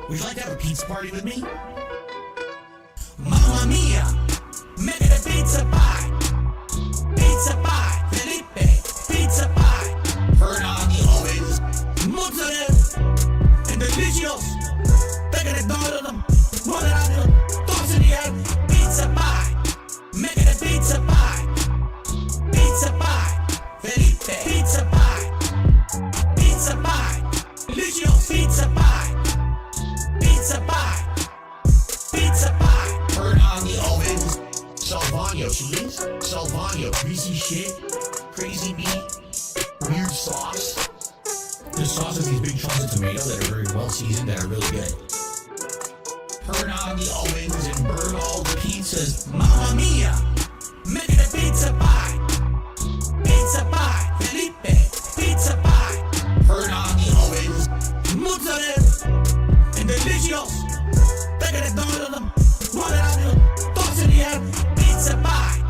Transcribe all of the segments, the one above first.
Would you like to have a pizza party with me? Mamma mia, make it a pizza pie. Pizza pie, Felipe, pizza pie. Burn on the ovens, mozzarella, and delicious. Take it all of them, roll it out of them, toss in the air. Pizza pie, make it a pizza pie. Pizza pie, Felipe, pizza pie. Pizza pie, delicious pizza pie. Pizza pie, pizza pie. Burn on the ovens. Salvano cheese, Salvano greasy shit, crazy meat, weird sauce. The sauce has these big chunks of tomato that are very well seasoned, that are really good. Turn on the ovens and burn all the pizzas. Mamma mia, make it a pizza pie. Pizza pie, Felipe, pizza pie. Turn on the ovens, mozzarella, and delicious. Take it all of them, roll it out of them, toss in the air. Pizza pie,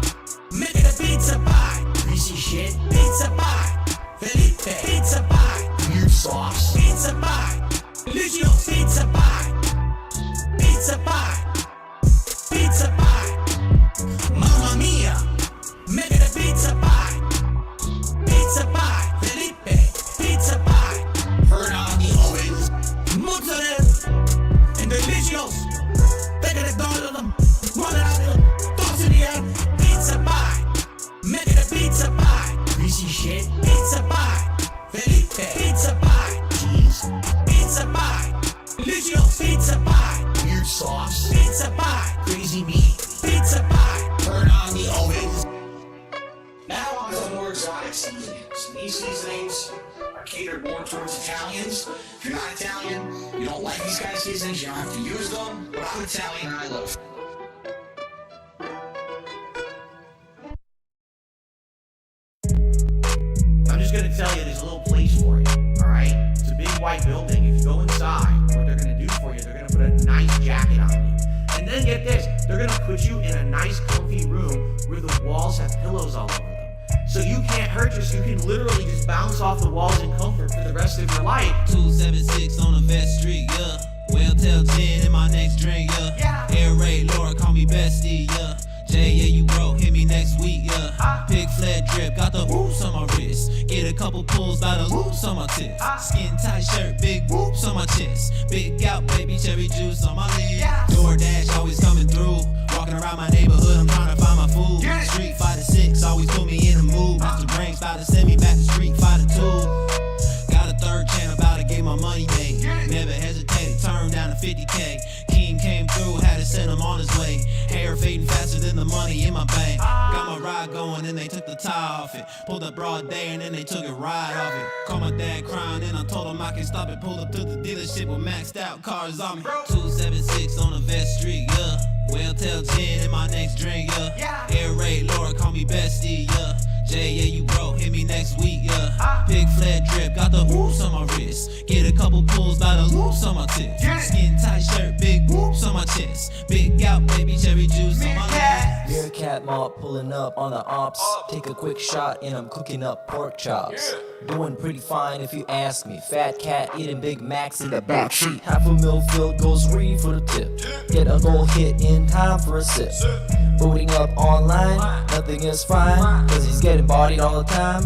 make it a pizza pie. Greasy shit, pizza pie. Felipe, pizza pie. Weird sauce, pizza pie. Delicious pizza pie. Pizza pie, pizza pie. Mamma mia, make it a pizza pie. Pizza pie, Felipe, pizza pie. Turn on the ovens, mozzarella, and delicious. Take it all of them, roll it out of them, toss in the air. Pizza pie, make it a pizza pie. Greasy shit, pizza pie. Felipe, pizza pie. Cheese, pizza pie. Delicious pizza pie. Weird sauce, pizza pie. Crazy meat, pizza pie. Turn on the ovens. Now on to more exotic seasonings. These seasonings are catered more towards Italians. If you're not Italian, you don't like these kind of seasonings, you don't have to use them. But I'm Italian and I love. I'm just gonna tell you, there's a little place for it. All right, it's a big white building. If you go inside, what they're gonna do for you, they're gonna put a nice jacket on you. And then get this, they're gonna put you in a nice comfy room where the walls have pillows all over them. So you can't hurt yourself, you can literally just bounce off the walls in comfort for the rest of your life. 276 on the Vest Street, yeah. Well, tell 10 in my next drink, yeah. Air raid, Laura, call me bestie, yeah. Jay, yeah, you broke, hit me next week, yeah. Big flat drip, got the whoops on my wrist. Get a couple pulls by the loops on my tits. Skin tight shirt, big whoops on my chest. Big gout, baby, cherry juice on my lips. DoorDash always coming through. Walking around my neighborhood, I'm trying to find my food. Street Fighter 6 always put me in the mood. Mr. Brains about to send me back to Street Fighter 2. Got a third channel, about to get my money made. Never hesitated, turned down to 50K. King came through, had to send him on his way. Hair fading faster than the money in my bank. Got my ride going, and they took the tie off it. Pulled up broad day, and then they took it right off it. Called my dad crying, and I told him I can't stop it. Pulled up to the dealership with maxed out cars on me. 276 on the Vest Street, yeah. Well, tell 10 in my next drink, yeah. Air raid, Laura, call me bestie, yeah. Jay, yeah, you broke, hit me next week, yeah. Big flat drip, got the whoops on my wrist. Get a couple pulls by the loops on my tits. Skin tight shirt, big whoops on my chest. Big gout, baby, cherry juice on my lips. Meerkat mob pulling up on the ops. Take a quick shot and I'm cooking up pork chops. Doing pretty fine if you ask me. Fat cat eating Big Macs in the backseat. Half a mil filled goes free for the tip. Get a goal hit in time for a sip. Booting up online, nothing is fine, cause he's getting bodied all the time.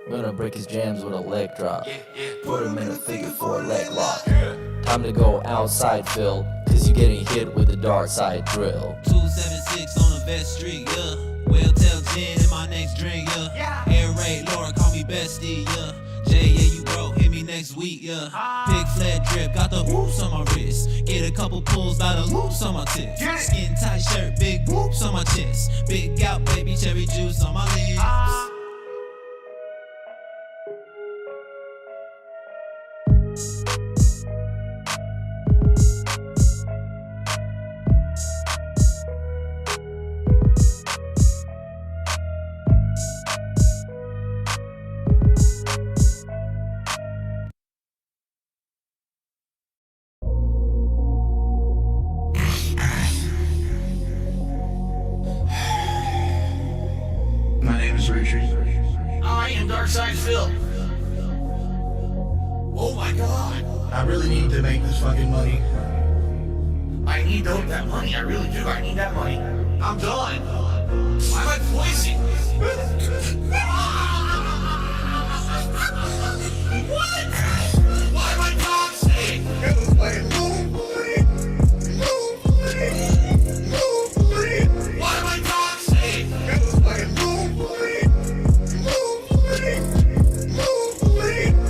Gonna break his jams with a leg drop. Put him in a figure 4 leg lock. Time to go outside, Phil, cause you're getting hit with the dark side drill. 276 on the Vest Street, yeah. Well, tell 10 in my next drink, yeah. Air raid, Laura, call me bestie, yeah. Jay, yeah, you broke, hit me next week, yeah. Big flat drip, got the whoops on my wrist. Get a couple pulls by the loops on my tits. Skin tight shirt, big whoops on my chest. Big gout, baby, cherry juice on my lips. My name is Richard. really need to make this fucking money. I need that money. I really do. I need that money. I'm done. Why am I poisoned? What? Why am I toxic? It was like moonlight. Why am I toxic? It was like moonlight.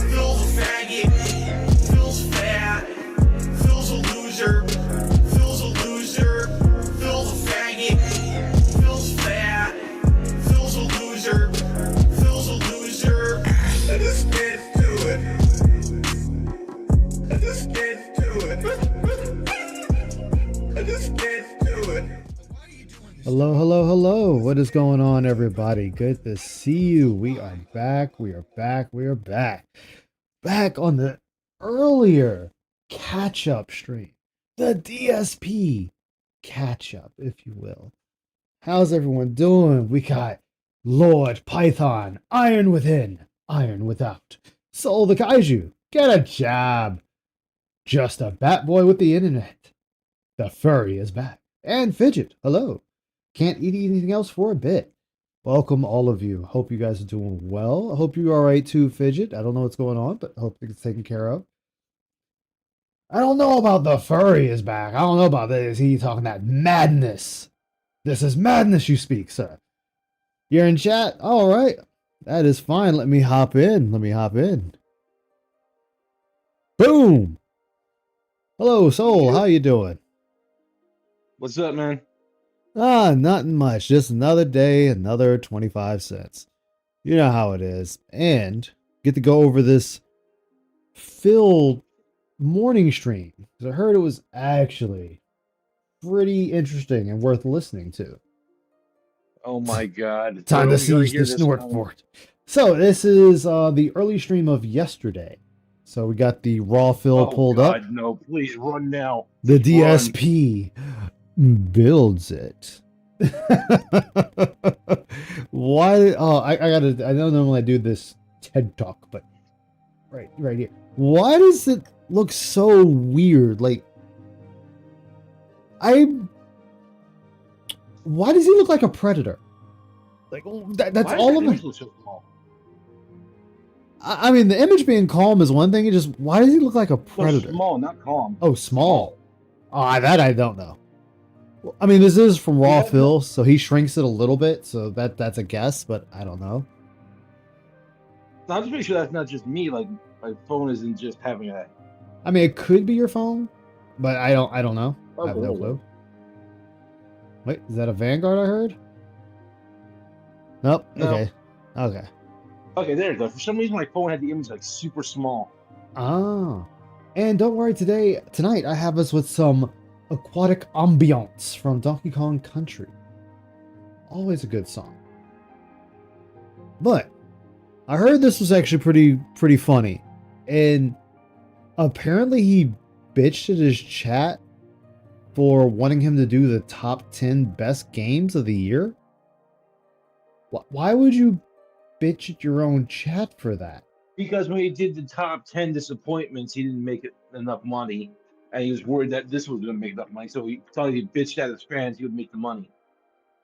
Phil's a faggot. Phil's fat. Phil's a loser. Phil's a loser. Phil's a faggot. Phil's fat. Phil's a loser. Phil's a loser. I just can't do it. I just can't do it. I just can't do it. Hello, hello, hello. What is going on, everybody? Good to see you. We are back. We are back. We are back. Back on the earlier catch-up stream. The DSP catch-up, if you will. How's everyone doing? We got Lord Python, Iron Within, Iron Without. Soul the Kaiju, get a job. Just a bat boy with the internet. The furry is back. And Fidget, hello. Can't eat anything else for a bit. Welcome, all of you. Hope you guys are doing well. I hope you're all right too, Fidget. I don't know what's going on, but I hope it's taken care of. I don't know about the furry is back. I don't know about this. He talking that madness. This is madness you speak, sir. You're in chat? All right. That is fine. Let me hop in. Boom. Hello, Soul. How you doing? What's up, man? Nothing much. Just another day, another 25 cents. You know how it is. And get to go over this Phil morning stream. Because I heard it was actually pretty interesting and worth listening to. Oh my god. Time to seize the snort fort. So this is the early stream of yesterday. So we got the raw Phil pulled up. No, please run now. The Please DSP builds it. Why? Oh, I gotta. I don't normally do this TED talk, but right here. Why does it look so weird? Like, why does he look like a predator? Like, that's Why all of does it. look so small? I mean, the image being calm is one thing. It just, why does he look like a No, predator? small, not calm. Oh, small. Oh, that I don't know. Well, I mean, this is from Raw Yeah, Phil, so he shrinks it a little bit, so that's a guess, but I don't know. I'm just making sure that's not just me. Like my phone isn't just having a. I mean, it could be your phone, but I don't know. I have Okay, no okay. clue. Wait, is that a Vanguard I heard? Nope. No. Okay. Okay, there it goes. For some reason, my phone had the image like super small. Ah. And don't worry, tonight I have us with some aquatic ambiance from Donkey Kong Country. Always a good song. But I heard this was actually pretty funny. And apparently he bitched at his chat for wanting him to do the top 10 best games of the year. Why would you bitch at your own chat for that? Because when he did the top 10 disappointments, he didn't make enough money. And he was worried that this was going to make enough money. So he thought if he bitched at his fans, he would make the money.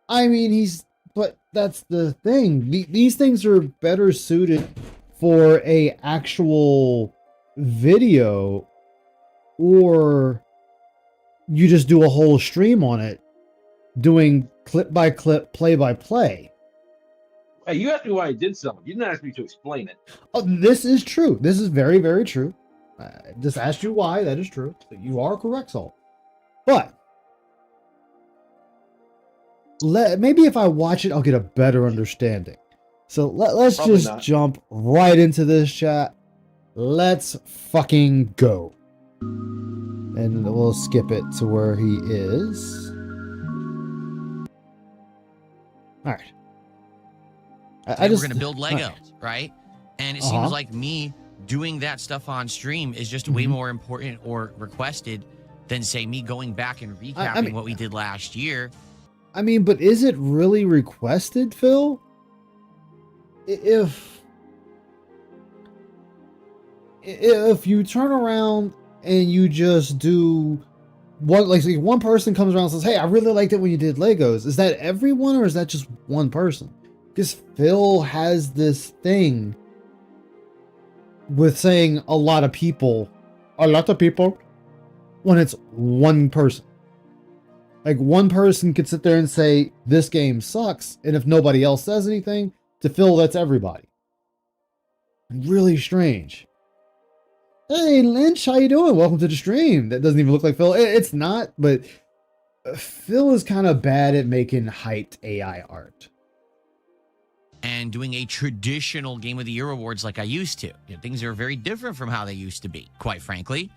I mean, but that's the thing. These things are better suited for a actual video, or you just do a whole stream on it, doing clip by clip, play by play. Hey, you asked me why I did something. You didn't ask me to explain it. Oh, this is true. This is very, very true. I just asked you why. That is true. You are correct, Saul. But maybe if I watch it, I'll get a better understanding. So let's Probably just not. jump right into this chat. Let's fucking go. And we'll skip it to where he is. All right. We're going to build Lego, right? And it Uh-huh. seems like me doing that stuff on stream is just way more important or requested than, say, me going back and recapping I mean, what we did last year. I mean, but is it really requested, Phil? If you turn around and you just do one, like say one person comes around and says, hey, I really liked it when you did Legos. Is that everyone or is that just one person? Because Phil has this thing with saying a lot of people, when it's one person. Like one person could sit there and say, this game sucks. And if nobody else says anything, to Phil, that's everybody. Really strange. Hey, Lynch, how you doing? Welcome to the stream. That doesn't even look like Phil. It's not, but Phil is kind of bad at making hyped AI art. And doing a traditional Game of the Year awards like I used to. You know, things are very different from how they used to be, quite frankly.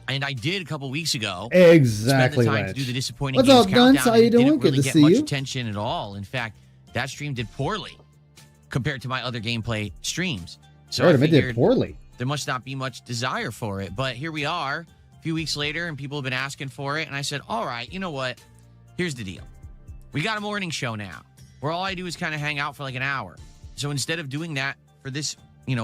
And I did a couple weeks ago. Exactly. Spend the time Lynch. to do the disappointing What's games up, countdown. Dunce? How you doing? Didn't Good really to get see much you. attention at all. In fact, that stream did poorly compared to my other gameplay streams. So I It did figured poorly. there must not be much desire for it. But here we are, a few weeks later, and people have been asking for it. And I said, all right, you know what? Here's the deal. We got a morning show now, where all I do is kind of hang out for like an hour. So instead of doing that for this,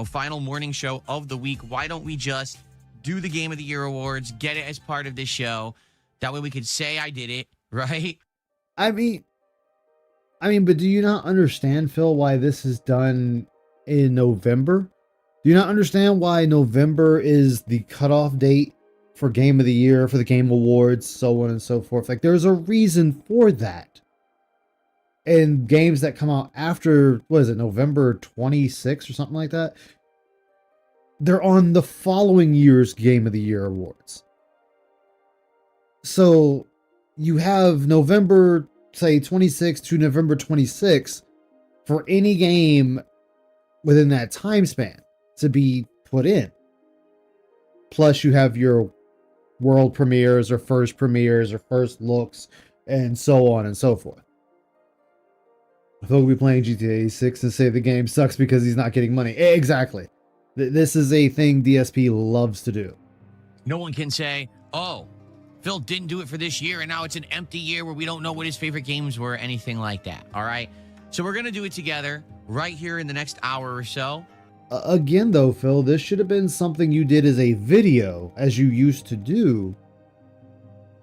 final morning show of the week, why don't we just do the Game of the Year awards, get it as part of this show? That way we could say I did it, right? I mean, but do you not understand, Phil, why this is done in November? Do you not understand why November is the cutoff date for Game of the Year, for the Game Awards, so on and so forth? Like, there's a reason for that. And games that come out after, what is it, November 26th or something like that, they're on the following year's Game of the Year awards. So you have November, say, 26th to November 26th for any game within that time span to be put in. Plus you have your world premieres or first looks and so on and so forth. He'll be playing GTA 6 and say the game sucks because he's not getting money. Exactly. This is a thing DSP loves to do. No one can say, oh, Phil didn't do it for this year, and now it's an empty year where we don't know what his favorite games were, anything like that, all right? So we're going to do it together right here in the next hour or so. Again, though, Phil, this should have been something you did as a video, as you used to do,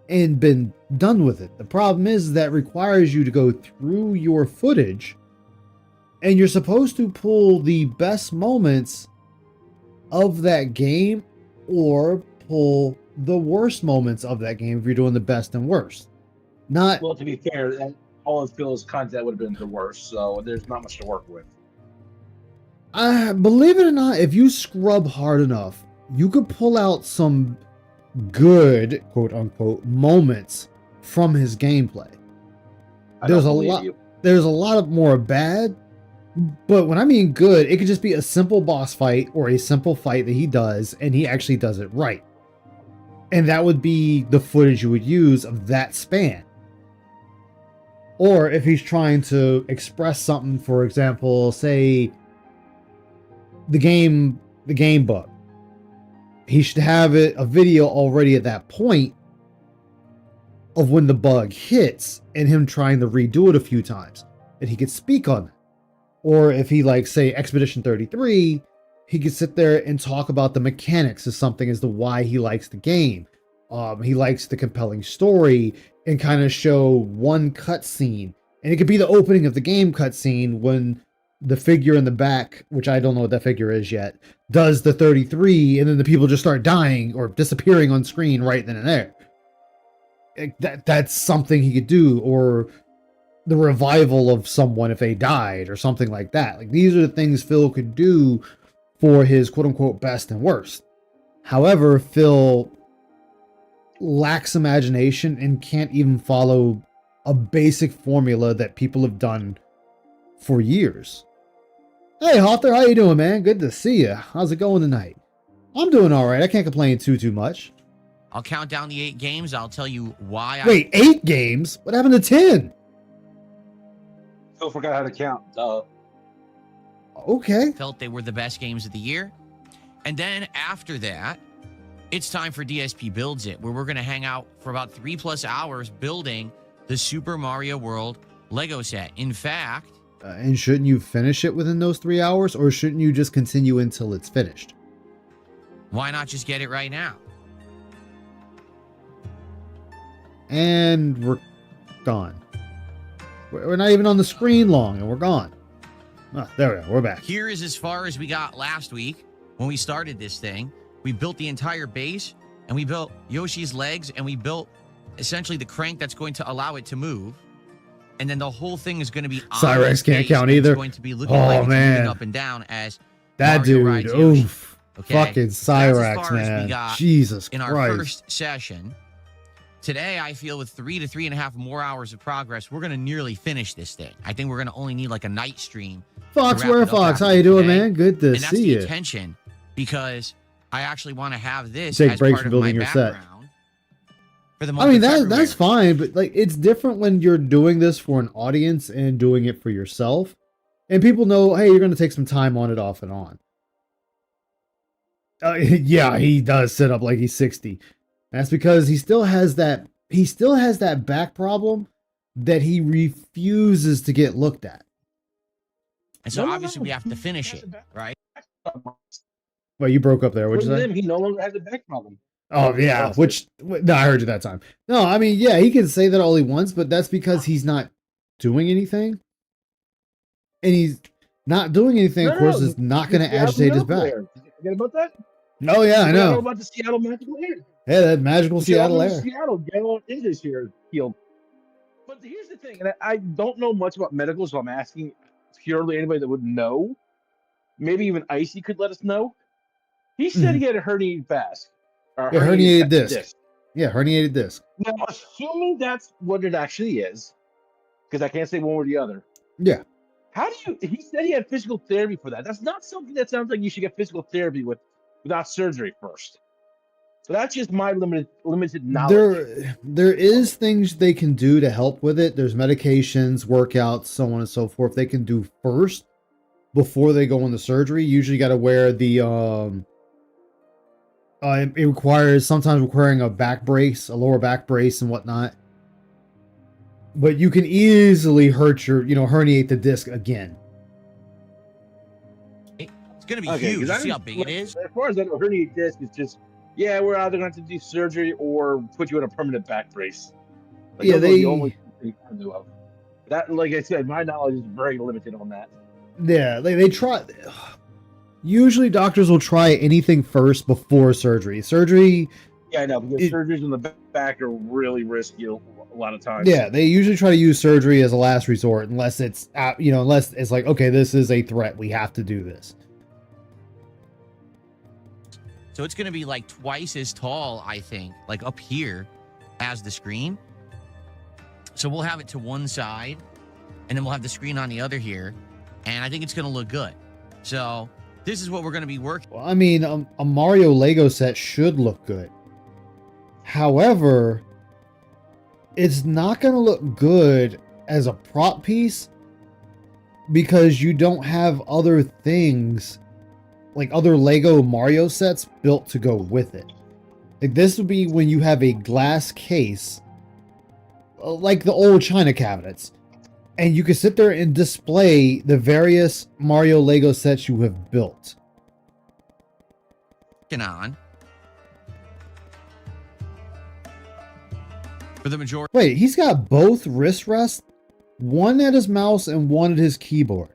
and been done with it. The problem is that requires you to go through your footage, and you're supposed to pull the best moments of that game or pull the worst moments of that game if you're doing the best and worst. Not Well, to be fair, all of Phil's content would have been the worst, so there's not much to work with. believe it or not, if you scrub hard enough, you could pull out some good, quote unquote, moments from his gameplay. There's a lot of more bad, but when I mean good, it could just be a simple boss fight or a simple fight that he does, and he actually does it right. And that would be the footage you would use of that span. Or if he's trying to express something, for example, say the game bug, he should have a video already at that point of when the bug hits and him trying to redo it a few times, and he could speak on that. Or if he, like, say Expedition 33, he could sit there and talk about the mechanics of something as to why he likes the game. He likes the compelling story, and kind of show one cutscene. And it could be the opening of the game cutscene when the figure in the back, which I don't know what that figure is yet, does the 33, and then the people just start dying or disappearing on screen right then and there. That's something he could do. Or the revival of someone if they died or something like that. Like, these are the things Phil could do for his quote-unquote best and worst. However, Phil lacks imagination and can't even follow a basic formula that people have done for years. Hey, Hawthor, how you doing, man? Good to see you. How's it going tonight? I'm doing all right. I can't complain too much. I'll count down the 8 games. I'll tell you why. Wait, 8 games? What happened to 10? Phil forgot how to count. Okay. Felt they were the best games of the year. And then after that, it's time for DSP Builds It, where we're going to hang out for about 3+ hours building the Super Mario World Lego set. In fact, And shouldn't you finish it within those 3 hours, or shouldn't you just continue until it's finished? Why not just get it right now? And we're gone. We're not even on the screen long, and we're gone. Oh, there we go. We're back. Here is as far as we got last week when we started this thing. We built the entire base, and we built Yoshi's legs, and we built essentially the crank that's going to allow it to move. And then the whole thing is going to be on Cyrex its can't base, count and it's either. going to be looking Oh, like it's man. moving up and down as That Mario dude, rides Yoshi. oof. Okay? Fucking So that's as Cyrex, far as we man. got Jesus in our Christ. first session. Today, I feel with 3 to 3.5 more hours of progress, we're going to nearly finish this thing. I think we're going to only need like a night stream. Fox, to wrap where it up Fox? after How you doing, today. man? Good to And that's see the you. intention, because I actually want to have this Take as breaks part from of my building your set. background for the month I mean, of that's February. fine, but like it's different when you're doing this for an audience and doing it for yourself. And people know, hey, you're going to take some time on it off and on. Yeah, he does sit up like he's 60. That's because he still has that back problem that he refuses to get looked at. And so No, no, obviously no. we have to finish it, right? Well, you broke up there. What'd you With say? him, he no longer has a back problem. Oh, yeah. No, I heard you that time. No, I mean, yeah, he can say that all he wants, but that's because he's not doing anything. And he's not doing anything, of course, is not going to agitate his back. Did you forget about that? Oh, yeah, I You forgot know. about the Seattle magical air. Yeah, that magical Seattle air. Seattle, get on in this here field. But here's the thing, and I don't know much about medical, so I'm asking purely anybody that would know. Maybe even Icy could let us know. He said he had a herniated disc. Yeah, herniated disc. Yeah, herniated disc. Now, assuming that's what it actually is, because I can't say one or the other. Yeah. How do you? He said he had physical therapy for that. That's not something that sounds like you should get physical therapy without surgery first. So that's just my limited knowledge. There is things they can do to help with it. There's medications, workouts, so on and so forth they can do first before they go into surgery. Usually got to wear the it requires sometimes requiring a back brace, a lower back brace and whatnot. But you can easily herniate the disc again. It's going to be huge. You see how big it is? As far as I know, herniated disc is just, yeah, we're either going to have to do surgery or put you in a permanent back brace. Like, Yeah, those are the they- only things I know of. That, like I said, my knowledge is very limited on that. Yeah, they try. Usually doctors will try anything first before surgery. Surgery, Yeah, I know, because surgeries on the back are really risky a lot of times. yeah, they usually try to use surgery as a last resort unless it's unless it's like, okay, this is a threat, we have to do this. So it's going to be like twice as tall, I think, like up here as the screen. So we'll have it to one side, and then we'll have the screen on the other here. And I think it's going to look good. So this is what we're going to be working. Well, I mean, a Mario Lego set should look good. However, it's not going to look good as a prop piece because you don't have other things like other Lego Mario sets built to go with it. Like this would be when you have a glass case, like the old China cabinets, and you can sit there and display the various Mario Lego sets you have built. On for the majority. Wait, he's got both wrist rests, one at his mouse and one at his keyboard.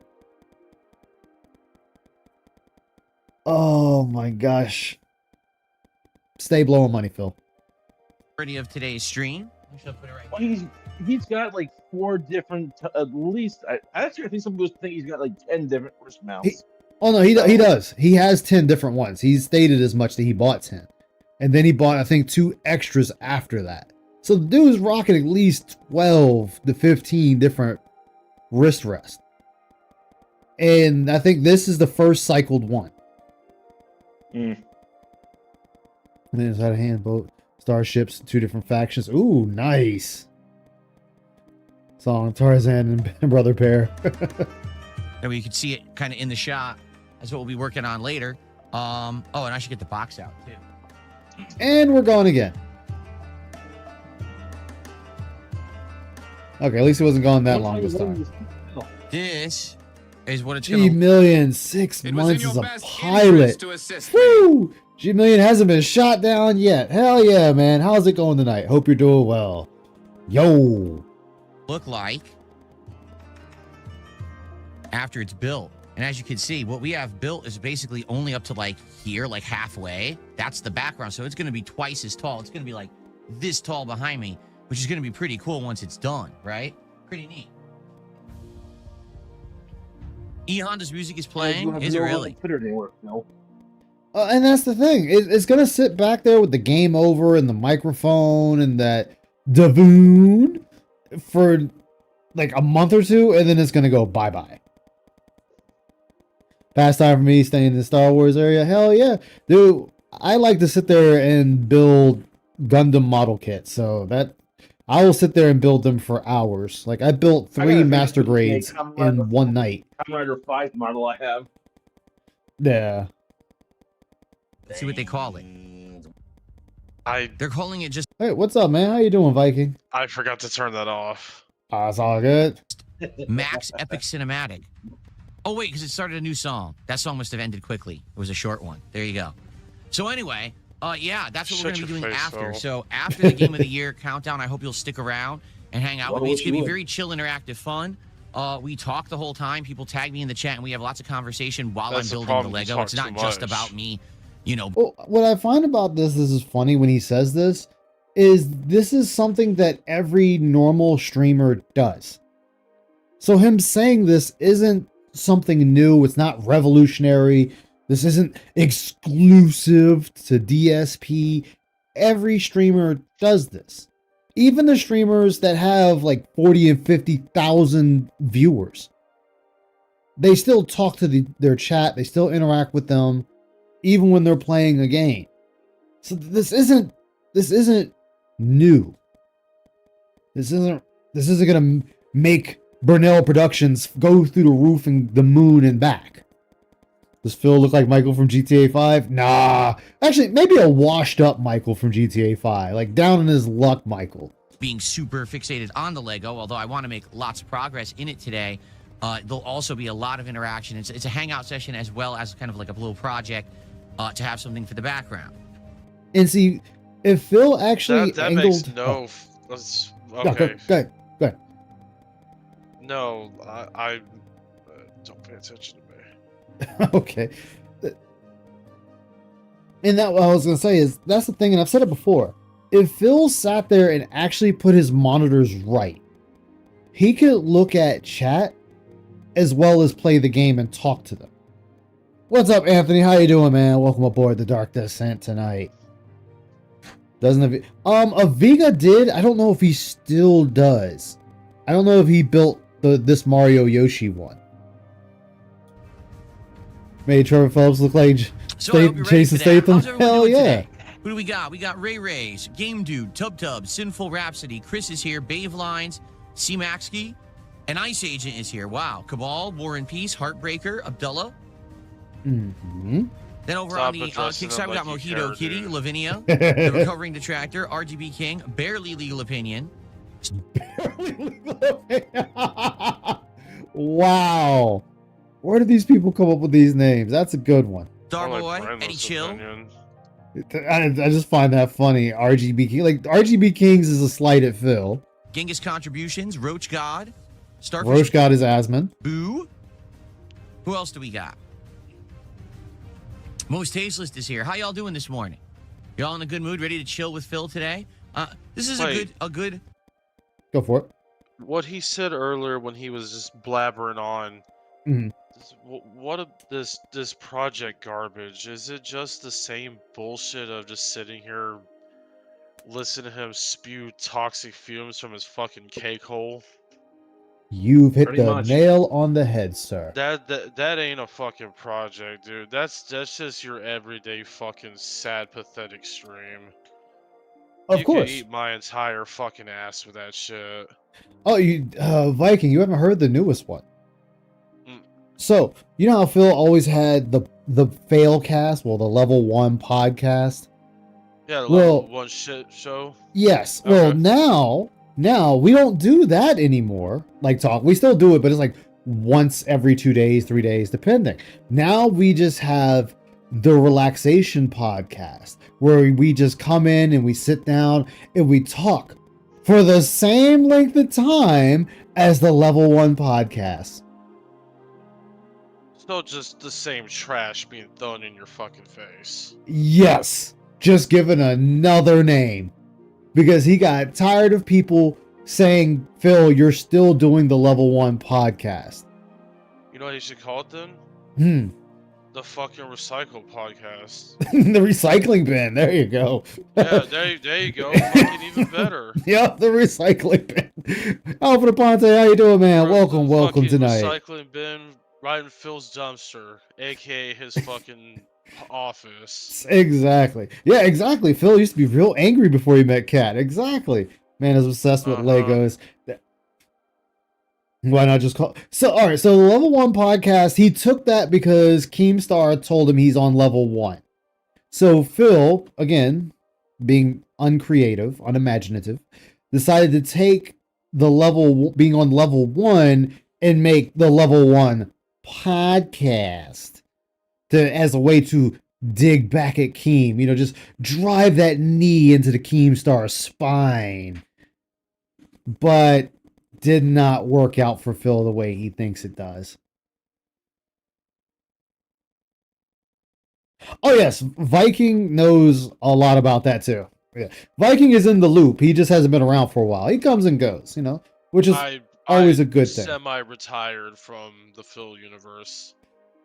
Oh my gosh. Stay blowing money, Phil. Of today's stream. I shall put it right Well, here. he's got like 4 different, at least. I think some people think he's got like 10 different wrist mounts. Oh no, he does. He has 10 different ones. He's stated as much that he bought 10. And then he bought, I think, 2 extras after that. So the dude's rocking at least 12 to 15 different wrist rests. And I think this is the first cycled one. Mm. And then inside a handboat, starships, 2 different factions. Ooh, nice. Song Tarzan and Brother Bear. And you can see it kind of in the shot. That's what we'll be working on later. Oh, and I should get the box out too. And we're gone again. Okay, at least it wasn't gone that long this time. This is what it's G going to million, 6 It was in months your as a best pilot. interest to assist me. Woo! G-Million hasn't been shot down yet. Hell yeah, man. How's it going tonight? Hope you're doing well. Yo. Look like after it's built. And as you can see, what we have built is basically only up to like here, like halfway. That's the background. So it's going to be twice as tall. It's going to be like this tall behind me, which is going to be pretty cool once it's done, right? Pretty neat. E Honda's music is playing. Is it really? Put it anywhere. No. And that's the thing. It's going to sit back there with the game over and the microphone and that Davoon for like a month or two, and then it's going to go bye-bye. Past time for me staying in the Star Wars area. Hell yeah. Dude, I like to sit there and build Gundam model kits. So that I will sit there and build them for hours. Like I built 3 master grades in one night. Kamen Rider 5 model I have. Yeah. Let's see what they call it. They're calling it just Hey, what's up, man? How you doing, Viking? I forgot to turn that off. It's all good. Max Epic Cinematic. Oh, wait, because it started a new song. That song must have ended quickly. It was a short one. There you go. So anyway, yeah, that's what we're going to be doing after. So after the Game of the Year countdown, I hope you'll stick around and hang out with me. It's going to be very chill, interactive fun. We talk the whole time. People tag me in the chat, and we have lots of conversation while I'm building the Lego. It's not just about me, you know. Well, what I find about this is funny when he says this is something that every normal streamer does. So him saying this isn't something new. It's not revolutionary. This isn't exclusive to DSP. Every streamer does this. Even the streamers that have like 40 and 50,000 viewers, they still talk to their chat. They still interact with them, even when they're playing a game. So this isn't new. This isn't gonna make Burnell Productions go through the roof and the moon and back. Does Phil look like Michael from GTA 5? Nah. Actually, maybe a washed up Michael from GTA 5. Like down in his luck Michael. Being super fixated on the Lego, although I want to make lots of progress in it today. There'll also be a lot of interaction. It's a hangout session as well as kind of like a little project to have something for the background. And see, if Phil actually that angled... makes no. That's, No, okay. go ahead. No, I don't pay attention to me. Okay. And that what I was going to say is, that's the thing, and I've said it before. If Phil sat there and actually put his monitors right, he could look at chat as well as play the game and talk to them. What's up, Anthony? How you doing, man? Welcome aboard the Dark Descent tonight. Doesn't Aviga did. I don't know if he still does. I don't know if he built this Mario Yoshi one. Made Trevor Phillips look like Jason Statham. Hell yeah. Who do we got? We got Ray Rays, Game Dude, Tub Tub, Sinful Rhapsody, Chris is here, Bave Lines, C Maxkey, and Ice Agent is here. Wow. Cabal, War and Peace, Heartbreaker, Abdullah. Mm-hmm. Then over on the kick side, we got Mojito Kitty, Lavinia, the Recovering Detractor, RGB King, Barely Legal Opinion. Barely Legal Opinion. Wow. Where do these people come up with these names? That's a good one. Starboy, Eddie Chill. I just find that funny. RGB King, like RGB Kings is a slight at Phil. Genghis Contributions, Roach God, Starfish. Roach God is Asmon. Boo. Who else do we got? Most Tasteless is here. How y'all doing this morning? Y'all in a good mood, ready to chill with Phil today? This is a good. Go for it. What he said earlier when he was just blabbering on. Mhm. This project garbage? Is it just the same bullshit of just sitting here, listening to him spew toxic fumes from his fucking cake hole? You've hit Pretty the much. nail on the head, sir. That ain't a fucking project, dude. That's just your everyday fucking sad, pathetic stream. Of You course. could eat my entire fucking ass with that shit. Oh, you Viking, you haven't heard the newest one. Mm. So, you know how Phil always had the fail cast, well, the level 1 podcast? Yeah, the Well- level 1 shit show. Yes. Well, Okay. now we don't do that anymore. Like talk, we still do it, but it's like once every 2 days, 3 days, depending. Now we just have the relaxation podcast, where we just come in and we sit down and we talk for the same length of time as the Level 1 podcast. So just the same trash being thrown in your fucking face. Yes, just given another name. Because he got tired of people saying, Phil, you're still doing the Level 1 podcast. You know what you should call it then? The fucking Recycle Podcast. The recycling bin. There you go. Yeah, there you go. Fucking even better. Yep, the recycling bin. Alfred Aponte, how you doing, man? Or Welcome the fucking tonight. Recycling bin right in Phil's dumpster, aka his fucking office. Exactly. Yeah, exactly. Phil used to be real angry before he met Kat. Exactly. Man is obsessed with Legos. Why not just call? So, all right. So, the Level 1 podcast, he took that because Keemstar told him he's on Level 1. So, Phil, again, being uncreative, unimaginative, decided to take the level, being on Level 1, and make the Level 1 podcast as a way to dig back at Keem. You know, just drive that knee into the Keemstar spine. But did not work out for Phil the way he thinks it does. Oh yes, Viking knows a lot about that too. Yeah, Viking is in the loop. He just hasn't been around for a while. He comes and goes, you know, which is always a good thing. Semi-retired from the Phil universe.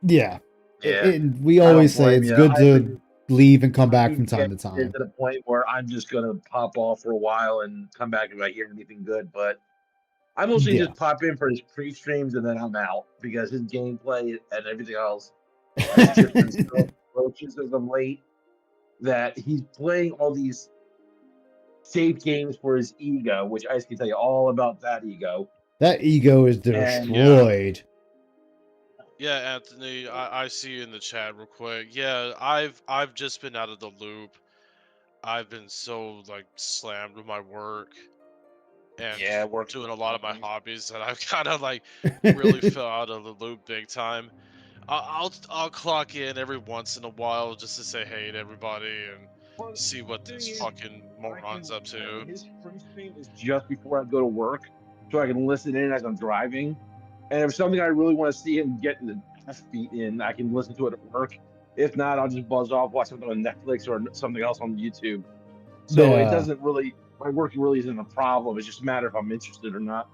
Yeah, Yeah. we always say it's good to leave and come back from time to time. To the point where I'm just gonna pop off for a while and come back if I hear anything good, but I mostly just pop in for his pre-streams and then I'm out because his gameplay and everything else has just been so atrocious as of late that he's playing all these safe games for his ego, which I can tell you all about that ego. That ego is destroyed. Yeah, Anthony, I see you in the chat real quick. Yeah, I've just been out of the loop. I've been so like slammed with my work. And we're doing a lot of my hobbies that I've kind of like really fell out of the loop big time. I'll clock in every once in a while just to say hey to everybody and see what this fucking moron's up to. His free stream is just before I go to work, so I can listen in as I'm driving. And if something I really want to see him get the ass beat in, I can listen to it at work. If not, I'll just buzz off, watch something on Netflix or something else on YouTube. So it doesn't really. My work really isn't a problem. It's just a matter if I'm interested or not.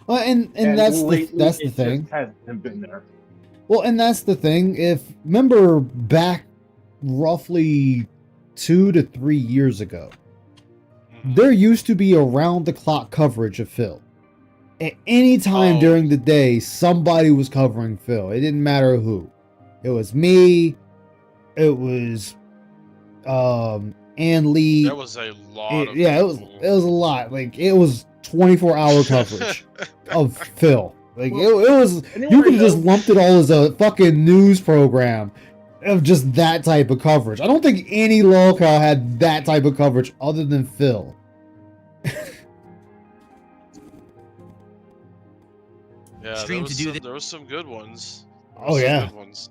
Well, and that's the thing. Just hasn't been there. Well, and that's the thing. Remember back roughly 2 to 3 years ago, there used to be around the clock coverage of Phil. At any time during the day, somebody was covering Phil. It didn't matter who. It was me. It was Ann Lee. There was a lot of it was a lot. Like it was 24-hour coverage of Phil. Like it was you could have just lumped it all as a fucking news program of just that type of coverage. I don't think any locale had that type of coverage other than Phil. Yeah, there was some good ones. Good ones.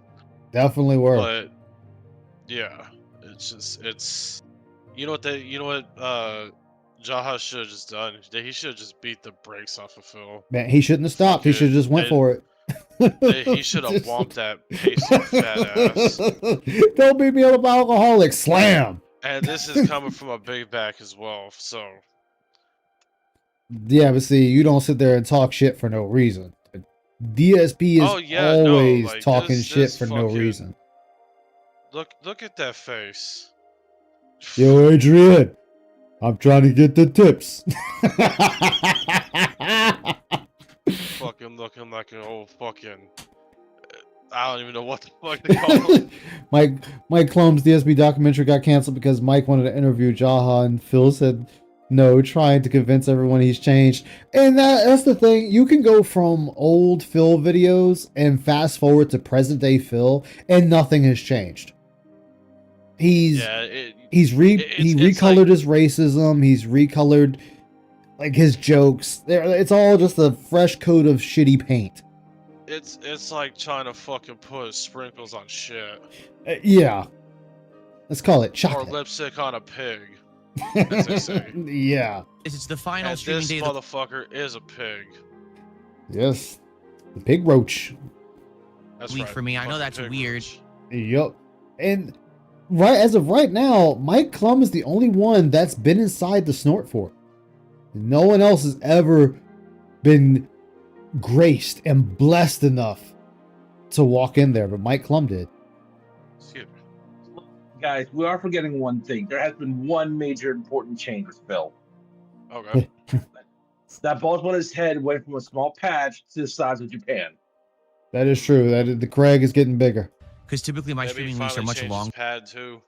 Definitely were. But yeah, it's you know what Jaha should have just done? He should have just beat the brakes off of Phil. Man, he shouldn't have stopped. He should have just went for it. He should have whomped that pasty fat ass. Don't beat me up about alcoholics. Slam. And this is coming from a big back as well, so. Yeah, but see, you don't sit there and talk shit for no reason. DSP is always talking shit for no reason. Look at that face. Yo, Adrian, I'm trying to get the tips. Fucking looking like an old fucking. I don't even know what the fuck to call him. Mike Clum's DSP documentary got canceled because Mike wanted to interview Jaha and Phil said no, trying to convince everyone he's changed. And that's the thing. You can go from old Phil videos and fast forward to present day Phil and nothing has changed. He recolored like, his racism. He's recolored like his jokes. It's all just a fresh coat of shitty paint. It's like trying to fucking put sprinkles on shit. Yeah. Let's call it Or chocolate. lipstick on a pig, as they say. Yeah. It's the final And streaming this day of the motherfucker is a pig. Yes. The pig roach. That's week right. for me. I know fucking that's pig weird. roach. Yup. And as of right now, Mike Klum is the only one that's been inside the snort fort. No one else has ever been graced and blessed enough to walk in there, but Mike Klum did. Excuse me. Guys, we are forgetting one thing. There has been one major important change with Phil. Okay. That bald on his head went from a small patch to the size of Japan. That is true. The Craig is getting bigger. because typically my Maybe he streaming weeks are finally much changed his longer. pad too.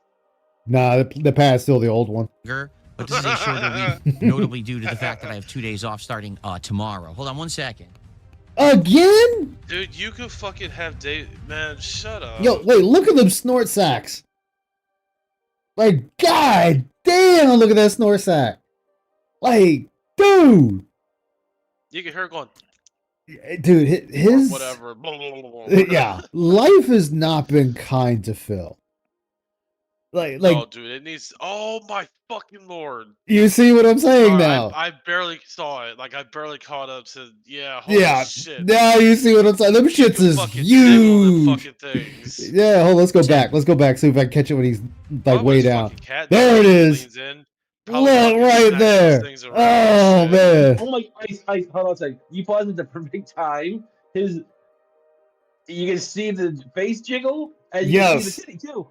Nah, the pad's still the old one. But this is a shorter week, notably due to the fact that I have 2 days off starting tomorrow. Hold on 1 second. Again? Dude, you could fucking have day. Man, shut up. Yo, wait, look at them snort sacks. Like, god damn, look at that snort sack. Like, dude. You can hear it going. Dude, his... Or whatever. Yeah, life has not been kind to Phil. Like, No, dude, it needs. Oh my fucking lord! you see what I'm saying now? I barely saw it. Like I barely caught up to. Yeah. Holy Yeah, shit. now you see what I'm saying. Them You shits can is fucking jiggle them huge. fucking things. Yeah, hold on, let's go back. Let's go back, see if I can catch it when he's like Probably way his down. fucking cat There it is. leans in, probably Look fucking right smacks there. these things around Oh and shit. man. Oh my, ice, hold on a second. You paused at the perfect time. You can see the face jiggle, and you can see Yes. the titty too.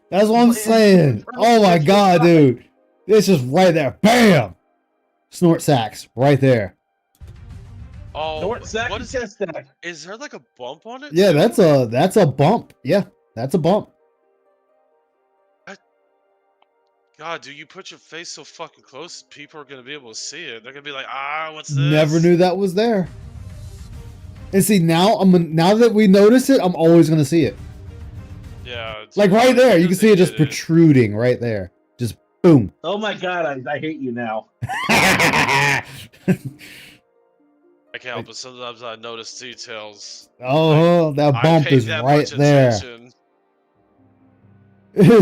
That's what I'm saying. Oh my god, dude. This is right there. Bam! Snort sacks right there. Oh, North sack what and is chest sack. Is there like a bump on it? Yeah, too? that's a bump. Yeah, that's a bump. God, dude, you put your face so fucking close, people are gonna be able to see it. They're gonna be like, what's this? Never knew that was there. And see now now that we notice it, I'm always gonna see it. Yeah. It's Like right there, you can see it just get protruding right there. Just boom. Oh my god, I hate you now. I can't help it. Sometimes I notice details. Oh, that I bump pay is that right much there. attention.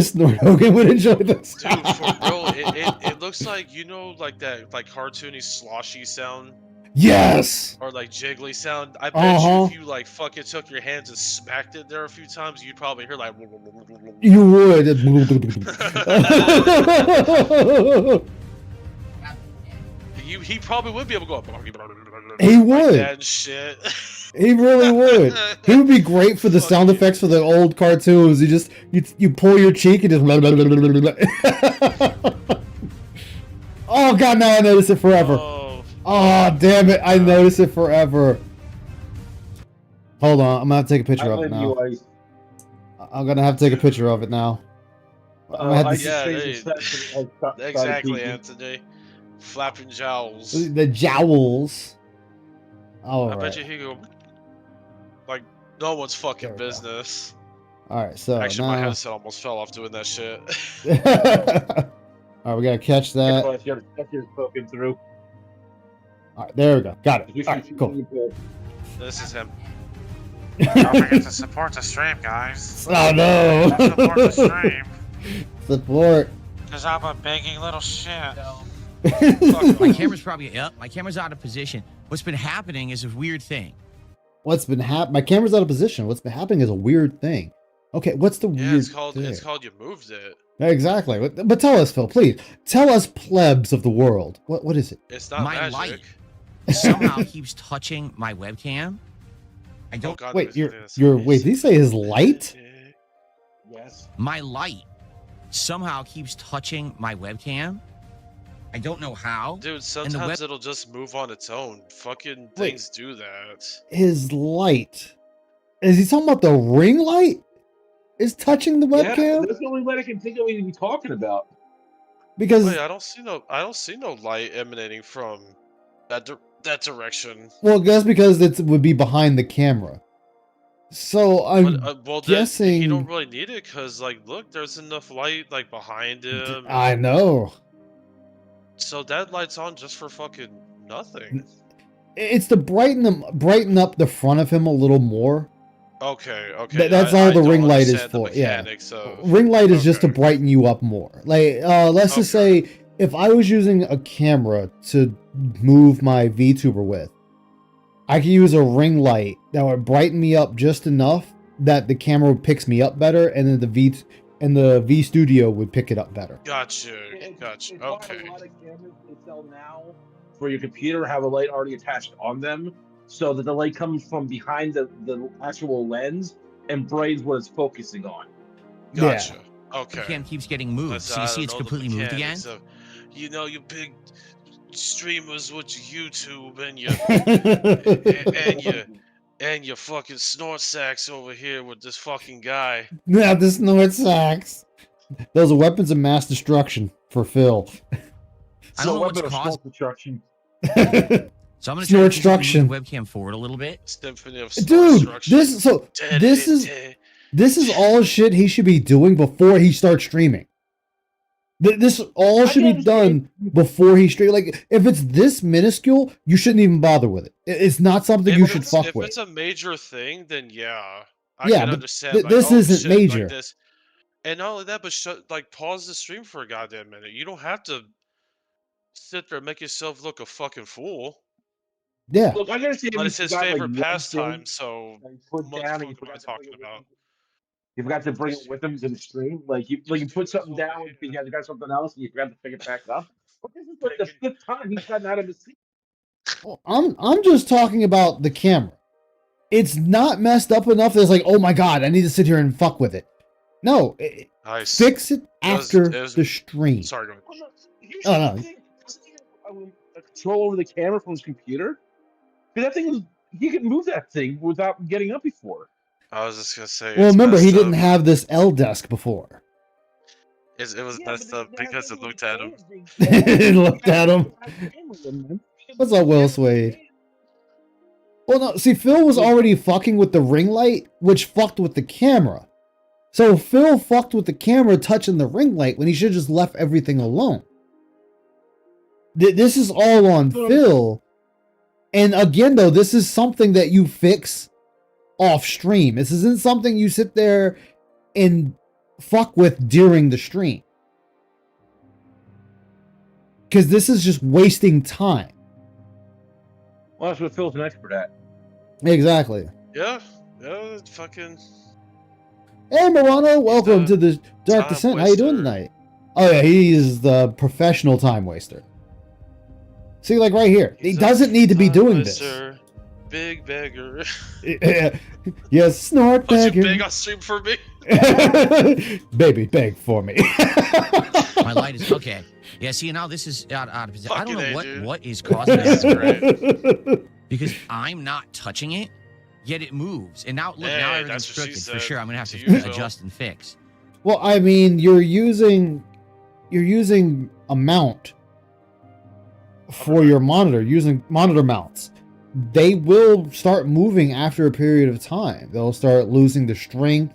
Snort Hogan would enjoy this. Dude, for real, it looks like, you know, like that like cartoony sloshy sound Yes. or like jiggly sound. I bet you Uh-huh. if you like fucking took your hands and smacked it there a few times, you'd probably hear like. You would. He probably would be able to go. He like would. that and shit. He really would. He would be great for the sound Fuck effects for the old cartoons. You pull your cheek and just. Oh god, now I notice it forever. Oh damn it, I notice it forever. Hold on, I'm gonna have to take a picture I of it live now. you, Ice. I'm gonna have to take a picture of it now. I'm gonna have to yeah, face they- the section, like, Exactly, side Anthony. Flapping jowls. the jowls. I All bet you right, he go like no one's There fucking we go. business. all right. So Actually, my now, headset almost fell off doing that shit. all right, we gotta catch that. That's your poking through. All right, there we go. Got it. All right, cool. This is him. Don't forget to support the stream, guys. Oh no! Support the stream. Support. Cause I'm a begging little shit. My camera's probably up. My camera's out of position. What's been happening is a weird thing. What's been happening? My camera's out of position. What's been happening is a weird thing. Okay, what's the Yeah, weird it's called thing? you moved it. Exactly. But tell us, Phil, please. Tell us, plebs of the world. What is it? It's not My magic. light somehow keeps touching my webcam. I Oh don't. god, Wait, there's wait, did he say his light? Yes. My light somehow keeps touching my webcam. I don't know how. Dude, sometimes it'll just move on its own. Fucking Wait. things do that. His light. Is he talking about the ring light? Is touching the Yeah, webcam? that's the only one I can think of we be talking about. Because Wait, I don't see no light emanating from that direction. well, that's because it would be behind the camera. So I'm But well, guessing. you don't really need it because, like, look, there's enough light like behind him. I know. So that light's on just for fucking nothing. It's to brighten up the front of him a little more. Okay. That's all I the don't ring light is understand the for. Yeah, mechanics of. ring light is just to Okay. brighten you up more. Like, let's just Okay. say if I was using a camera to move my VTuber with, I could use a ring light that would brighten me up just enough that the camera picks me up better, and then the V Studio would pick it up better. Gotcha. It's Gotcha. why Okay. a lot of cameras they sell now for your computer have a light already attached on them, so that the light comes from behind the actual lens and brightens what it's focusing on. Yeah. Gotcha. Okay. Webcam keeps getting moved. So you I see don't it's know the completely moved again? mechanics of, you big streamers with your YouTube and your fucking snort sacks over here with this fucking guy. Yeah, this Snort Sacks. Those are weapons of mass destruction for Phil. I don't know what's weapon of caused. smoke destruction. So I'm gonna try to Snort physically destruction. move the webcam forward a little bit. Symphony of Dude, destruction. this is all shit he should be doing before he starts streaming. This all should be done before he stream. Like, if it's this minuscule, you shouldn't even bother with it. It's not something you should fuck If with. it's a major thing, then yeah, I Yeah, can but understand. Like, this oh, isn't shit, major. Like this. And not only that, but pause the stream for a goddamn minute. You don't have to sit there and make yourself look a fucking fool. Yeah. Look, I understand. But it's you his got, favorite one pastime, thing so that you put what the down fuck and you am I forgot to bring talking it with about? you forgot to bring it with him to the stream. Like you put something down because you got something else and you forgot to pick it back up. But this is like the fifth time he's gotten out of his seat. Well, I'm just talking about the camera. It's not messed up enough that it's like, oh my god, I need to sit here and fuck with it. No, Nice. fix it after it was- the stream. Sorry, go ahead. Well, look, here's Oh, the no. thing. Doesn't he have a control over the camera from his computer? Because that thing is, he could move that thing without getting up before. I was just gonna say. Well, it's remember, he messed didn't up. have this L desk before. It was Yeah, messed but up because it looked at him. It looked at him. What's up, Will Swade? Well, no, see, Phil was already fucking with the ring light, which fucked with the camera. So Phil fucked with the camera touching the ring light when he should have just left everything alone. This is all on Phil. And again, though, this is something that you fix off stream. This isn't something you sit there and fuck with during the stream. Because this is just wasting time. Well, that's what Phil's an expert at. Exactly. Yeah, fucking. Hey, Morano, welcome to the Dark time Descent. How you doing waster. tonight? Oh, yeah, he is the professional time waster. See, like right here. He He's a doesn't need to be time doing waster, Big beggar. this. Yes, snort Would you beggar. beg on stream for me? Baby, beg for me. My light is okay. Yeah, see, now this is out of position. I don't know Fucking A, what dude. is causing That's this great. because I'm not touching it, yet it moves. And now, look, Hey, now that's everything's what she crooked for said sure. I'm gonna have to to you, Phil. adjust and fix. Well, I mean, you're using a mount for your monitor, using monitor mounts. They will start moving after a period of time. They'll start losing the strength.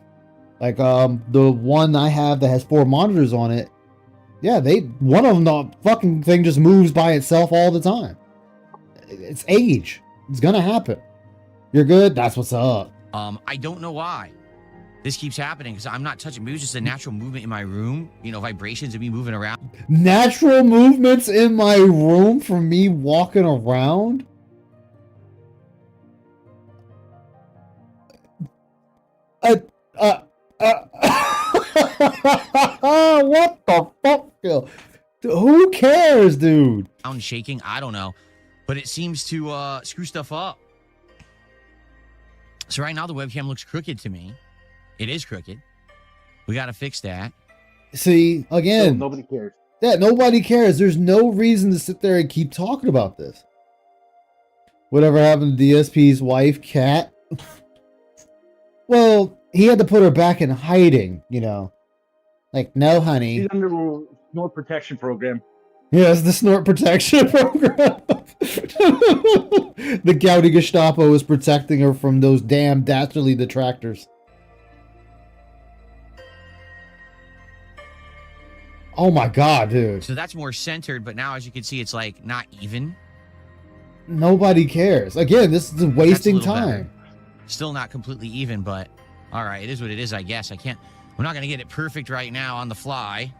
Like the one I have that has 4 monitors on it. Yeah, one of them, the fucking thing just moves by itself all the time. It's age. It's gonna happen. You're good? That's what's up. I don't know why this keeps happening because I'm not touching. Maybe it's just a natural movement in my room. You know, vibrations of me moving around. Natural movements in my room from me walking around. What the fuck, Phil? Who cares, dude? Sound shaking. I don't know, but it seems to screw stuff up. So right now the webcam looks crooked to me. It is crooked. We got to fix that. See, again, Nobody cares. yeah, nobody cares. There's no reason to sit there and keep talking about this. Whatever happened to DSP's wife, Kat? Well, he had to put her back in hiding, you know. Like, no, honey. He's under a snort protection program. Yes, the snort protection program. The Gaudy Gestapo is protecting her from those damn dastardly detractors. Oh my god, dude. So that's more centered, but now as you can see, it's like not even. nobody cares. Again, this is wasting little better. time. Still not completely even, but all right, it is what it is, I guess. I'm not going to get it perfect right now on the fly.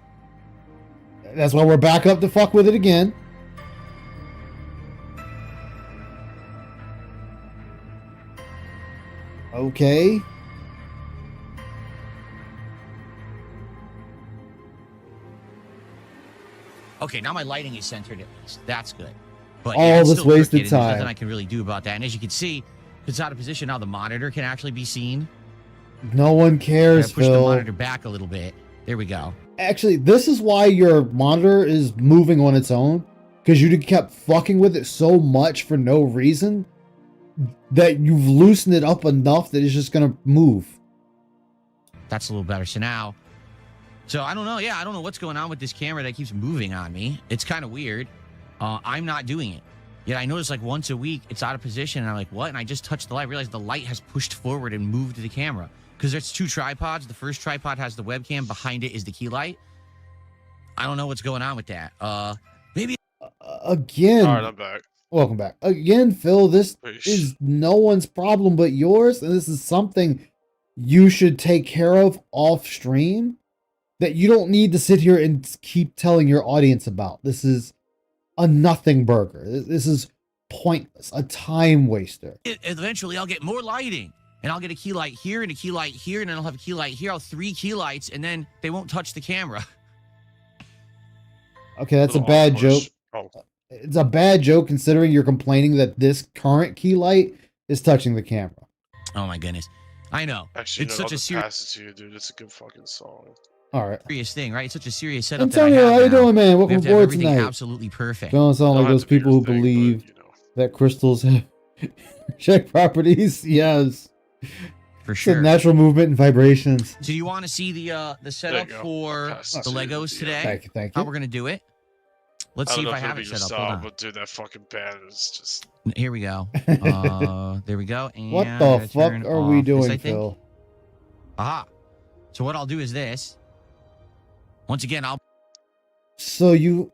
That's why we're back up to fuck with it again. Okay. Okay, now my lighting is centered at least. That's good. But All yeah, it's this still wasted crooked, and there's time. nothing I can really do about that. And as you can see, it's out of position now. The monitor can actually be seen. No one I'm cares, gonna push the Phil. monitor back a little bit. There we go. Actually, this is why your monitor is moving on its own. Because you kept fucking with it so much for no reason that you've loosened it up enough that it's just going to move. That's a little better. So I don't know. Yeah, I don't know what's going on with this camera that keeps moving on me. It's kind of weird. I'm not doing it. Yet I notice like once a week it's out of position and I'm like, what? And I just touched the light. I realized the light has pushed forward and moved the camera. Because there's two tripods. The first tripod has the webcam. Behind it is the key light. I don't know what's going on with that. Maybe. Again. All right, I'm back. Welcome back. Again, Phil, this Peace. is no one's problem but yours. And this is something you should take care of off stream that you don't need to sit here and keep telling your audience about. This is a nothing burger. This is pointless, a time waster. Eventually I'll get more lighting. And I'll get a key light here and a key light here, and then I'll have a key light here. I'll have 3 key lights, and then they won't touch the camera. Okay, that's a Little bad off joke. push. Oh, It's a bad joke considering you're complaining that this current key light is touching the camera. Oh my goodness. I know. actually, It's no, such I'll a just pass it to you, dude. It's a good fucking song. All right. serious thing, right? It's such a serious setup Antonio, that I have how you now. doing, man? We Welcome have to have aboard everything tonight. absolutely perfect. Don't sound like Don't those have to be people your who thing, but, believe you know. that crystals have check properties. Yes. For It's a sure. natural movement and vibrations. So do you want to see the setup go. for I'll pass the it to you. Legos Yeah. today? Thank you. Thank How you. we're going to do it? Let's I see don't if know I if have it'll it be your set up. Hold style, on. but dude, that fucking band is just. Here we go. There we go. And What I the gotta fuck turn are we off this, I doing, think. Phil? Aha. So what I'll do is this. Once again, I'll So you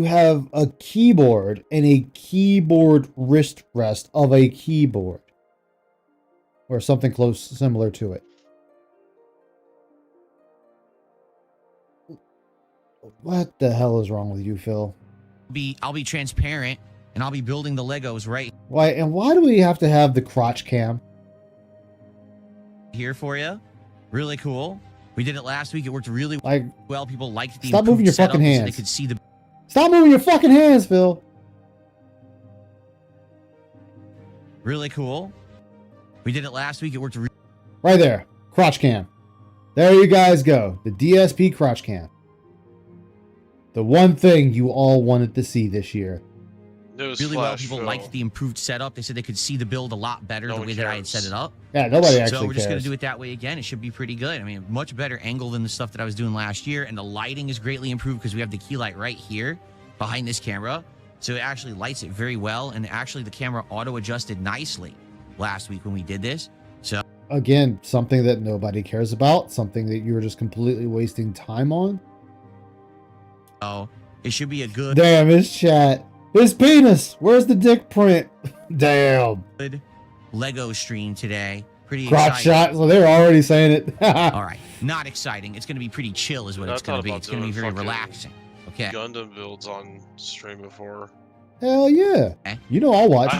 have a keyboard and a keyboard wrist rest of a keyboard. Or something close, similar to it. What the hell is wrong with you, Phil? be transparent and I'll be building the Legos right Why do we have to have the crotch cam? here for you. Really cool. We did it last week. It worked really Like, well. People liked the Stop moving improved your setup fucking so they hands. could see the stop moving your fucking hands, Phil. really cool. We did it last week. It worked Right there, crotch cam. There you guys go. The DSP crotch cam. The one thing you all wanted to see this year. really well. People liked the improved setup. They said they could see the build a lot better No the one way that I had cares. set it up. Yeah, nobody actually So we're just going cares. to do it that way again. It should be pretty good. I mean, much better angle than the stuff that I was doing last year. And the lighting is greatly improved because we have the key light right here behind this camera. So it actually lights it very well. And actually the camera auto adjusted nicely last week when we did this. So Again, something that nobody cares about. Something that you were just completely wasting time on. it should be a good Damn, his chat. His penis. Where's the dick print? Damn. Lego stream today. Pretty Crotch exciting. shot. So they're already saying it. All right. Not exciting. It's going to be pretty chill is what Yeah, I it's going thought to be. about It's going to be doing very fucking relaxing. Okay. Gundam builds on stream before. Hell yeah. Okay. You know I'll watch. I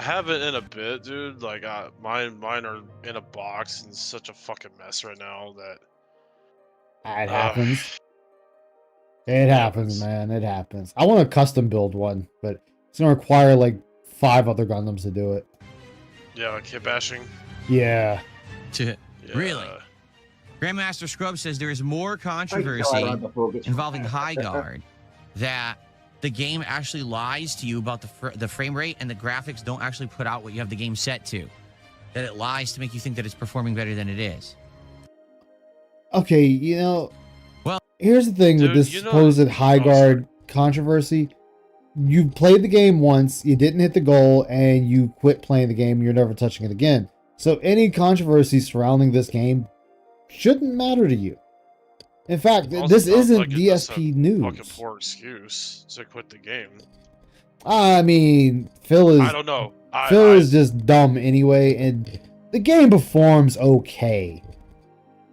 haven't in a bit, dude. Like mine are in a box and it's such a fucking mess right now that It happens. It happens, man. It happens. I want to custom build one, but it's gonna require like 5 other Gundams to do it. Yeah, like hit bashing. Yeah. Yeah. Really? Grandmaster Scrub says there is more controversy involving High Guard that the game actually lies to you about the frame rate and the graphics don't actually put out what you have the game set to. That it lies to make you think that it's performing better than it is. Okay, you know. Well, here's the thing with dude, this you know- supposed High oh, Guard controversy. You played the game once, you didn't hit the goal, and you quit playing the game. You're never touching it again. So any controversy surrounding this game shouldn't matter to you. In fact, Also this sounds isn't like it's just a DSP fucking news. poor excuse to quit the game. I mean, Phil I is don't know. Phil is just dumb anyway, and the game performs okay.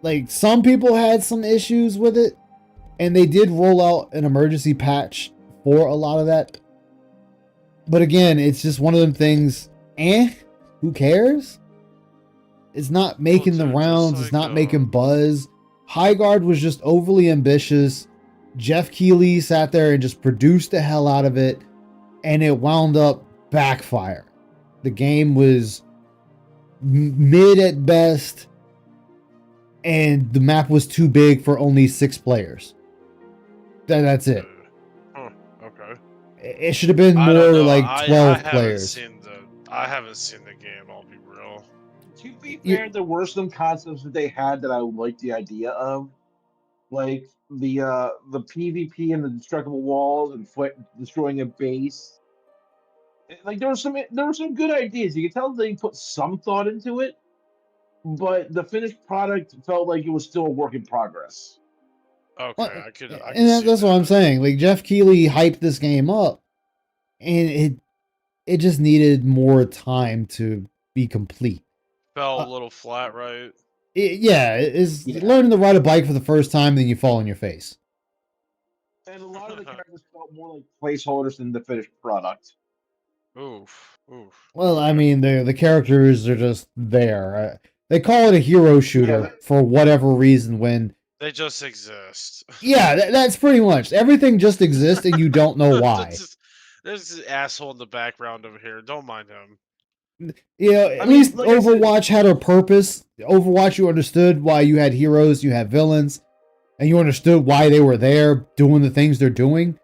Like, some people had some issues with it, and they did roll out an emergency patch for a lot of that. But again, it's just one of them things, who cares? It's not making the dude, just rounds, it's like, not making buzz. Highguard was just overly ambitious. Jeff Keighley sat there and just produced the hell out of it, and it wound up backfire. The game was mid at best, and the map was too big for only 6 players. That's it. Okay. It should have been I don't more know. like 12 players. I haven't seen the game. I'll be real. To be fair, there were some concepts that they had that I liked the idea of, like the PvP and the destructible walls and destroying a base. Like there were some good ideas. You could tell they put some thought into it, but the finished product felt like it was still a work in progress. Okay, Well, I could and see that's what I'm saying. Like, Jeff Keighley hyped this game up, and it just needed more time to be complete. Fell a little flat, right? It's learning to ride a bike for the first time, then you fall on your face. And a lot of the characters felt more like placeholders than the finished product. Oof. Well, I mean, the characters are just there. They call it a hero shooter for whatever reason when... They just exist. Yeah, that's pretty much. Everything just exists and you don't know why. There's this asshole in the background over here. Don't mind him. You know, at least like Overwatch had a purpose. Overwatch, you understood why you had heroes, you had villains, and you understood why they were there doing the things they're doing.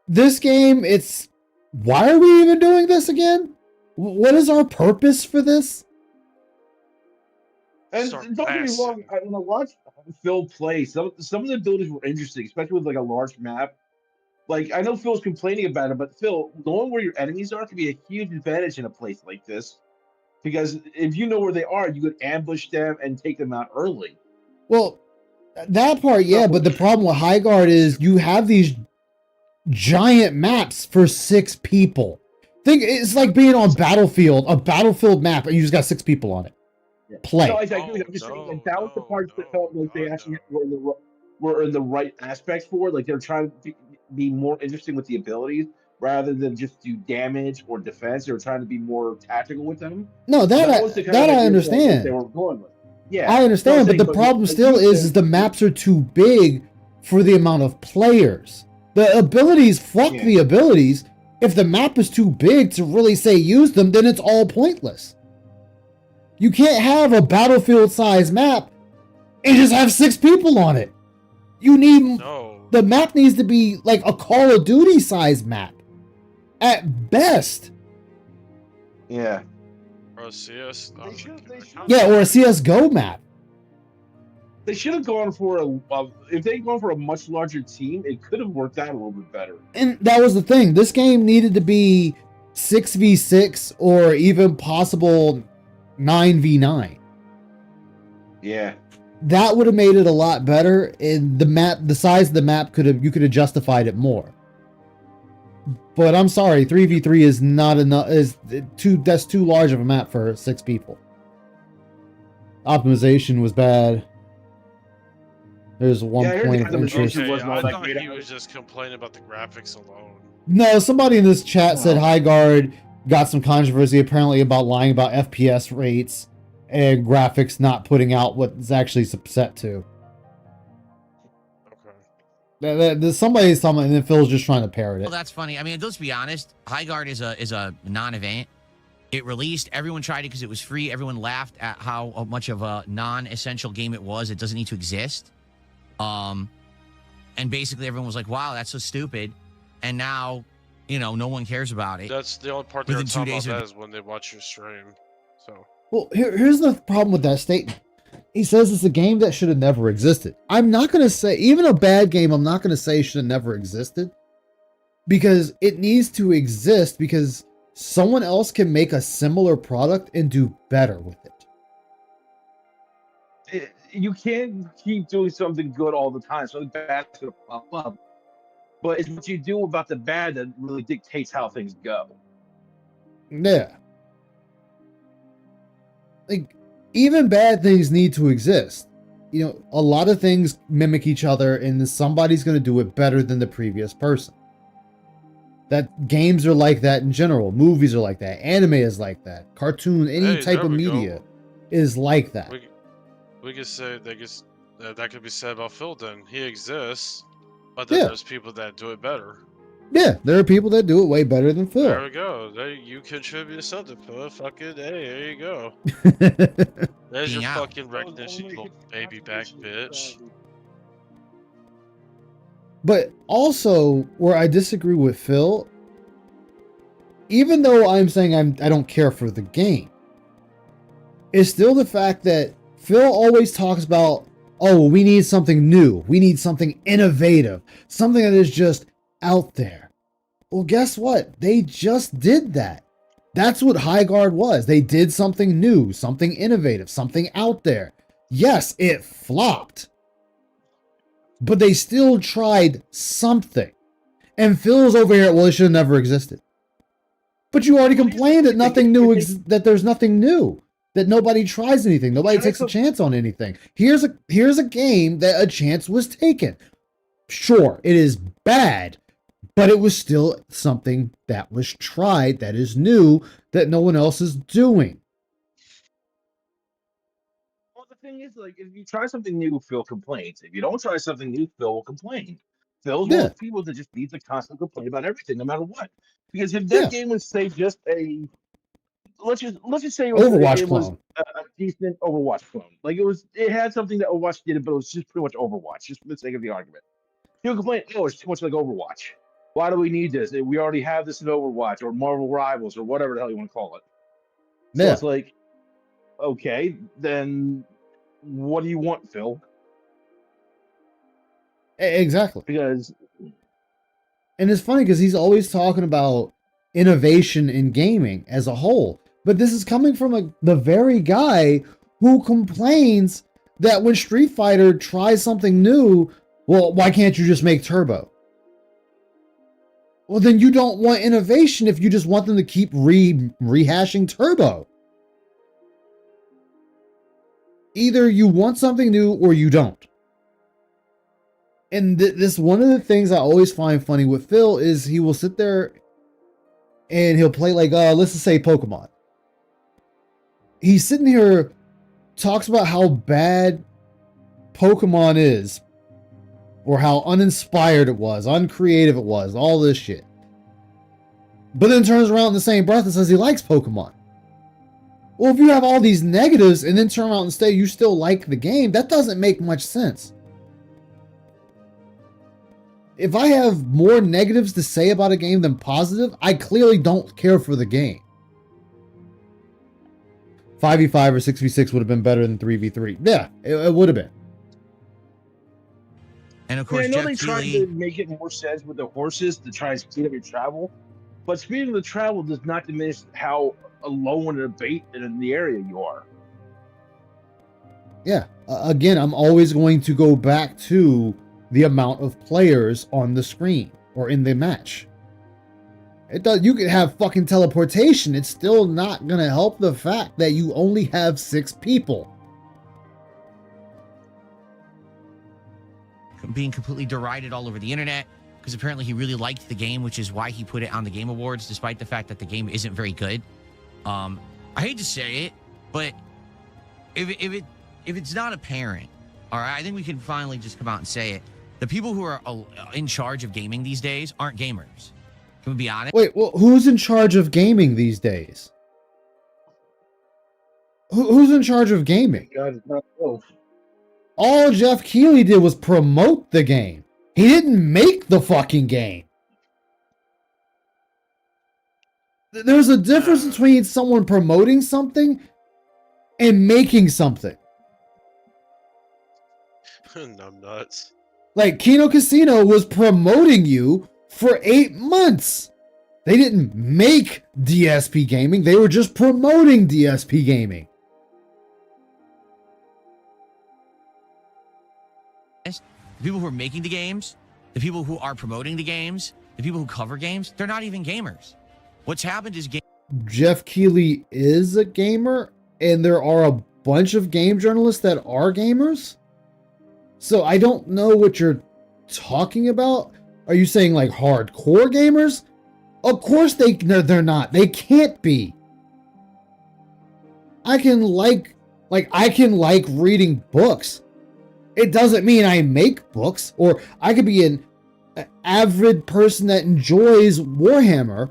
This game, it's... Why are we even doing this again? What is our purpose for this? And don't get me wrong, when I watched Phil play, some of the abilities were interesting, especially with like a large map. Like, I know Phil's complaining about it, but Phil, knowing where your enemies are can be a huge advantage in a place like this. Because if you know where they are, you could ambush them and take them out early. Well, that part, yeah, but the problem with Highguard is you have these giant maps for 6 people. It's like being on Battlefield, a Battlefield map, and you just got 6 people on it. Play. No, I'm just saying, like, that was the parts that felt like they actually were in the right aspects for. Like, they're trying to be more interesting with the abilities rather than just do damage or defense. They were trying to be more tactical with them. No, that I understand. They were going with. Yeah, I understand, but the problem still is the maps are too big for the amount of players. The abilities, the abilities. If the map is too big to really say use them, then it's all pointless. You can't have a Battlefield-sized map and just have 6 people on it. You need... The map needs to be like a Call of Duty-sized map. At best. Yeah. Or a CS... Yeah, or a CSGO map. They should have gone for if they'd gone for a much larger team, it could have worked out a little bit better. And that was the thing. This game needed to be 6v6 or even possible 9v9. Yeah. That would have made it a lot better, and the size of the map you could have justified it more. But I'm sorry, 3v3 is not enough. That's too large of a map for 6 people. Optimization was bad. There's one point of interest. Okay, I thought he was just complaining about the graphics alone. No, somebody in this chat said Highguard got some controversy apparently about lying about FPS rates and graphics not putting out what it's actually set to. Okay. Somebody's talking, and then Phil's just trying to parrot it. Well, that's funny. I mean, let's be honest. Highguard is a non-event. It released. Everyone tried it because it was free. Everyone laughed at how much of a non-essential game it was. It doesn't need to exist. And basically everyone was like, "Wow, that's so stupid." And now, no one cares about it. That's the only part they're talking about that is when they watch your stream. So. Well, here's the problem with that statement. He says it's a game that should have never existed. I'm not going to say, even a bad game, I'm not going to say should have never existed. Because it needs to exist because someone else can make a similar product and do better with it. you can't keep doing something good all the time. Something bad's gonna pop up. But it's what you do about the bad that really dictates how things go. Yeah. Like, even bad things need to exist. You know, a lot of things mimic each other, and somebody's going to do it better than the previous person. That games are like that in general. Movies are like that. Anime is like that. Cartoon, any Hey, type there of we media go. is like that. We could say that could be said about Phil. Then he exists, but then Yeah. there's people that do it better. Yeah, there are people that do it way better than There Phil. we go. There you contribute something, Phil. Fucking hey, there you go. There's your Being out. fucking recognition, you little baby back bitch. But also, where I disagree with Phil, even though I'm saying I don't care for the game, is still the fact that Phil always talks about, oh, we need something new. We need something innovative. Something that is just out there. Well, guess what? They just did that. That's what High Guard was. They did something new, something innovative, something out there. Yes, it flopped. But they still tried something. And Phil's over here, well, it should have never existed. But you already complained that nothing new, that there's nothing new. That nobody tries anything. Nobody takes a chance on anything. Here's a game that a chance was taken. Sure, it is bad, but it was still something that was tried, that is new, that no one else is doing. Well, the thing is, like, if you try something new, Phil complains. If you don't try something new, Phil will complain. Phil's one of those people that just needs to constantly complain about everything, no matter what. Because if that game was, say, just a let's just say it was a decent Overwatch clone. Like it had something that Overwatch did, but it was just pretty much Overwatch, just for the sake of the argument. People complain, oh, it's too much like Overwatch. Why do we need this? We already have this in Overwatch or Marvel Rivals or whatever the hell you want to call it. So it's like, okay, then what do you want, Phil? Exactly. Because, and it's funny because he's always talking about innovation in gaming as a whole, but this is coming from the very guy who complains that when Street Fighter tries something new, well, why can't you just make Turbo? Well, then you don't want innovation if you just want them to keep rehashing Turbo. Either you want something new or you don't. And this one of the things I always find funny with Phil is he will sit there and he'll play like, let's just say Pokemon. He's sitting here, talks about how bad Pokemon is, or how uninspired it was, uncreative it was, all this shit. But then turns around in the same breath and says he likes Pokemon. Well, if you have all these negatives and then turn around and say you still like the game, that doesn't make much sense. If I have more negatives to say about a game than positive, I clearly don't care for the game. 5v5 or 6v6 would have been better than 3v3. Yeah, it would have been. And of course, I know they tried to make it more sense with the horses to try and speed up your travel, but speeding the travel does not diminish how alone and bait in the area you are. Yeah, again, I'm always going to go back to the amount of players on the screen or in the match. It does. You could have fucking teleportation. It's still not gonna help the fact that you only have 6 people. Being completely derided all over the internet because apparently he really liked the game, which is why he put it on the Game Awards, despite the fact that the game isn't very good. I hate to say it, but if it's not apparent, all right, I think we can finally just come out and say it. The people who are in charge of gaming these days aren't gamers. Can we be honest? Wait, well, who's in charge of gaming these days? Who's in charge of gaming? God, it's not close. All Jeff Keighley did was promote the game. He didn't make the fucking game. There's a difference between someone promoting something and making something. I'm nuts. Like, Kino Casino was promoting you for 8 months. They didn't make DSP Gaming. They were just promoting DSP Gaming. The people who are making the games, the people who are promoting the games, the people who cover games, they're not even gamers. What's happened is Jeff Keighley is a gamer, and there are a bunch of game journalists that are gamers. So I don't know what you're talking about. Are you saying like hardcore gamers? Of course they're not. They can't be. I can like reading books. It doesn't mean I make books, or I could be an avid person that enjoys Warhammer,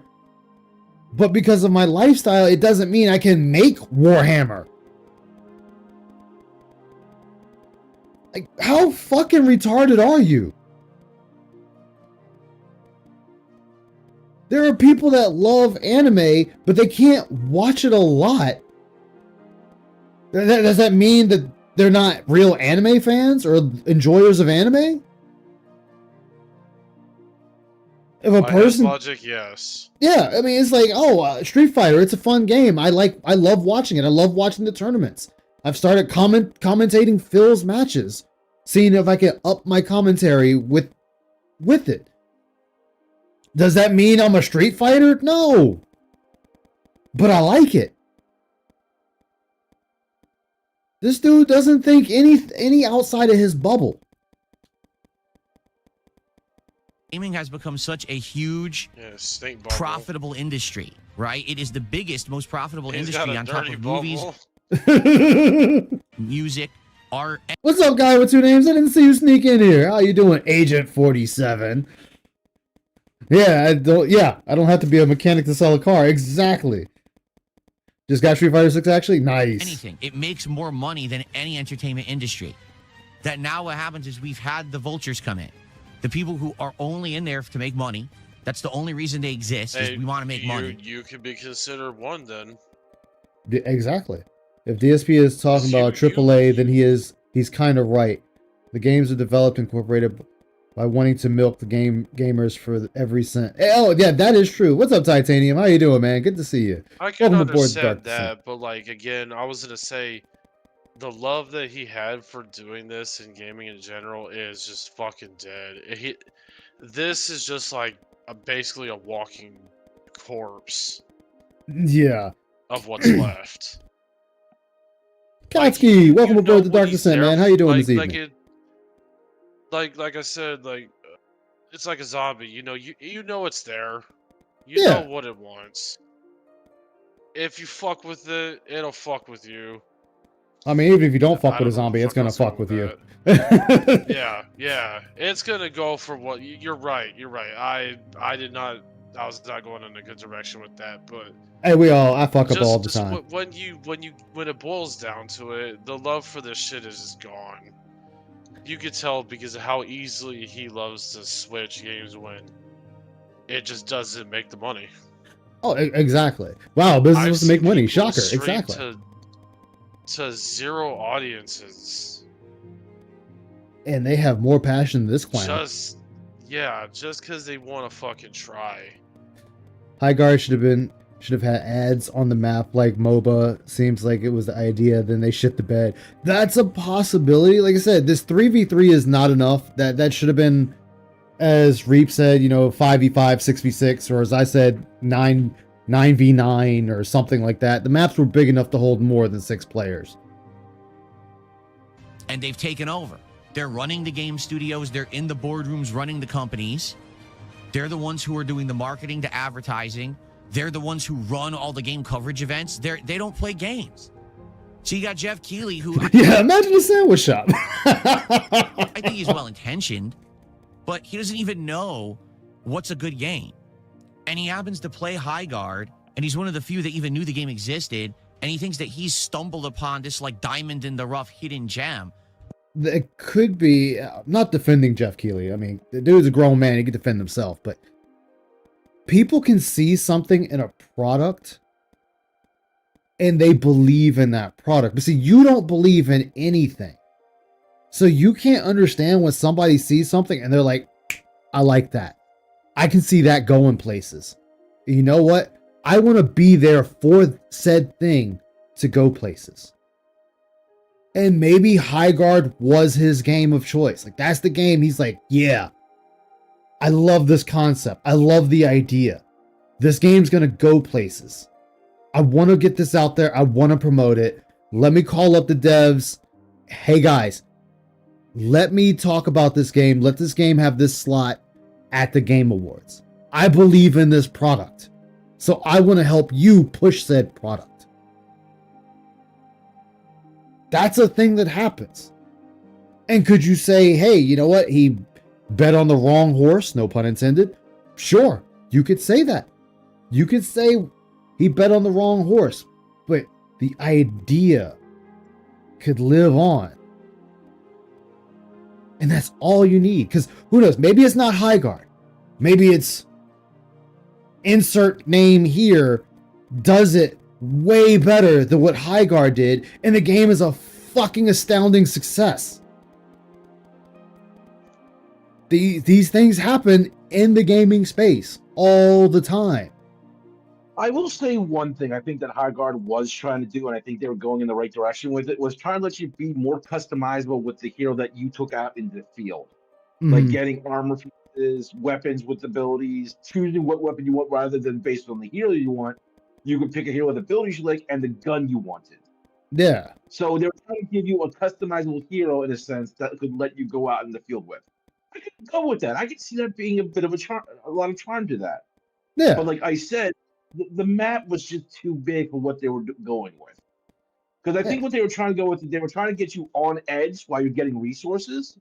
but because of my lifestyle, it doesn't mean I can make Warhammer. Like, how fucking retarded are you? There are people that love anime, but they can't watch it a lot. Does that mean that they're not real anime fans or enjoyers of anime? If a person, logic, yes. yeah, I mean, it's like, Street Fighter, it's a fun game. I love watching it. I love watching the tournaments. I've started commentating Phil's matches, seeing if I can up my commentary with it. Does that mean I'm a Street Fighter? No. But I like it. This dude doesn't think any outside of his bubble. gaming has become such a huge, profitable industry, right? It is the biggest, most profitable industry on top of movies, music, art. What's up, guy with two names? I didn't see you sneak in here. How you doing, Agent 47? Yeah, I don't have to be a mechanic to sell a car. Exactly. Just got Street Fighter 6 actually? Nice. Anything. It makes more money than any entertainment industry. That now what happens is we've had the vultures come in. The people who are only in there to make money. That's the only reason they exist, is we want to make money. You could be considered one then. Exactly. If DSP is talking about AAA, then he's kind of right. The games are developed and incorporated by wanting to milk the gamers for every cent. Oh, yeah, that is true. What's up, Titanium? How you doing, man? Good to see you. I can understand that, but like, again, I was going to say, the love that he had for doing this and gaming in general is just fucking dead. This is just like basically a walking corpse. Yeah. Of what's left. Katsky, welcome aboard the Dark Descent, man. How you doing this evening? Like I said, it's like a zombie. You know it's there. You Yeah. know what it wants. If you fuck with it, it'll fuck with you. I mean, even if you don't fuck with a zombie, it's gonna fuck with you. Yeah. It's gonna go for what. You're right. I was not going in a good direction with that, but hey, I fuck up all the time. When it boils down to it, the love for this shit is just gone. You could tell because of how easily he loves to switch games when it just doesn't make the money. Oh, exactly. Wow, business was to make money. Shocker. Exactly. To zero audiences. And they have more passion than this clown. Just because they want to fucking try. Highguard should have had ads on the map like MOBA. Seems like it was the idea. Then they shit the bed. That's a possibility. Like I said, this 3v3 is not enough. That should have been, as Reap said, 5v5, 6v6, or as I said, 9v9 or something like that. The maps were big enough to hold more than 6 players. And they've taken over. They're running the game studios. They're in the boardrooms running the companies. They're the ones who are doing the marketing, the advertising. They're the ones who run all the game coverage events. They don't play games. So you got Jeff Keighley, who... Yeah, imagine a sandwich shop. I think he's well-intentioned, but he doesn't even know what's a good game. And he happens to play Highguard, and he's one of the few that even knew the game existed, and he thinks that he's stumbled upon this like diamond in the rough hidden gem. It could be, not defending Jeff Keighley. I mean, the dude's a grown man. He can defend himself. But people can see something in a product and they believe in that product. But see, you don't believe in anything. So you can't understand when somebody sees something and they're like, I like that. I can see that going places. You know what? I want to be there for said thing to go places. And maybe High Guard was his game of choice. Like, that's the game he's like, yeah, I love this concept. I love the idea. This game's going to go places. I want to get this out there. I want to promote it. Let me call up the devs. Hey, guys, let me talk about this game. Let this game have this slot at the Game Awards. I believe in this product. So I want to help you push said product. That's a thing that happens. And could you say, hey, you know what? He bet on the wrong horse, no pun intended. Sure, you could say that. You could say he bet on the wrong horse, but the idea could live on. And that's all you need. Because who knows? Maybe it's not High Guard. Maybe it's insert name here does it way better than what High Guard did, and the game is a fucking astounding success. These things happen in the gaming space all the time. I will say one thing I think that High Guard was trying to do, and I think they were going in the right direction with it, was trying to let you be more customizable with the hero that you took out into the field. Like getting armor pieces, weapons with abilities, choosing what weapon you want rather than based on the hero you want. You could pick a hero with abilities you like and the gun you wanted. Yeah. So they were trying to give you a customizable hero in a sense that could let you go out in the field with. I could go with that. I could see that being a bit of a lot of charm to that. Yeah. But like I said, the map was just too big for what they were going with. Because I think what they were trying to go with, they were trying to get you on edge while you're getting resources,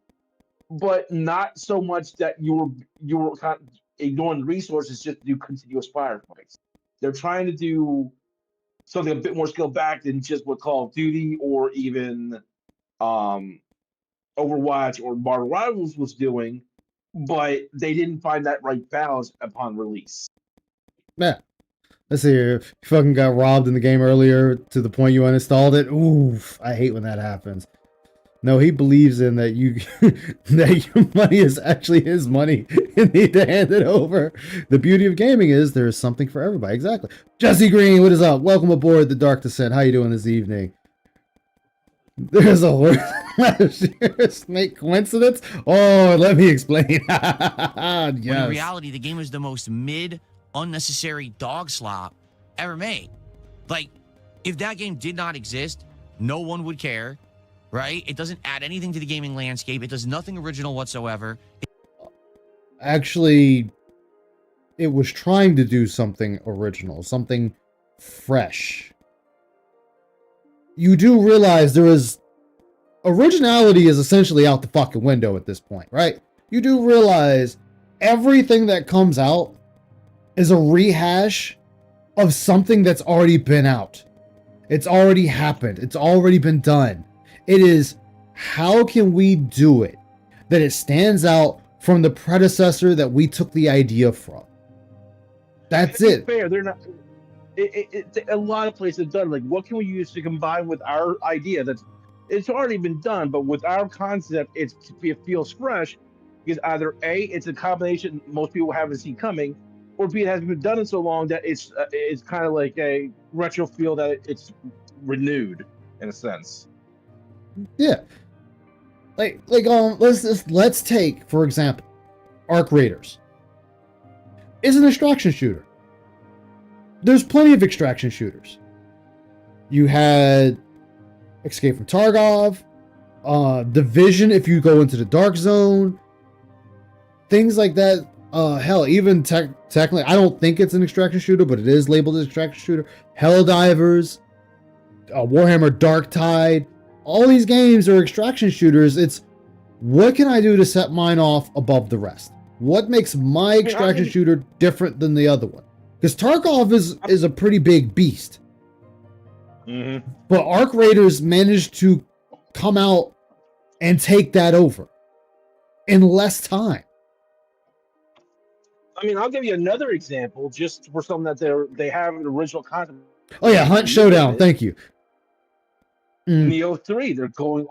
but not so much that you were kind of ignoring the resources just to do continuous firefights. They're trying to do something a bit more skill back than just what Call of Duty or even Overwatch or Marvel Rivals was doing, but they didn't find that right balance upon release. Yeah. Let's see here. You fucking got robbed in the game earlier to the point you uninstalled it. Oof. I hate when that happens. No, he believes in that that your money is actually his money. You need to hand it over. The beauty of gaming is there's something for everybody. Exactly. Jesse Green, what is up? Welcome aboard the Dark Descent. How you doing this evening? There's a horse last year. Snake coincidence? Oh, let me explain. Yes. When in reality, the game is the most unnecessary dog slop ever made. Like, if that game did not exist, no one would care. Right? It doesn't add anything to the gaming landscape. It does nothing original whatsoever. Actually, it was trying to do something original, something fresh. You do realize originality is essentially out the fucking window at this point, right? You do realize everything that comes out is a rehash of something that's already been out. It's already happened. It's already been done. It is, how can we do it that it stands out from the predecessor that we took the idea from? That's it. Fair, they're not. A lot of places have done like, what can we use to combine with our idea? It's already been done, but with our concept, it feels fresh because either A, it's a combination most people haven't seen coming, or B, it hasn't been done in so long that it's kind of like a retro feel that it's renewed in a sense. Yeah. Let's take, for example, Arc Raiders. It's an extraction shooter. There's plenty of extraction shooters. You had Escape from Tarkov, Division if you go into the Dark Zone, things like that. Hell, even technically, I don't think it's an extraction shooter, but it is labeled as extraction shooter. Helldivers, Warhammer Dark Tide. All these games are extraction shooters. It's, what can I do to set mine off above the rest? What makes my extraction shooter different than the other one? Because Tarkov is a pretty big beast. Mm-hmm. But Arc Raiders managed to come out and take that over in less time. I mean, I'll give you another example just for something that they have an original concept. Oh yeah, Hunt Showdown. Thank you. Neo 3, they're going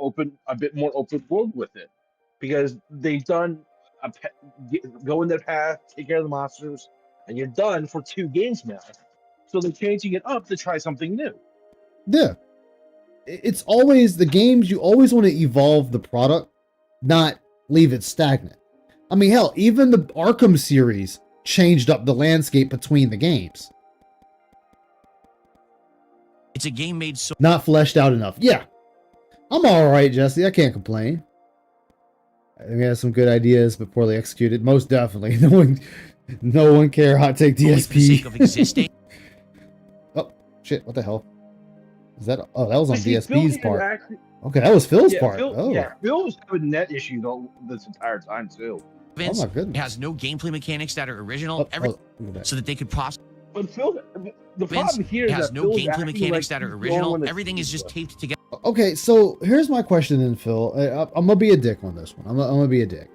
a bit more open world with it because they've done go in their path, take care of the monsters, and you're done for 2 games now. So they're changing it up to try something new. Yeah. it's always the games, you always want to evolve the product, not leave it stagnant. I mean, hell, even the Arkham series changed up the landscape between the games. It's a game made so Not fleshed out enough. Yeah. I'm alright, Jesse. I can't complain. I think I have some good ideas, but poorly executed. Most definitely. No one care. Hot take only for the sake DSP. of existing. Oh, shit. What the hell? Is that? Oh, that was on See, Phil DSP's is part. actually- Okay, that was Phil's yeah, part. Phil, Oh. yeah, Phil was having net issues all this entire time too. Vince, Oh my goodness. It has no gameplay mechanics that are original. Oh, Every look at that. so that they could possibly. But Phil, the Vince, problem here it is has that no Phil's gameplay acting mechanics like that are he's going when original. it's Everything is just FIFA. taped together. Okay, so here's my question then, Phil. I'm gonna be a dick on this one. I'm gonna be a dick.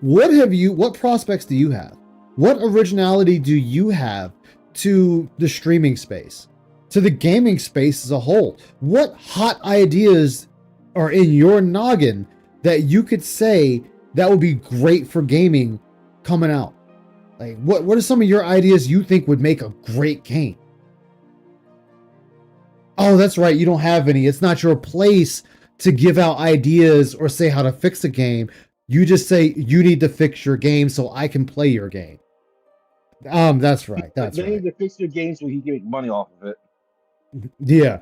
What prospects do you have? What originality do you have to the streaming space, to the gaming space as a whole? What hot ideas are in your noggin that you could say that would be great for gaming coming out? Like, what are some of your ideas you think would make a great game? Oh, that's right. You don't have any. It's not your place to give out ideas or say how to fix a game. You just say you need to fix your game so I can play your game. That's right. That's They right. need to fix their game so he can make money off of it. Yeah.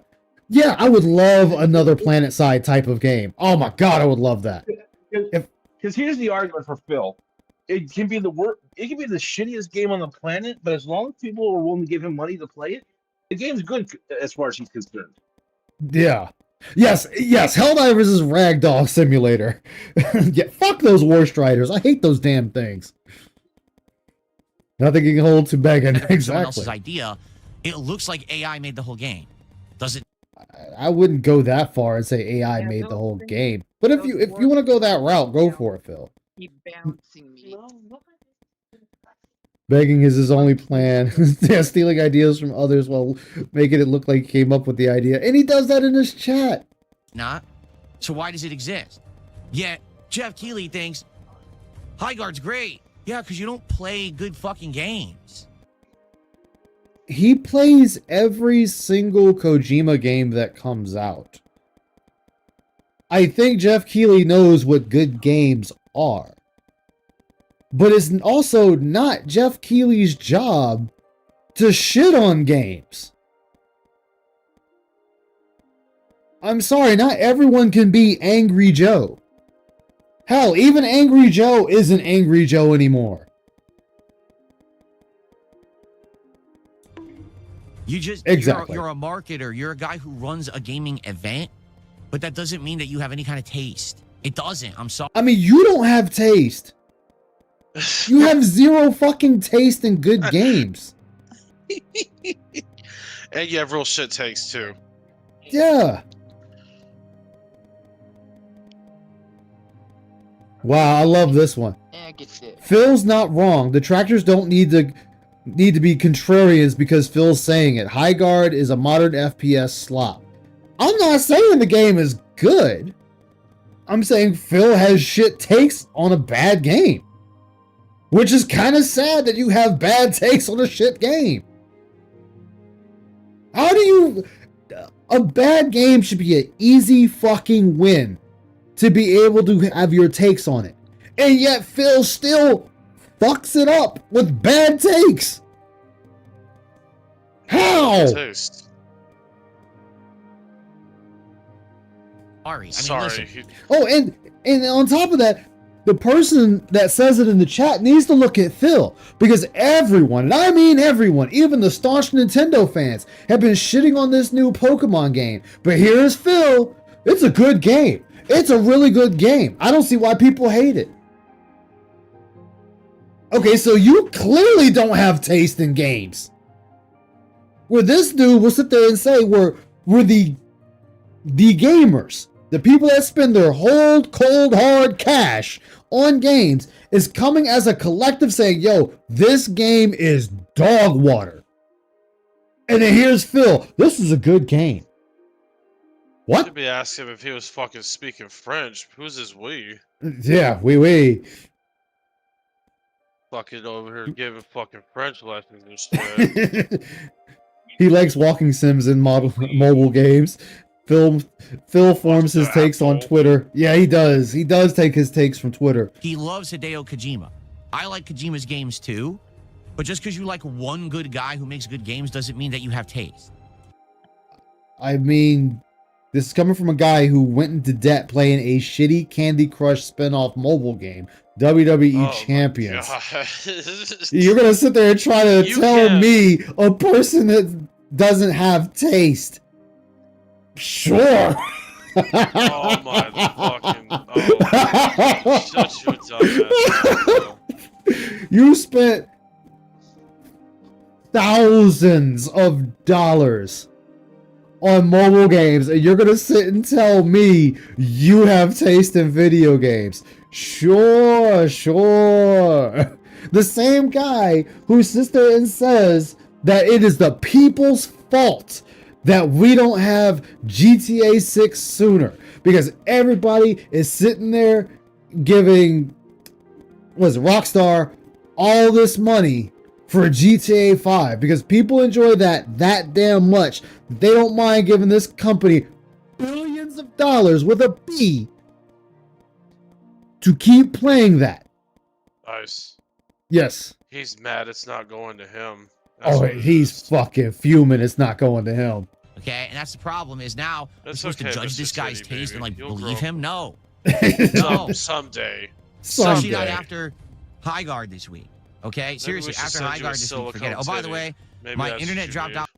Yeah, I would love another Planet Side type of game. Oh my god, I would love that. Because here's the argument for Phil: it can be the shittiest game on the planet, but as long as people are willing to give him money to play it, the game's good as far as he's concerned. Yeah. Yes, Helldivers is Ragdoll Simulator. Yeah, fuck those War Striders. I hate those damn things. Nothing can hold to begging. Someone else's Exactly. idea. It looks like AI made the whole game. Does it? I wouldn't go that far and say AI made the whole game. But if you want to go that route, go for it, Phil. Keep bouncing me. Begging is his only plan. Yeah, stealing ideas from others while making it look like he came up with the idea. And he does that in his chat. Not. So why does it exist? Yeah, Jeff Keighley thinks High Guard's great. Yeah, because you don't play good fucking games. He plays every single Kojima game that comes out. I think Jeff Keighley knows what good games are. But it's also not Jeff Keighley's job to shit on games. I'm sorry, not everyone can be Angry Joe. Hell, even Angry Joe isn't Angry Joe anymore. Exactly. You're a marketer. You're a guy who runs a gaming event, but that doesn't mean that you have any kind of taste. It doesn't. I'm sorry. I mean, you don't have taste. You have zero fucking taste in good games. And you have real shit takes too. Yeah. Wow, I love this one. Yeah, get it. Phil's not wrong. Detractors don't need to be contrarians because Phil's saying it. High Guard is a modern FPS slop. I'm not saying the game is good. I'm saying Phil has shit takes on a bad game. Which is kind of sad that you have bad takes on a shit game. How do you... A bad game should be an easy fucking win to be able to have your takes on it. And yet Phil still fucks it up with bad takes. How? Taste. Sorry. I mean, Sorry. listen. Oh, and on top of that, the person that says it in the chat needs to look at Phil, because everyone, and I mean everyone, even the staunch Nintendo fans, have been shitting on this new Pokemon game. But here's Phil. It's a good game. It's a really good game. I don't see why people hate it. Okay, so you clearly don't have taste in games. Where this dude will sit there and say we're the gamers. The people that spend their whole cold hard cash on games is coming as a collective saying, yo, this game is dog water. And then here's Phil. This is a good game. What? Should be asking him if he was fucking speaking French. Who's this we? Yeah, we. Fucking over here giving fucking French lessons and shit. He likes walking sims in mobile games. Phil forms his the takes on asshole. Twitter. Yeah, he does. He does take his takes from Twitter. He loves Hideo Kojima. I like Kojima's games too, but just because you like one good guy who makes good games doesn't mean that you have taste. I mean, this is coming from a guy who went into debt playing a shitty Candy Crush spin-off mobile game, WWE Oh Champions. my God. You're gonna sit there and try to You tell can't- me, a person that doesn't have taste. Sure. Oh my fucking. Oh my God. Shut your dumb ass. You spent thousands of dollars on mobile games, and you're gonna sit and tell me you have taste in video games. Sure. The same guy who sits there and says that it is the people's fault that we don't have GTA 6 sooner, because everybody is sitting there giving Rockstar all this money for GTA 5 because people enjoy that damn much. They don't mind giving this company billions of dollars with a B to keep playing that. Nice. Yes. He's mad it's not going to him. That's Oh, what it he's is. fucking fuming. It's not going to him. Okay, and that's the problem is now we're That's supposed to okay, judge Mr. this guy's Titty taste and Baby. like You'll believe grow. him. No, Someday. especially not Someday. after High Guard this week. Okay, Maybe seriously, we should after send High you Guard a this week, forget it. Oh, silicone by the titty. way, Maybe my that's what internet you dropped need. out.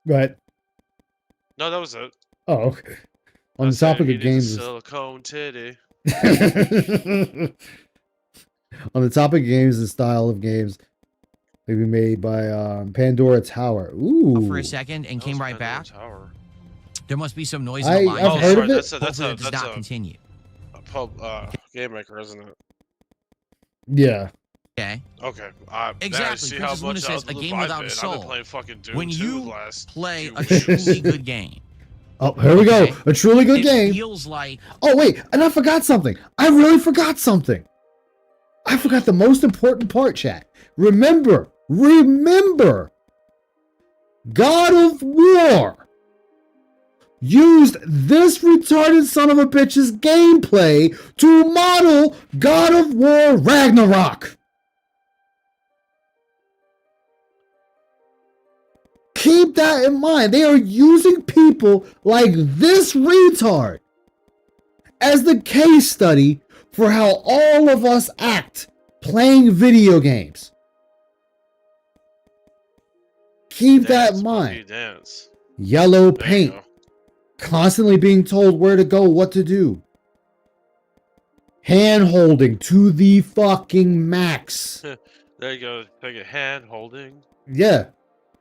Right. No, that was it. Oh, okay. On I the said topic he of needs a games. silicone titty. On the topic of games and style of games, they be made by Pandora Tower. Ooh. For a second and That came was right Pandora back. Tower. There must be some noise in the I've line. Oh, heard sorry, of it. that's Hopefully it does that's not continue. a pub game maker, isn't it? Yeah. Okay. Okay. Exactly, See Princess how Luna much says, out a of game the without a I've been soul. playing fucking Doom When 2 you last play few a weeks. truly good game, Oh, here we go. Okay. A truly good it game. feels like Oh, wait. And I forgot something. I really forgot something. I forgot the most important part, chat. Remember. God of War used this retarded son of a bitch's gameplay to model God of War Ragnarok. Keep that in mind. They are using people like this retard as the case study for how all of us act playing video games. Keep that in Dance, monkey, mind. dance. Yellow There you paint. go. Constantly being told where to go, what to do. Hand holding to the fucking max. There you go. Take a hand holding. Yeah.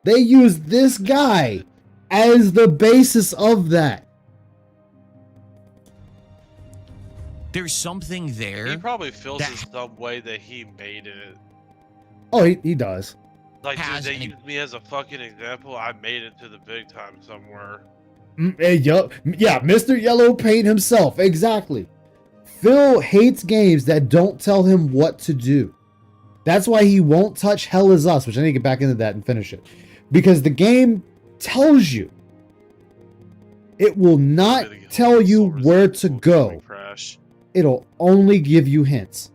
They use this guy as the basis of that. there's something He there. probably feels in that- some way that he made it. Oh, he does. Like, dude, Has they an- used me as a fucking example. I made it to the big time somewhere. Yeah, Mr. Yellow Paint himself. Exactly. Phil hates games that don't tell him what to do. That's why he won't touch Hell Is Us, which I need to get back into that and finish it. Because the game tells you. It will not Really hope tell the you Soul where Resident to Evil go. doesn't Crash. It'll only give you hints.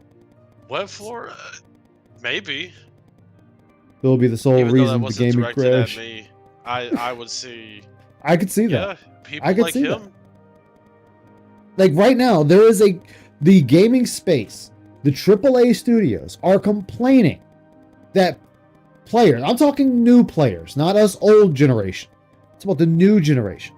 Wet floor? Maybe. It'll be the sole Even though that reason the wasn't game would directed at crash. me, I would see. I could see that. Yeah, people I could like see that. him. Like right now, there is the gaming space, the AAA studios are complaining that players, I'm talking new players, not us old generation. It's about the new generation.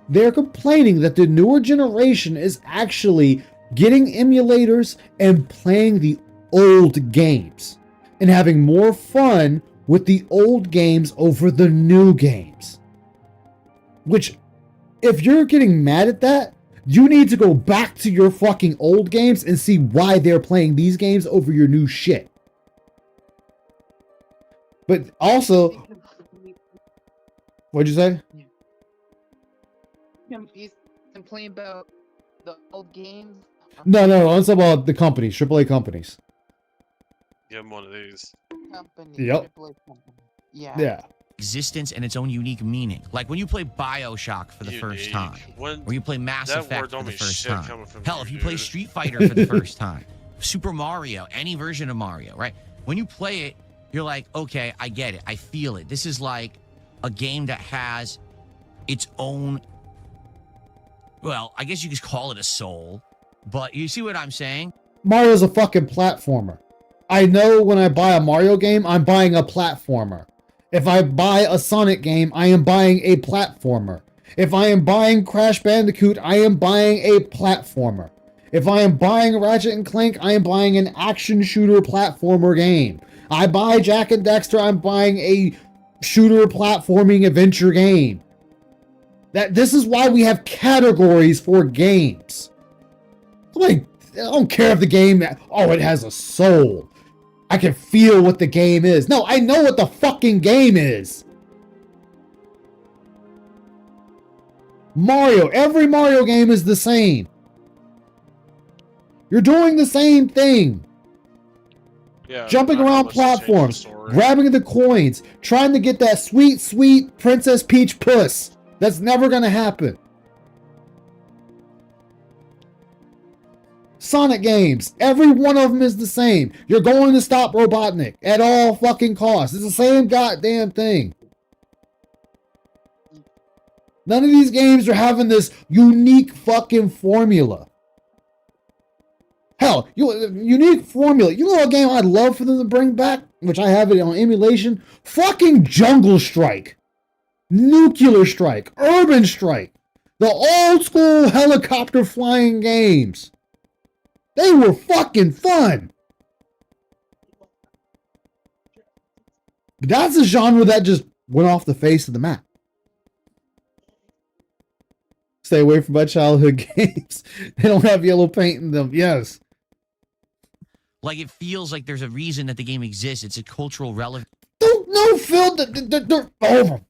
They're complaining that the newer generation is actually getting emulators and playing the old games and having more fun with the old games over the new games. Which, if you're getting mad at that, you need to go back to your fucking old games and see why they're playing these games over your new shit. But also, what'd you say? He's complaining about the old games. No, I'm talking about the companies, AAA companies. Give him one of these. Company, Yep. AAA company. Yeah. Yeah. existence and its own unique meaning. Like when you play BioShock for the first time, or you play Mass Effect for the first time. Hell, if you play Street Fighter for the first time, Super Mario, any version of Mario, right? When you play it, you're like, okay, I get it. I feel it. This is like a game that has its own, well, I guess you could call it a soul, but you see what I'm saying? Mario's a fucking platformer. I know when I buy a Mario game, I'm buying a platformer. If I buy a Sonic game, I am buying a platformer. If I am buying Crash Bandicoot, I am buying a platformer. If I am buying Ratchet and Clank, I am buying an action shooter platformer game. I buy Jak and Daxter, I'm buying a shooter platforming adventure game. This is why we have categories for games. Like, I don't care if the game, oh, it has a soul. I can feel what the game is. No, I know what the fucking game is. Mario, every Mario game is the same. You're doing the same thing. Yeah, jumping around platforms, grabbing the coins, trying to get that sweet, sweet Princess Peach puss. That's never gonna happen. Sonic games, every one of them is the same. You're going to stop Robotnik at all fucking costs. It's the same goddamn thing. None of these games are having this unique fucking formula. Hell, unique formula. You know a game I'd love for them to bring back, which I have it on emulation? Fucking Jungle Strike. Nuclear Strike. Urban Strike. The old school helicopter flying games. They were fucking fun. But that's a genre that just went off the face of the map. Stay away from my childhood games. They don't have yellow paint in them. Yes. Like it feels like there's a reason that the game exists. It's a cultural relevance. No, Phil. They're over.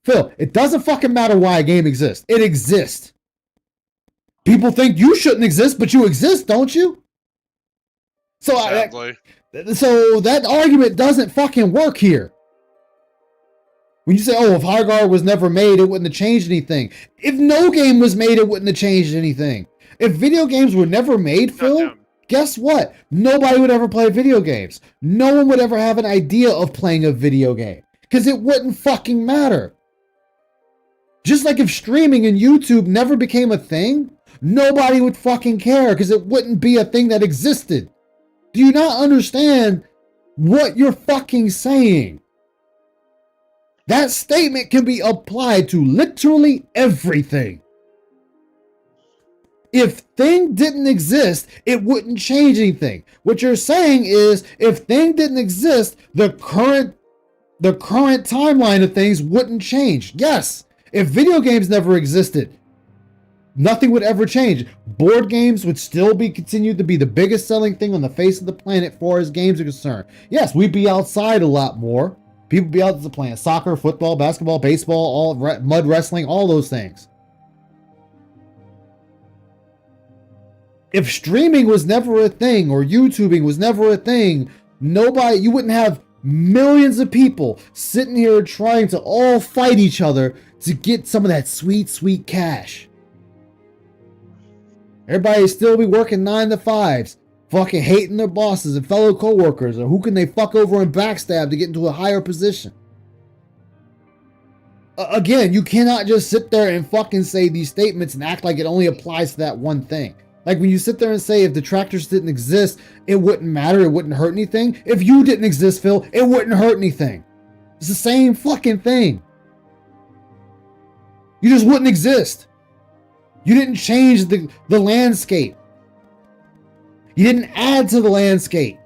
Phil, it doesn't fucking matter why a game exists. It exists. People think you shouldn't exist, but you exist, don't you? So that argument doesn't fucking work here. When you say, oh, if High was never made, it wouldn't have changed anything. If no game was made, it wouldn't have changed anything. If video games were never made, Phil, guess what? Nobody would ever play video games. No one would ever have an idea of playing a video game. Because it wouldn't fucking matter. Just like if streaming and YouTube never became a thing, nobody would fucking care because it wouldn't be a thing that existed. Do you not understand what you're fucking saying? That statement can be applied to literally everything. If thing didn't exist, it wouldn't change anything. What you're saying is, if thing didn't exist, the current timeline of things wouldn't change. Yes, if video games never existed, nothing would ever change. Board games would still be continued to be the biggest selling thing on the face of the planet far as games are concerned. Yes, we'd be outside a lot more. People be out playing soccer, football, basketball, baseball, mud wrestling, all those things. If streaming was never a thing or YouTubing was never a thing, you wouldn't have millions of people sitting here trying to all fight each other to get some of that sweet, sweet cash. Everybody would still be working 9 to 5s, fucking hating their bosses and fellow coworkers, or who can they fuck over and backstab to get into a higher position. Again, you cannot just sit there and fucking say these statements and act like it only applies to that one thing. Like when you sit there and say if detractors didn't exist, it wouldn't matter, it wouldn't hurt anything. If you didn't exist, Phil, it wouldn't hurt anything. It's the same fucking thing. You just wouldn't exist. You didn't change the landscape. You didn't add to the landscape.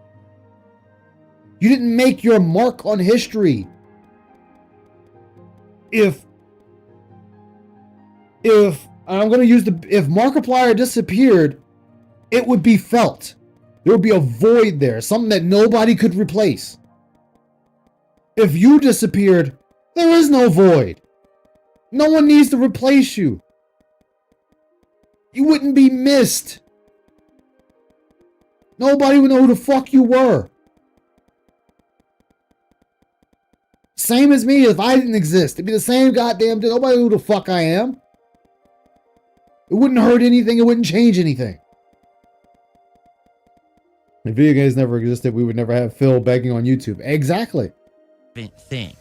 You didn't make your mark on history. If Markiplier disappeared, it would be felt. There would be a void there, something that nobody could replace. If you disappeared, there is no void. No one needs to replace you. You wouldn't be missed. Nobody would know who the fuck you were. Same as me if I didn't exist. It'd be the same goddamn thing. Nobody knew who the fuck I am. It wouldn't hurt anything. It wouldn't change anything. If video games never existed, we would never have Phil begging on YouTube. Exactly. Thing.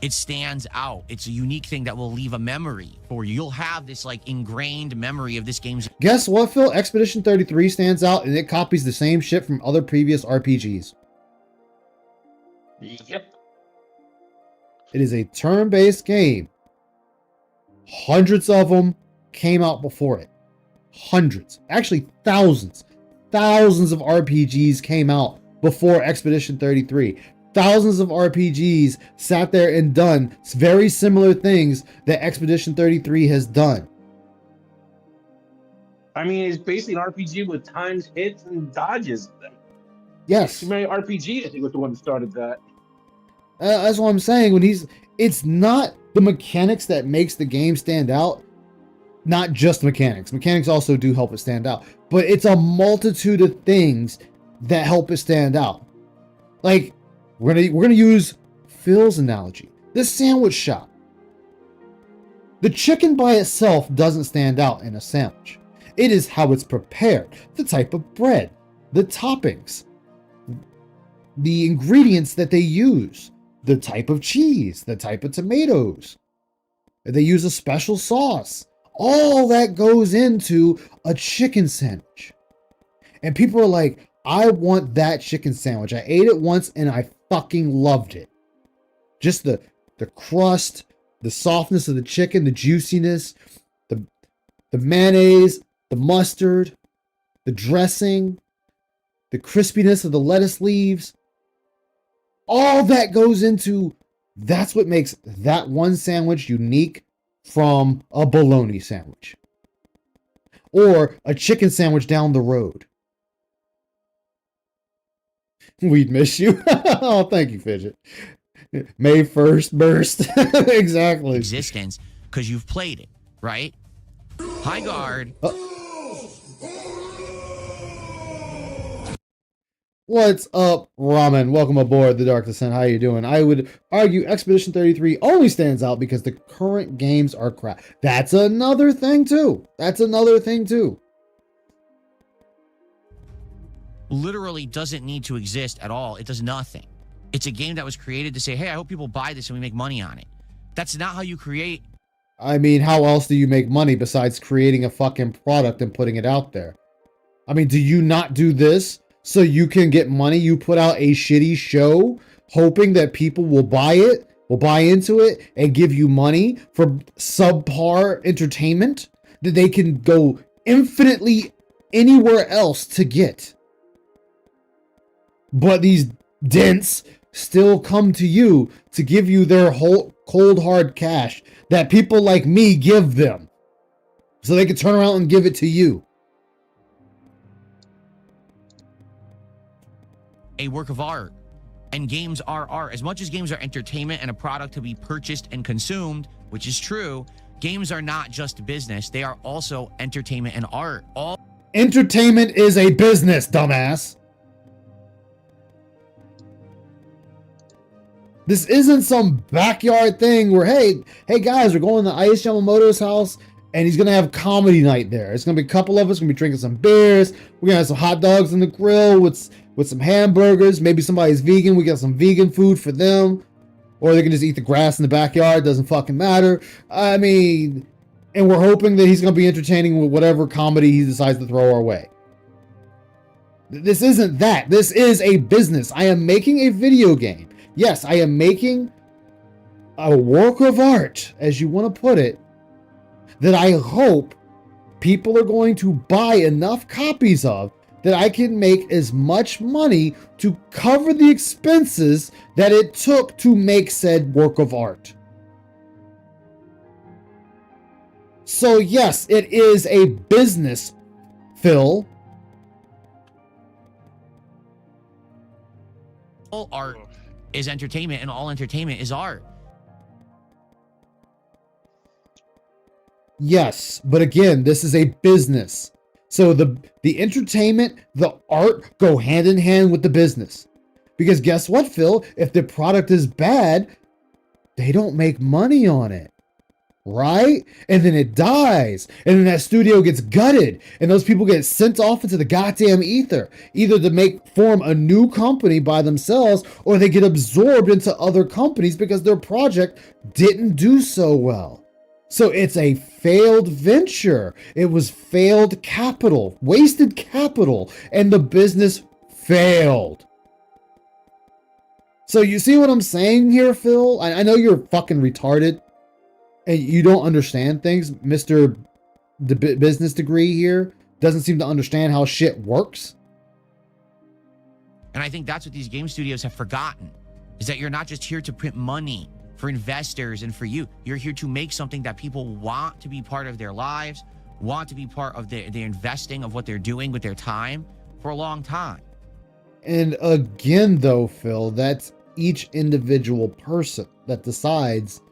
It stands out. It's a unique thing that will leave a memory for you. You'll have this like ingrained memory of this game's. Guess what, Phil? Expedition 33 stands out and it copies the same shit from other previous RPGs. Yep. It is a turn-based game. Hundreds of them came out before it. Hundreds. Actually, thousands. Thousands of RPGs came out before Expedition 33. Thousands of RPGs sat there and done very similar things that Expedition 33 has done. I mean, it's basically an RPG with times, hits, and dodges. Yes. Super Mario RPG, I think, was the one that started that. That's what I'm saying. It's not the mechanics that makes the game stand out. Not just mechanics. Mechanics also do help it stand out. But it's a multitude of things that help it stand out. Like, we're gonna use Phil's analogy. This sandwich shop. The chicken by itself doesn't stand out in a sandwich. It is how it's prepared, the type of bread, the toppings, the ingredients that they use, the type of cheese, the type of tomatoes. They use a special sauce. All that goes into a chicken sandwich. And people are like, I want that chicken sandwich. I ate it once and I fucking loved it. Just the crust, the softness of the chicken, the juiciness, the mayonnaise, the mustard, the dressing, the crispiness of the lettuce leaves. All that goes into, that's what makes that one sandwich unique from a bologna sandwich. Or a chicken sandwich down the road. We'd miss you. Oh, thank you, Fidget. May 1st burst. Exactly. Existence because you've played it, right? High guard. What's up, Ramen? Welcome aboard the Dark Descent. How you doing? I would argue Expedition 33 only stands out because the current games are crap. That's another thing too. Literally doesn't need to exist at all. It does nothing. It's a game that was created to say, hey, I hope people buy this and we make money on it. That's not how you create. I mean, how else do you make money besides creating a fucking product and putting it out there? I mean, do you not do this so you can get money? You put out a shitty show hoping that people will buy it, will buy into it, and give you money for subpar entertainment that they can go infinitely anywhere else to get. But these dents still come to you to give you their whole cold hard cash that people like me give them so they can turn around and give it to you. A work of art. And games are art. As much as games are entertainment and a product to be purchased and consumed, which is true, games are not just business. They are also entertainment and art. Entertainment is a business, dumbass. This isn't some backyard thing where, hey guys, we're going to Ice Yamamoto's house and he's going to have comedy night there. It's going to be a couple of us, going to be drinking some beers. We're going to have some hot dogs on the grill with some hamburgers. Maybe somebody's vegan. We got some vegan food for them. Or they can just eat the grass in the backyard. Doesn't fucking matter. I mean, and we're hoping that he's going to be entertaining with whatever comedy he decides to throw our way. This isn't that. This is a business. I am making a video game. Yes, I am making a work of art, as you want to put it, that I hope people are going to buy enough copies of that I can make as much money to cover the expenses that it took to make said work of art. So yes, it is a business, Phil. All art is entertainment and all entertainment is art. Yes, but again, this is a business. So the entertainment, the art go hand in hand with the business. Because guess what, Phil? If the product is bad, they don't make money on it. Right? And then it dies. And then that studio gets gutted. And those people get sent off into the goddamn ether. Either to form a new company by themselves, or they get absorbed into other companies because their project didn't do so well. So it's a failed venture. It was failed capital, wasted capital, and the business failed. So you see what I'm saying here, Phil? I know you're fucking retarded and you don't understand things. Mr. Business degree here doesn't seem to understand how shit works. And I think that's what these game studios have forgotten, is that you're not just here to print money for investors and for you. You're here to make something that people want to be part of their lives, want to be part of the investing of what they're doing with their time for a long time. And again, though, Phil, that's each individual person that decides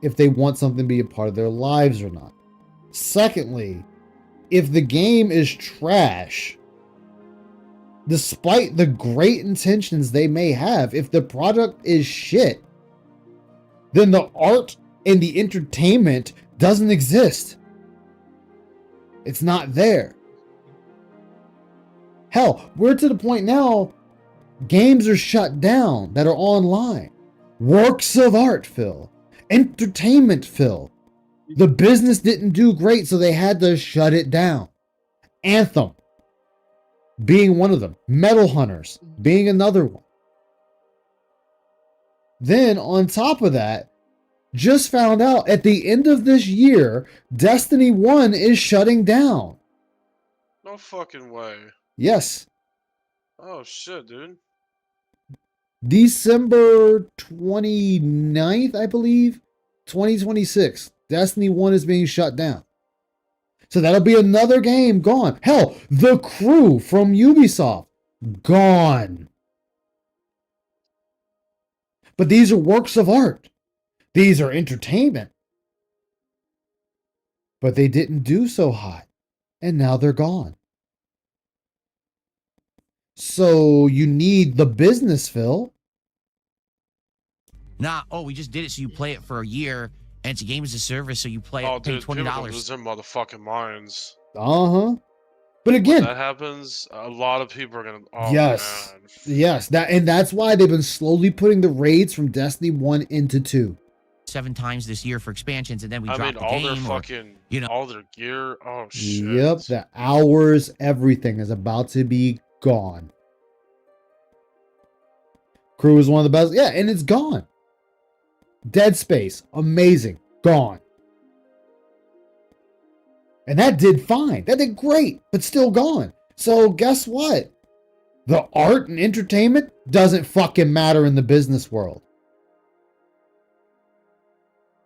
if they want something to be a part of their lives or not. Secondly, if the game is trash, despite the great intentions they may have, if the product is shit, then the art and the entertainment doesn't exist. It's not there. Hell, we're to the point now, games are shut down that are online. Works of art, Phil. Entertainment, Phil. The business didn't do great, so they had to shut it down. Anthem being one of them. Metal Hunters being another one. Then, on top of that, just found out at the end of this year, Destiny 1 is shutting down. No fucking way. Yes. Oh shit, dude. December 29th, I believe, 2026. Destiny 1 is being shut down. So that'll be another game gone. Hell, the crew from Ubisoft, gone. But these are works of art. These are entertainment. But they didn't do so hot. And now they're gone. So you need the business, Phil. Nah, oh, we just did it so you play it for a year, and it's a game as a service, so you play it, pay dude, people $20. lose their motherfucking minds. Uh-huh. But again, when that happens, a lot of people are gonna. Oh, yes, man. yes, that's why they've been slowly putting the raids from Destiny 1 into 2. 7 times this year for expansions, and then we drop the all game. their Or, fucking, you know, all their gear. Oh shit. Yep, the hours, everything is about to be gone. Crew is one of the best. Yeah, and it's gone. Dead Space, amazing, gone. And that did fine. That did great, but still gone. So guess what? The art and entertainment doesn't fucking matter in the business world.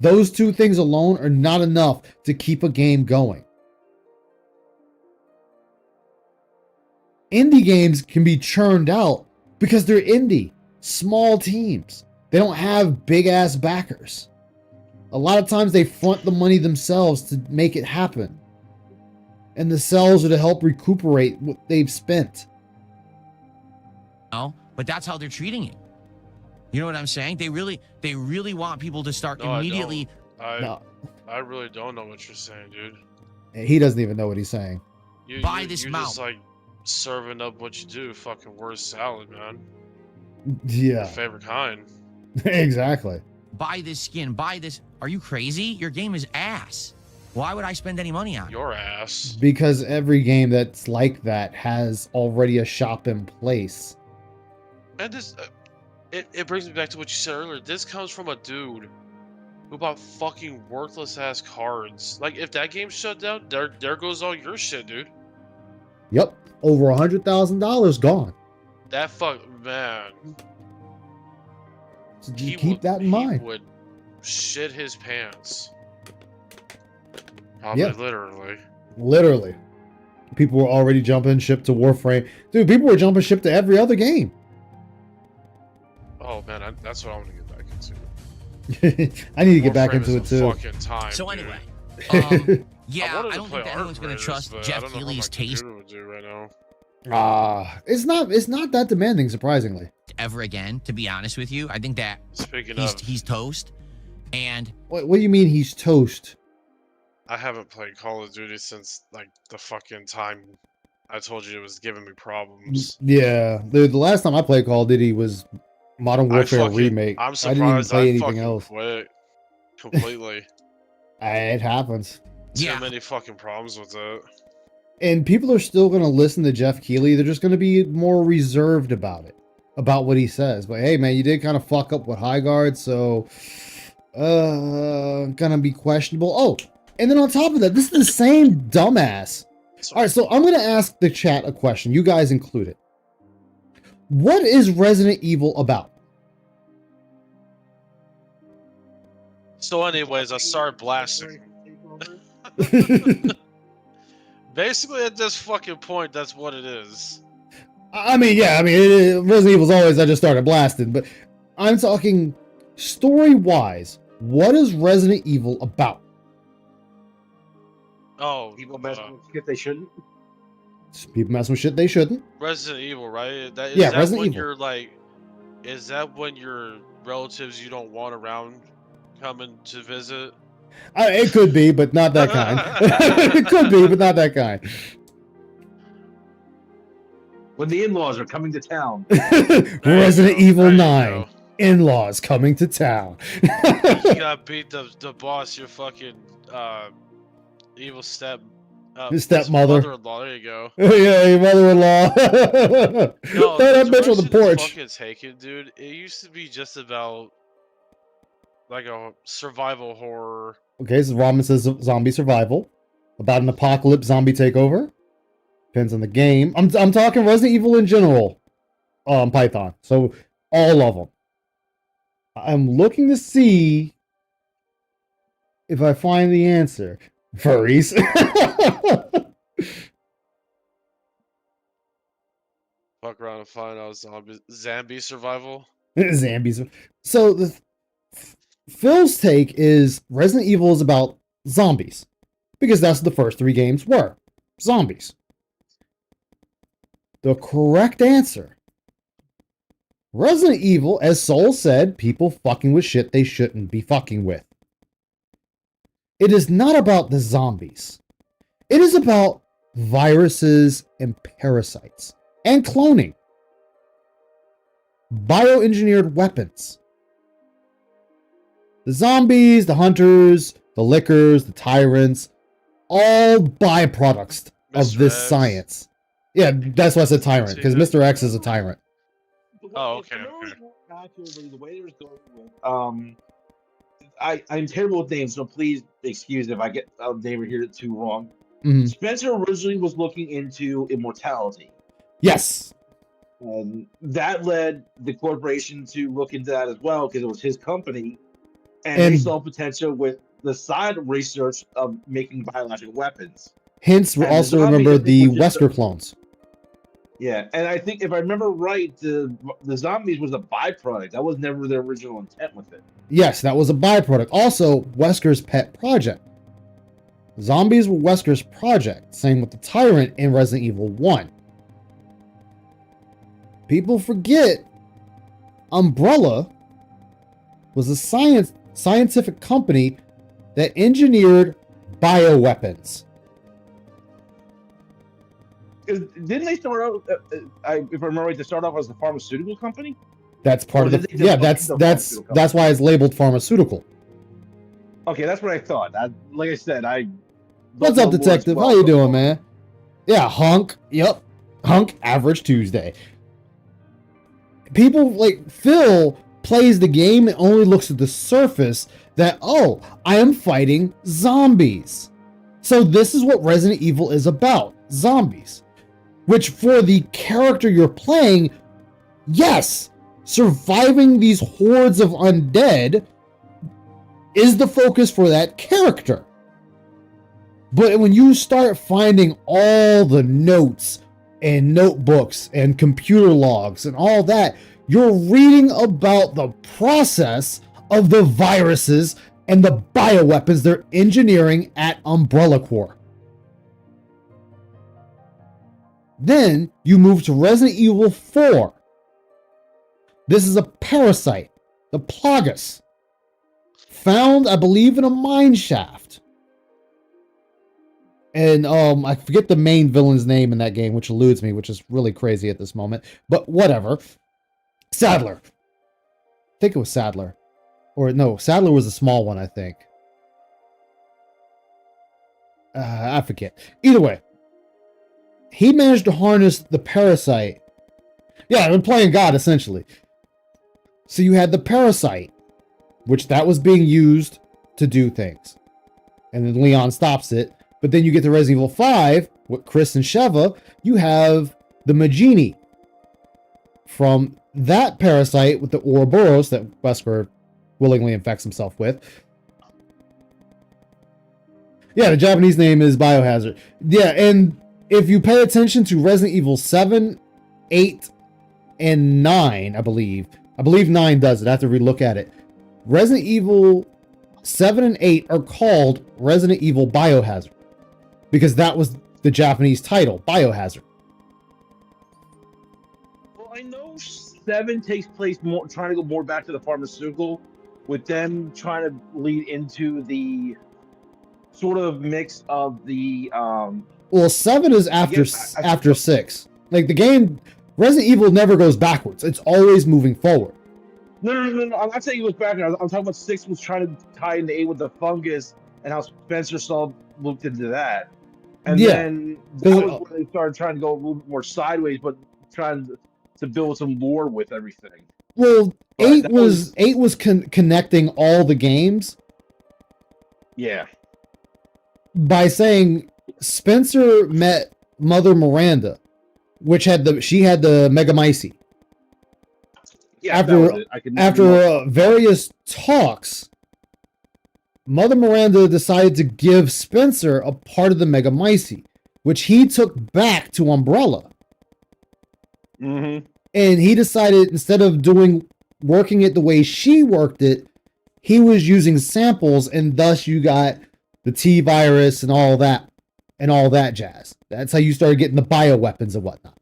Those two things alone are not enough to keep a game going. Indie games can be churned out because they're indie, small teams. They don't have big ass backers. A lot of times they front the money themselves to make it happen. And the sales are to help recuperate what they've spent. no, but that's how they're treating it. You know what I'm saying? They really want people to start No, immediately. I really don't know what you're saying, dude. He doesn't even know what he's saying. Buy this you're mount. just like serving up what you do, fucking worst salad, man. Yeah. Your favorite kind. Exactly. Buy this skin, buy this. Are you crazy? Your game is ass. Why would I spend any money on it? Your ass. Because every game that's like that has already a shop in place. And this, it brings me back to what you said earlier. This comes from a dude who bought fucking worthless ass cards. Like, if that game shut down, there goes all your shit, dude. Yep. Over $100,000 gone. That man. So just keep that in mind. He would shit his pants. Probably literally. Literally. People were already jumping ship to Warframe. Dude, people were jumping ship to every other game. Oh man, that's what I want to get back into. I need to get back Warframe into it is too. a fucking time, So dude. anyway, yeah, wanted I to don't play think that anyone's going to Arc trust Raiders, but I Jeff don't know what Keighley's my taste computer would do right now. It's not that demanding, surprisingly. ever again. To be honest with you, I think that Speaking he's of, toast. And What do you mean he's toast? I haven't played Call of Duty since like the fucking time I told you it was giving me problems. Yeah, the last time I played Call of Duty was Modern Warfare Remake. I'm I didn't even surprised play I anything fucking else. quit completely. It happens. Too many fucking problems with it. And people are still going to listen to Jeff Keighley. They're just going to be more reserved about it, about what he says. But hey, man, you did kind of fuck up with High Guard, so gonna be questionable. Oh, and then on top of that, this is the same dumbass. All right, so I'm going to ask the chat a question, you guys included. What is Resident Evil about? So, anyways, I started blasting. Basically, at this fucking point, that's what it is. I mean, yeah, Resident Evil's always I just started blasting, but I'm talking story-wise. What is Resident Evil about? Oh, People messing with shit they shouldn't. People messing with shit they shouldn't. Resident Evil, right? Is Yeah, that Resident when Evil. you're like, is that when your relatives you don't want around coming to visit? It could be, but not that kind. It could be, but not that kind. When the in-laws are coming to town. Resident Evil 9. In-laws coming to town. You gotta beat the boss, your fucking evil stepmother. Mother-in-law. There you go. Yeah, your mother-in-law. No, that bitch on the porch. Fucking taken, dude. It used to be just about like a survival horror. Okay, so Ramen says zombie survival. About an apocalypse zombie takeover. Depends on the game. I'm talking Resident Evil in general. Python. So all of them. I'm looking to see if I find the answer. Furries. Fuck around and find out zombie survival. Zombies. So Phil's take is Resident Evil is about zombies. Because that's what the first 3 games were. Zombies. The correct answer. Resident Evil, as Soul said, people fucking with shit they shouldn't be fucking with. It is not about the zombies. It is about viruses and parasites. And cloning. Bioengineered weapons. The zombies, the hunters, the lickers, the tyrants, all byproducts of this science. Yeah, that's why I said tyrant, because Mr. X is a tyrant. Oh, okay. The way there's going with, I'm terrible with names, so please excuse if I get a name here too wrong. Mm-hmm. Spencer originally was looking into immortality. Yes. That led the corporation to look into that as well, because it was his company, and they saw potential with the side research of making biological weapons. Hence, we also remember the Wesker clones. Yeah, and I think if I remember right, the zombies was a byproduct. That was never their original intent with it. Yes, that was a byproduct. Also, Wesker's pet project. Zombies were Wesker's project. Same with the Tyrant in Resident Evil 1. People forget Umbrella was a scientific company that engineered bioweapons. Didn't they start out? If I remember right, they started off as a pharmaceutical company. That's part of the. That's why it's labeled pharmaceutical. Okay, that's what I thought. Like I said, What's up, detective? How you doing, man? Yeah, hunk. Yep, hunk. Average Tuesday. People like Phil plays the game and only looks at the surface. That I am fighting zombies. So this is what Resident Evil is about: zombies. Which for the character you're playing, yes, surviving these hordes of undead is the focus for that character. But when you start finding all the notes and notebooks and computer logs and all that, you're reading about the process of the viruses and the bioweapons they're engineering at Umbrella Corps. Then you move to Resident Evil 4. This is a parasite, the Plagas, found, I believe, in a mine shaft. And I forget the main villain's name in that game, which eludes me, which is really crazy at this moment. But whatever. Sadler. I think it was Sadler. Or no, Sadler was a small one, I think. I forget. Either way, he managed to harness the parasite. Yeah, I'm playing God, essentially. So you had the parasite, which that was being used to do things. And then Leon stops it. But then you get to Resident Evil 5, with Chris and Sheva, you have the Magini. From that parasite with the Ouroboros that Wesker willingly infects himself with. Yeah, the Japanese name is Biohazard. Yeah, and if you pay attention to Resident Evil 7, 8, and 9, I believe 9 does it. I have to relook at it. Resident Evil 7 and 8 are called Resident Evil Biohazard. Because that was the Japanese title, Biohazard. Well, I know 7 takes place more trying to go more back to the pharmaceutical, with them trying to lead into the sort of mix of the Well, 7 is after 6. Like the game, Resident Evil never goes backwards. It's always moving forward. No. I'm not saying it was back. I'm talking about 6 was trying to tie into 8 with the fungus and how Spencer Saul looked into that. And then that was where they started trying to go a little bit more sideways, but trying to build some lore with everything. Well, 8 was connecting all the games. Yeah. By saying Spencer met Mother Miranda, which had the Megamycete. Yeah, after various talks, Mother Miranda decided to give Spencer a part of the Megamycete, which he took back to Umbrella. Mm-hmm. And he decided, instead of working it the way she worked it, he was using samples, and thus you got the T virus and all that jazz. That's how you started getting the bioweapons and whatnot.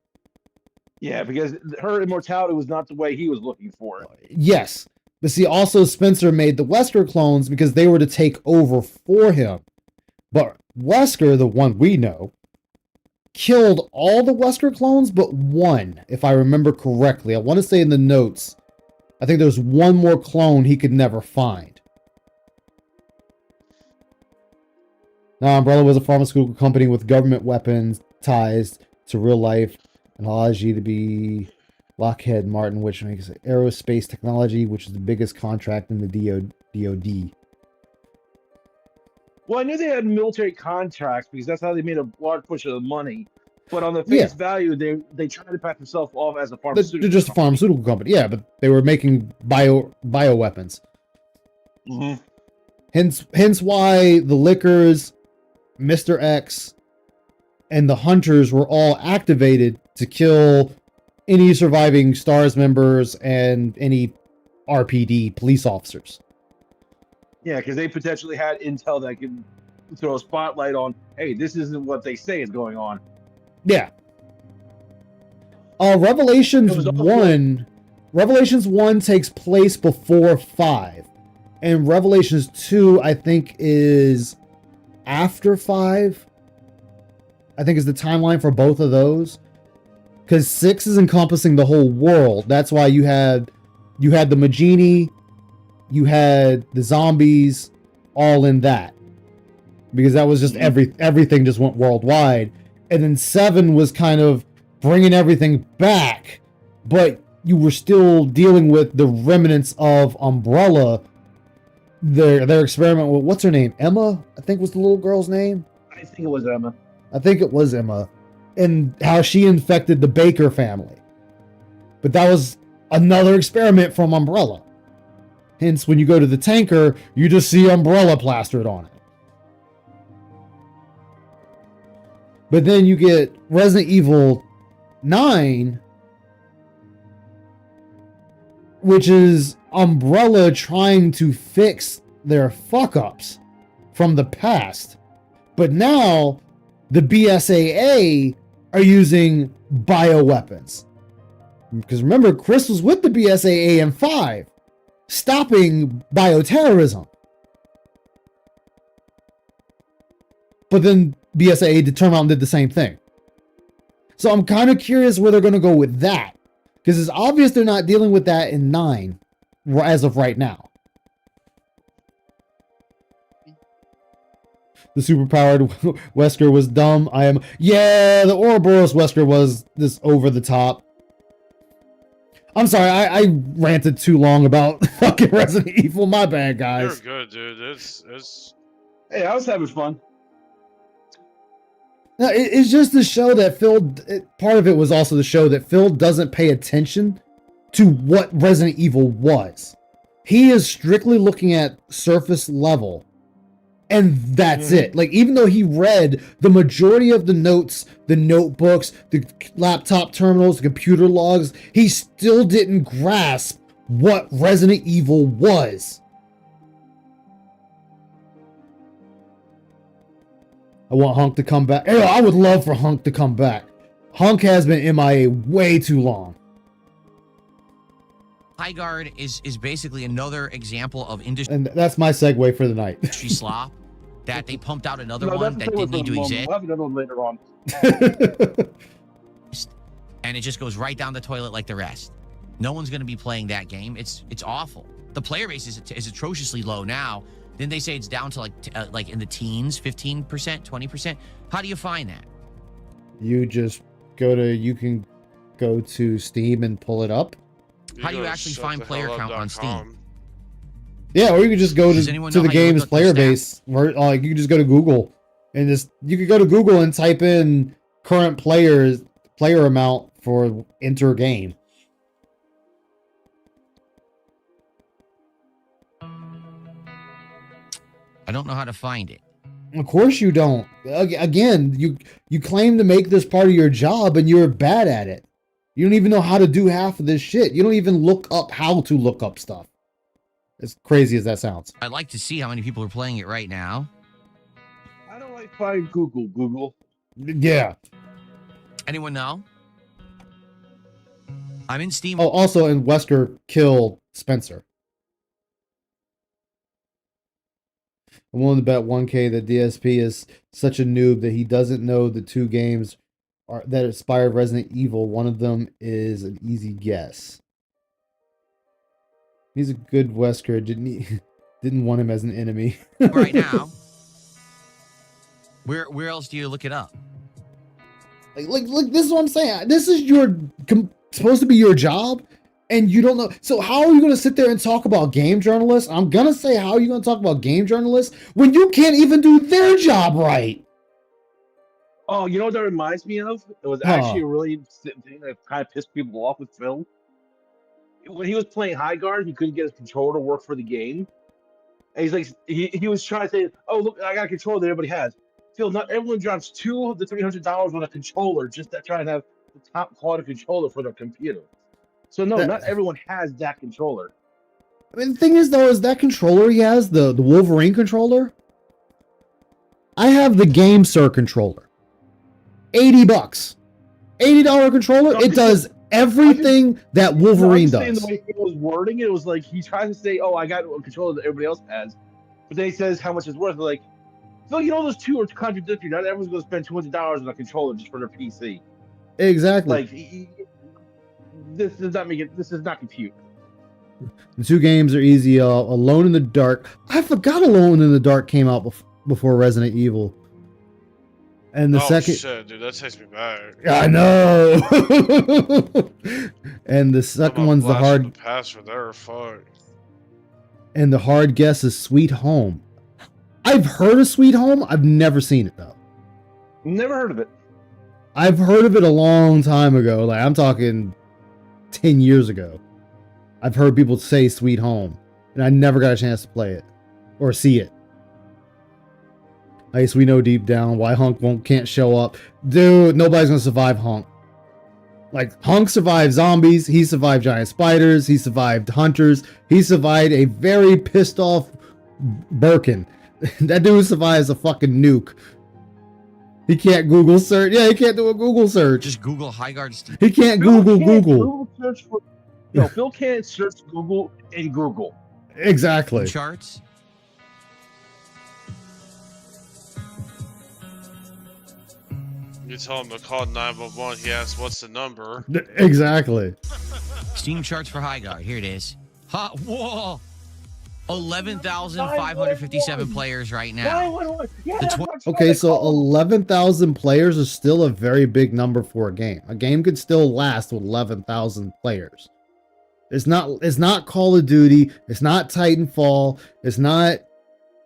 Yeah, because her immortality was not the way he was looking for it. Yes. But see, also Spencer made the Wesker clones because they were to take over for him. But Wesker, the one we know, killed all the Wesker clones but one, if I remember correctly. I want to say in the notes, I think there's one more clone he could never find. Now, Umbrella was a pharmaceutical company with government weapons ties to real life and allows you to be Lockheed Martin, which makes aerospace technology, which is the biggest contract in the DoD. Well, I knew they had military contracts because that's how they made a large push of the money. But on the face value, they tried to pass themselves off as a pharmaceutical. They're just a pharmaceutical company, yeah, but they were making bioweapons. Mm-hmm. Hence why the Lickers, Mr. X, and the Hunters were all activated to kill any surviving STARS members and any RPD police officers. Yeah, because they potentially had intel that could throw a spotlight on, hey, this isn't what they say is going on. Yeah. Revelations 1 takes place before 5. And Revelations 2, I think, is after 5. I think is the timeline for both of those. Because 6 is encompassing the whole world. That's why you had the Magini, you had the zombies, all in that. Because that was just everything just went worldwide. And then 7 was kind of bringing everything back, but you were still dealing with the remnants of Umbrella. Their experiment with, what's her name? Emma, I think was the little girl's name. I think it was Emma. And how she infected the Baker family. But that was another experiment from Umbrella. Hence, when you go to the tanker, you just see Umbrella plastered on it. But then you get Resident Evil 9, which is Umbrella trying to fix their fuck-ups from the past. But now, the BSAA are using bioweapons. Because remember, Chris was with the BSAA in 5, stopping bioterrorism. but then BSAA did turn around and did the same thing. So I'm kind of curious where they're going to go with that, because it's obvious they're not dealing with that in 9 as of right now. The superpowered Wesker was dumb. Yeah, the Ouroboros Wesker was this over the top. I'm sorry, I ranted too long about fucking Resident Evil. My bad, guys. You're good, dude. It's. Hey, I was having fun. No, it's just to show that Phil. Part of it was also to show that Phil doesn't pay attention to what Resident Evil was. He is strictly looking at surface level, and that's it. Like, even though he read the majority of the notes, the notebooks, the laptop terminals, the computer logs, he still didn't grasp what Resident Evil was. I want Hunk to come back. I would love for Hunk to come back. Hunk has been MIA way too long. High Guard is basically another example of industry And that's my segue for the night. slop. That they pumped out another No, one that's that the didn't need to moment. exist, We'll have another one later on. and it just goes right down the toilet like the rest. No one's going to be playing that game. It's awful. The player base is atrociously low now. Didn't they say it's down to like in the teens, 15%, 20%? How do you find that? You can go to Steam and pull it up. How do you actually find player count on Steam? Yeah, or you can just go Does to anyone know the how you game's look up player the base. Where you can just go to Google and you could go to Google and type in current player amount for enter game. I don't know how to find it. Of course you don't. Again, you claim to make this part of your job and you're bad at it. You don't even know how to do half of this shit. You don't even look up how to look up stuff. As crazy as that sounds. I'd like to see how many people are playing it right now. How do I find Google? Yeah. Anyone know? I'm in Steam. Oh, also, and Wesker killed Spencer. I'm willing to bet 1K that DSP is such a noob that he doesn't know the 2 games that inspired Resident Evil. One of them is an easy guess. He's a good Wesker. Didn't want him as an enemy. Right now. Where else do you look it up? Like this is what I'm saying. This is supposed to be your job, and you don't know. So how are you going to sit there and talk about game journalists? I'm going to say, how are you going to talk about game journalists when you can't even do their job right? Oh, you know what that reminds me of? It was actually a really thing that kind of pissed people off with Phil. When he was playing High Guard, he couldn't get his controller to work for the game. And he's like, he was trying to say, "Oh, look, I got a controller that everybody has." Phil, not everyone drops $200 to $300 on a controller just to try and have the top quality controller for their computer. So no, not everyone has that controller. I mean, the thing is, though, is that controller he has, the Wolverine controller? I have the Game Sir controller. $80. $80 controller. It does everything that Wolverine does. The way he was wording it, it was like he tries to say, "Oh, I got a controller that everybody else has," but then he says how much it's worth. Like, so you know, those two are contradictory. Not everyone's going to spend $200 on a controller just for their PC. Exactly. Like, this does not make it. This does not compute. The 2 games are easy. Alone in the Dark. I forgot Alone in the Dark came out before Resident Evil. And the second, shit, dude, that takes me back. I know. And the second one's the hard. Password there, fuck. And the hard guess is Sweet Home. I've heard of Sweet Home. I've never seen it though. Never heard of it. I've heard of it a long time ago. Like, I'm talking 10 years ago. I've heard people say Sweet Home, and I never got a chance to play it or see it. I guess we know deep down why Hunk can't show up. Dude, nobody's gonna survive Hunk. Like, Hunk survived zombies, he survived giant spiders, he survived hunters, he survived a very pissed off Birkin. That dude survives a fucking nuke. He can't Google search. Yeah, he can't do a Google search. Just Google High Guard Steam. He can't Google. Phil can't search Google in Google. Exactly. Charts. You tell him to call 911. He asks, "What's the number?" Exactly. Steam charts for High Guard. Here it is. Whoa. 11,557 players right now. Yeah, The that's tw- what I'm trying Okay, to so call. 11,000 players is still a very big number for a game. A game could still last with 11,000 players. It's not Call of Duty. It's not Titanfall. It's not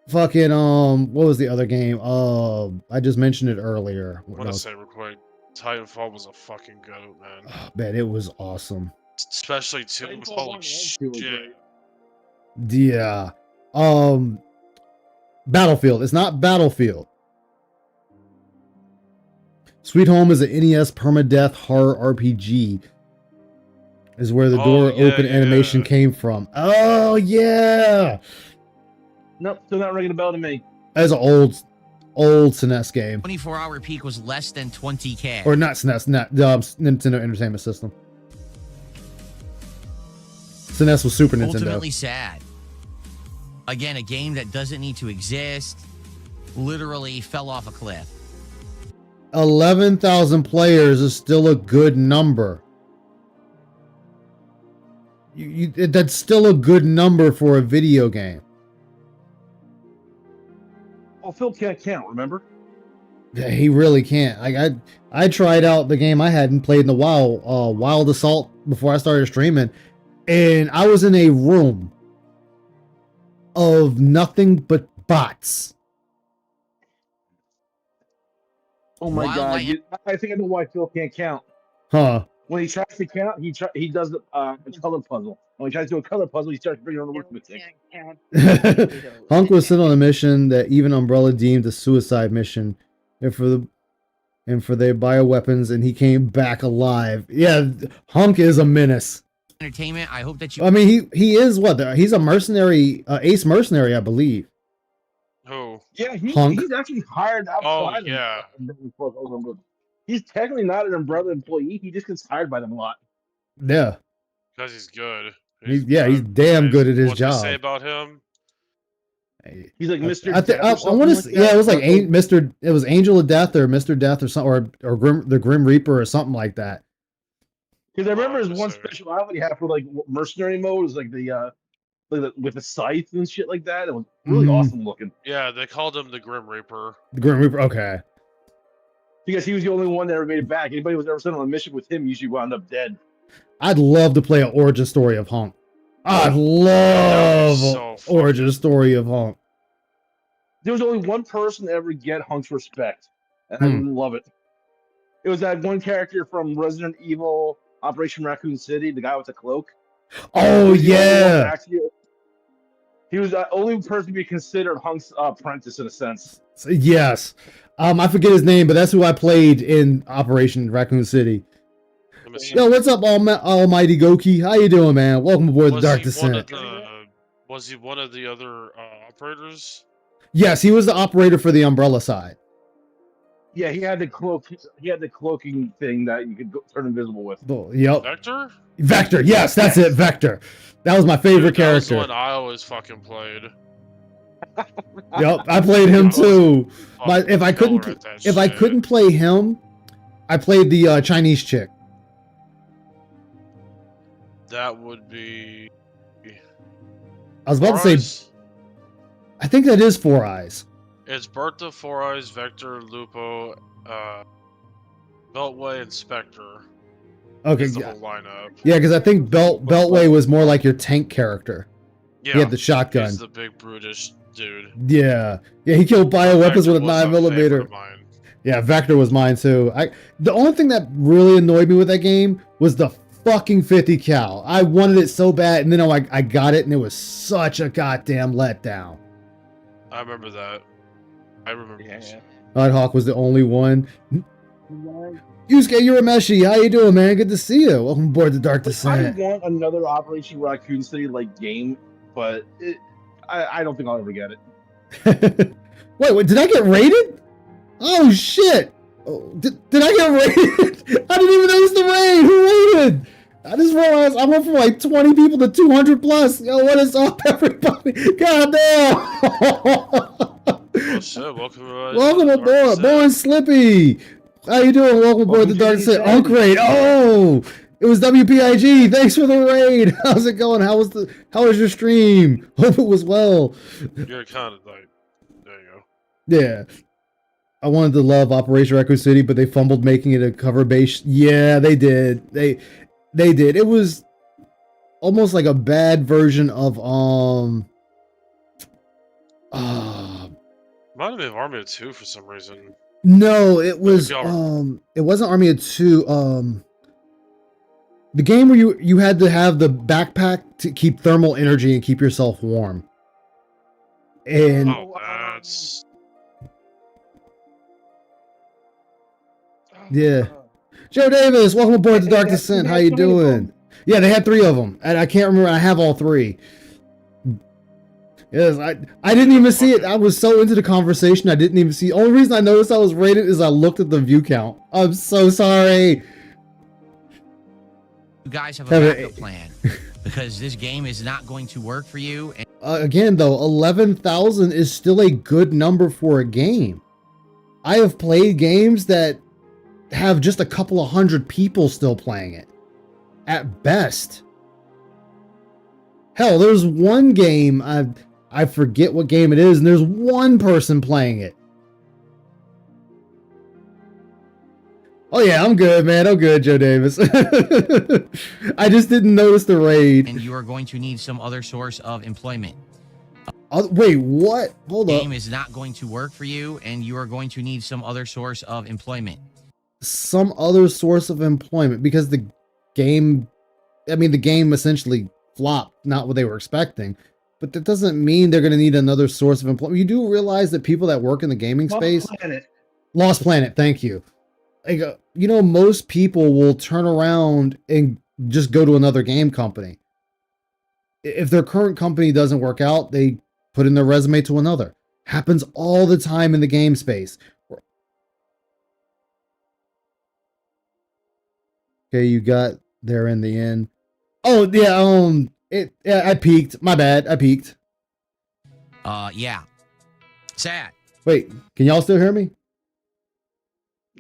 fucking what was the other game? I just mentioned it earlier. I want to say real quick, Titanfall was a fucking goat, man. Oh, man, it was awesome. Especially 2. Titanfall 1 Holy and 2 were shit. great. Yeah. Battlefield. It's not Battlefield. Sweet Home is an NES permadeath horror RPG. Is where the door open animation came from. Oh yeah. Nope, still not ringing a bell to me. That's an old SNES game. 24-hour peak was less than 20K. Or not SNES, not Nintendo Entertainment System. SNES was Super Nintendo. Ultimately sad. Again, a game that doesn't need to exist literally fell off a cliff. 11,000 players is still a good number. That's still a good number for a video game. Well, Phil can't count, remember? Yeah, he really can't. I tried out the game I hadn't played in a while, Wild Assault, before I started streaming, and I was in a room of nothing but bots. Oh my god! Wildlife- I think I know why Phil can't count. Huh. When he tries to count, he does a color puzzle. When he tries to do a color puzzle, he starts bringing on the arithmetic. Hunk was sent on a mission that even Umbrella deemed a suicide mission, and for their bioweapons, and he came back alive. Yeah, Hunk is a menace. Entertainment. I hope that you. I mean, he is what? He's a mercenary, ace mercenary, I believe. Who? Yeah, Hunk. he's actually hired outside. yeah. He's technically not an Umbrella employee. He just gets hired by them a lot. Yeah. Because he's good. He's damn good at his what job. What they say about him? He's like Mr. I Death or want to. something Yeah, it was that. like Mr. It was Angel of Death or Mr. Death or something, or the Grim Reaper or something like that. Because I remember his one speciality he had for like mercenary mode was like the with the scythe and shit like that. It was really awesome looking. Yeah, they called him the Grim Reaper. The Grim Reaper. Okay. Because he was the only one that ever made it back. Anybody who was ever sent on a mission with him usually wound up dead. I'd love to play an origin story of Hunk. I'd love an origin story of Hunk. There was only one person to ever get Hunk's respect, and I didn't love it. It was that one character from Resident Evil Operation Raccoon City, the guy with the cloak. Oh yeah. He was the only person to be considered Hunk's apprentice in a sense. Yes. I forget his name, but that's who I played in Operation Raccoon City. Yo, what's up, Almighty Goki? How you doing, man? Welcome aboard the Dark Descent. Was he one of the other operators? Yes, he was the operator for the Umbrella side. Yeah, he had the cloak. He had the cloaking thing that you could turn invisible with. Yep. Vector? Vector. Yes, that's it. Vector. That was my favorite character. That was the one I always fucking played. Yep, I played him too. But if I couldn't play him, I played the Chinese chick. That would be. I was about to say. I think that is Four Eyes. It's Bertha, Four Eyes, Vector, Lupo, Beltway, and Spectre. Okay, It's the whole lineup. Yeah, because I think Beltway was more like your tank character. Yeah, he had the shotgun. He's the big brutish dude. Yeah, he killed bioweapons with a 9mm. Yeah, Vector was mine too. The only thing that really annoyed me with that game was the fucking 50 cal. I wanted it so bad, and then I got it, and it was such a goddamn letdown. I remember that. I remember. Yeah. Nighthawk was the only one. Yusuke Urameshi, how you doing, man? Good to see you. Welcome aboard the Dark Descent. I want another Operation Raccoon City like game, but I don't think I'll ever get it. Wait, did I get raided? Oh shit! Oh, did I get raided? I didn't even notice the raid. Who raided? I just realized I went from like 20 people to 200 plus. Yo, what is up, everybody? God damn! Oh shit! Welcome aboard, Born Slippy. How you doing? Welcome aboard the Dark Side. Oh, great. Oh, it was WPIG. Thanks for the raid. How's it going? How was your stream? Hope it was well. You're kind of like, there you go. Yeah. I wanted to love Operation Raccoon City, but they fumbled making it a cover base. Yeah, they did. They did. It was almost like a bad version of Might have been Army of Two for some reason. no, it was it wasn't Army of Two. The game where you had to have the backpack to keep thermal energy and keep yourself warm. And That's yeah. Joe Davis, welcome aboard the Dark Descent. How you doing? Yeah, they had 3 of them, and I can't remember. I have all 3. Yes, I didn't even see it. I was so into the conversation, I didn't even see. Only reason I noticed I was rated is I looked at the view count. I'm so sorry. You guys have a backup plan because this game is not going to work for you. And Again, though, 11,000 is still a good number for a game. I have played games that have just a couple of hundred people still playing it. At best. Hell, there's one game, I forget what game it is, and there's one person playing it. Oh yeah, I'm good, man. I'm good, Joe Davis. I just didn't notice the raid. and you are going to need some other source of employment. Wait, what? Hold up. Game is not going to work for you, and you are going to need some other source of employment. Some other source of employment, because the game essentially flopped, not what they were expecting. But that doesn't mean they're going to need another source of employment. You do realize that people that work in the gaming space, Lost Planet, thank you. Like, most people will turn around and just go to another game company. If their current company doesn't work out, they put in their resume to another. Happens all the time in the game space. Okay, you got there in the end. Oh yeah, I peaked. My bad, I peaked. Yeah. Sad. Wait, can y'all still hear me?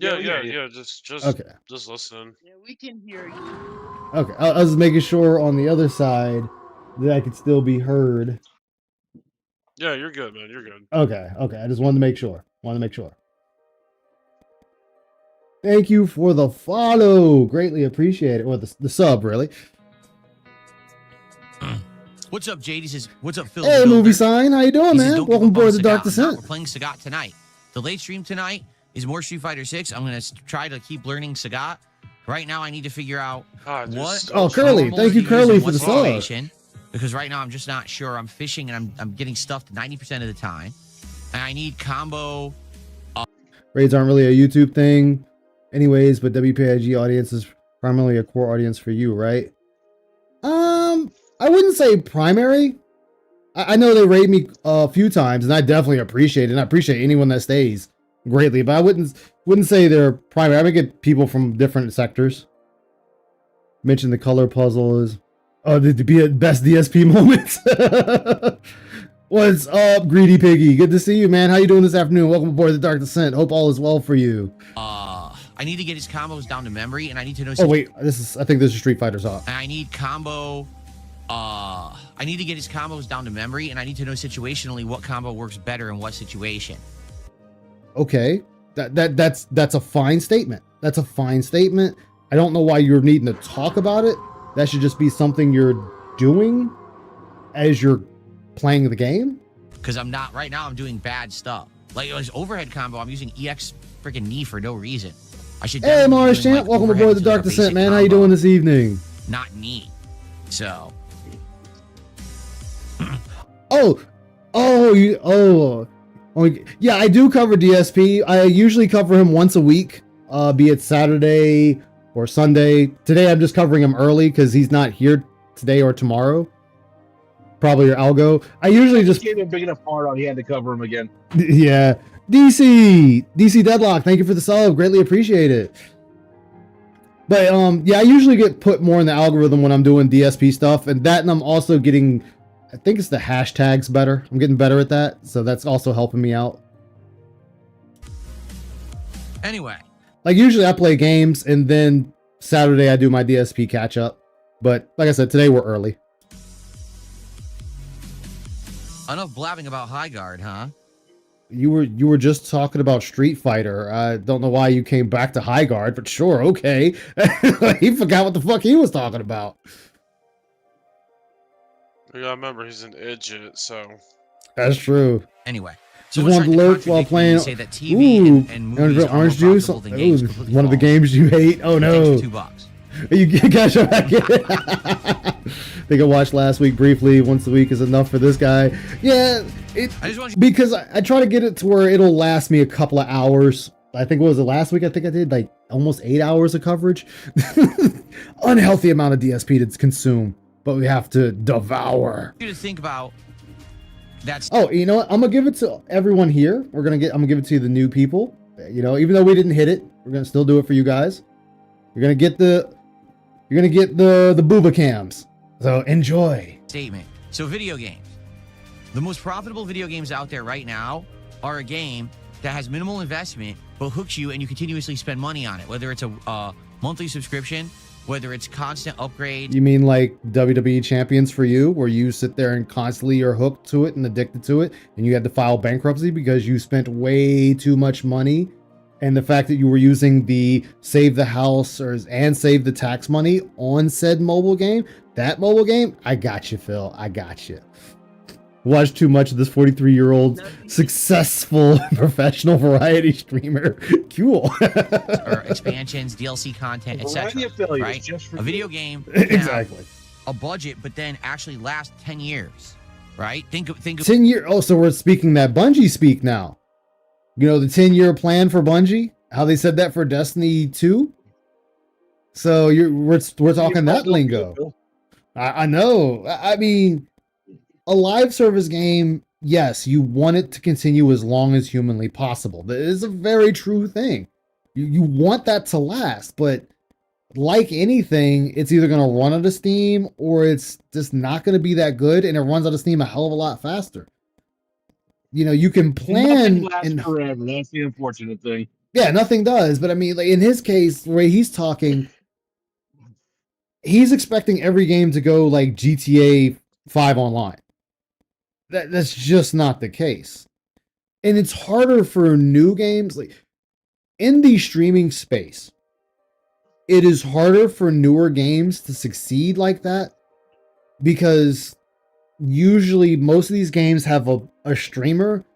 Yeah. Just Okay. just listening. Yeah, we can hear you. Okay, I was making sure on the other side that I could still be heard. Yeah, you're good, man. You're good. Okay. I just wanted to make sure. Thank you for the follow. Greatly appreciate it. Or the sub, really. What's up, JD? Says, what's up, Phil? Hey, movie sign. How you doing, He says, man? "Don't give Welcome up on aboard the Dark Sagat. I'm not- Descent. We're playing Sagat tonight. The late stream tonight is more Street Fighter 6. I'm going to try to keep learning Sagat. Right now, I need to figure out God, there's what. so Oh, Curly. normal Thank you, to use Curly, in for what the sub. situation, because right now I'm just not sure. I'm fishing and I'm getting stuffed 90% of the time. And I need combo. Raids aren't really a YouTube thing, anyways. But WPIG audience is primarily a core audience for you, right? I wouldn't say primary. I know they raid me a few times, and I definitely appreciate it. And I appreciate anyone that stays greatly, but I wouldn't say they're primary. I would get people from different sectors. Mention the color puzzle is to be at best DSP moments. What's up, Greedy Piggy? Good to see you, man. How you doing this afternoon? Welcome aboard the Dark Descent. Hope all is well for you. I need to get his combos down to memory, and I need to know. Oh wait, I think this is Street Fighter's off. I need combo. I need to get his combos down to memory, and I need to know situationally what combo works better in what situation. Okay, that's a fine statement. That's a fine statement. I don't know why you're needing to talk about it. That should just be something you're doing as you're playing the game. Because I'm not right now. I'm doing bad stuff. Like his overhead combo, I'm using EX freaking knee for no reason. I should. Hey, Morris Champ, welcome aboard the Dark Descent, man. How you doing this evening? Not knee. So. Yeah, I do cover DSP. I usually cover him once a week, be it Saturday or Sunday. Today I'm just covering him early because he's not here today or tomorrow. Probably your algo. I usually just gave him a big enough hard on. He had to cover him again. Yeah, DC Deadlock. Thank you for the sub. Greatly appreciate it. But yeah, I usually get put more in the algorithm when I'm doing DSP stuff, and I'm also getting. I think it's the hashtags better. I'm getting better at that, so that's also helping me out. Anyway. Like usually I play games and then Saturday I do my DSP catch up. But like I said, today we're early. Enough blabbing about High Guard, huh? You were just talking about Street Fighter. I don't know why you came back to High Guard, but sure, okay. He forgot what the fuck he was talking about. You gotta remember, he's an idiot, so. That's true. Anyway. Just wanted to lurk while playing. Say that TV and movies are orange more juice. profitable than games. One of the games you hate. Oh no! $2. You guys are back in. I think I watched last week briefly. Once a week is enough for this guy. Yeah, because I try to get it to where it'll last me a couple of hours. I think what was it last week? I think I did like almost 8 hours of coverage. Unhealthy amount of DSP to consume, but we have to devour. You to think about. That's oh, you know what? I'm gonna give it to everyone here. I'm gonna give it to the new people. You know, even though we didn't hit it, we're gonna still do it for you guys. You're gonna get the booba cams. So enjoy. Statement. So video games. The most profitable video games out there right now are a game that has minimal investment but hooks you and you continuously spend money on it. Whether it's a monthly subscription, whether it's constant upgrades. You mean like WWE Champions for you, where you sit there and constantly are hooked to it and addicted to it, and you had to file bankruptcy because you spent way too much money, and the fact that you were using the save the house and save the tax money on said mobile game, that mobile game, I got you, Phil. I got you. Watched too much of this 43-year-old successful professional variety streamer. Cool. Or expansions, DLC content, etc. Right? A video game exactly. A budget, but then actually last 10 years. Right? Think of 10 years. Oh, so we're speaking that Bungie speak now. You know, the 10-year plan for Bungie, how they said that for Destiny 2. So we're talking that lingo. I know. I mean, a live service game, yes, you want it to continue as long as humanly possible. That is a very true thing. You want that to last, but like anything, it's either going to run out of steam or it's just not going to be that good, and it runs out of steam a hell of a lot faster. You know, you can plan. Nothing lasts forever. That's the unfortunate thing. Yeah, nothing does. But I mean, like in his case, the way he's talking, he's expecting every game to go like GTA 5 online. That's just not the case. And it's harder for new games. Like in the streaming space, it is harder for newer games to succeed like that because usually most of these games have a streamer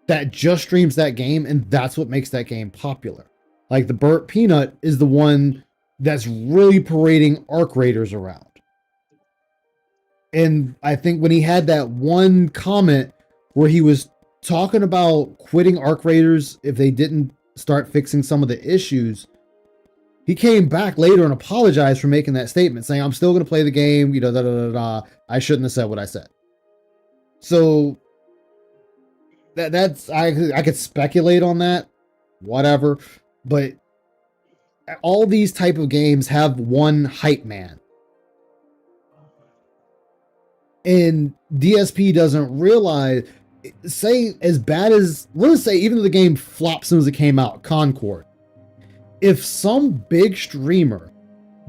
that just streams that game, and that's what makes that game popular. Like the Burnt Peanut is the one that's really parading Arc Raiders around. And I think when he had that one comment where he was talking about quitting Arc Raiders if they didn't start fixing some of the issues, he came back later and apologized for making that statement, saying, I'm still going to play the game, you know, I shouldn't have said what I said. So that's I could speculate on that, whatever. But all these type of games have one hype man. And DSP doesn't realize, say as bad as, let's say even though the game flopped as soon as it came out, Concord. If some big streamer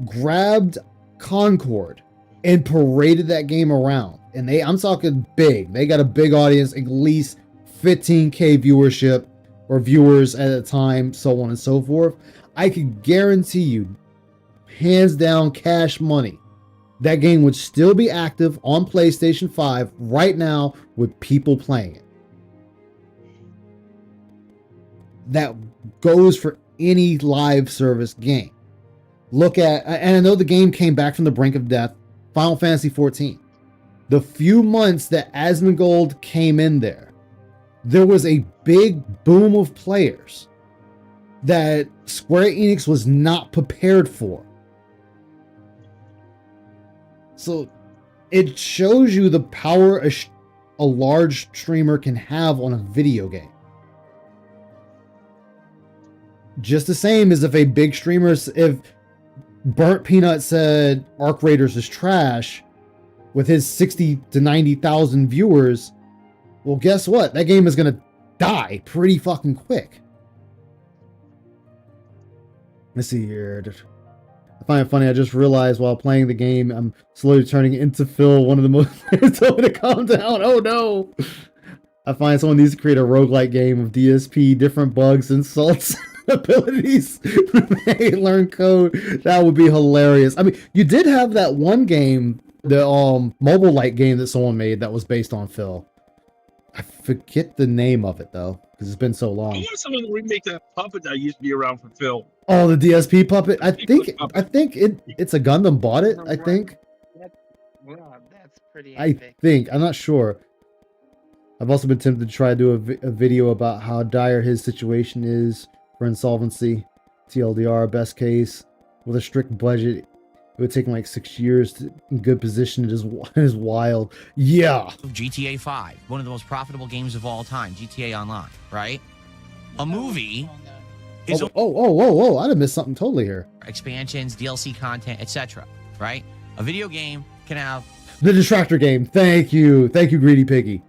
grabbed Concord and paraded that game around, and I'm talking big, they got a big audience, at least 15K viewership or viewers at a time, so on and so forth, I could guarantee you, hands down, cash money, that game would still be active on PlayStation 5 right now with people playing it. That goes for any live service game. Look at, and I know the game came back from the brink of death, Final Fantasy XIV. The few months that Asmongold came in there was a big boom of players that Square Enix was not prepared for. So it shows you the power a large streamer can have on a video game. Just the same as if a big streamer, if Burnt Peanut said Arc Raiders is trash with his 60 to 90,000 viewers, well, guess what? That game is going to die pretty fucking quick. Let's see here. I find it funny. I just realized while playing the game, I'm slowly turning into Phil, one of the most. Told me to calm down. Oh no! I find someone needs to create a roguelike game of DSP, different bugs, insults, abilities. Hey, learn code. That would be hilarious. I mean, you did have that one game, the mobile light game that someone made that was based on Phil. I forget the name of it though, because it's been so I long. want someone to remake that puppet that used to be around for Phil. Oh, the DSP puppet. I think it's a Gundam bought it. I think. Wow, that's pretty I epic. think. I'm not sure. I've also been tempted to try to do a video about how dire his situation is for insolvency. TLDR, best case, with a strict budget, it would take him like 6 years to in good position. It is wild. Yeah. GTA 5, one of the most profitable games of all time, GTA Online, right? A movie is Oh, I'd have missed something totally here. expansions, DLC content, etc., right? A video game can have The Distractor game. Thank you, Greedy Piggy.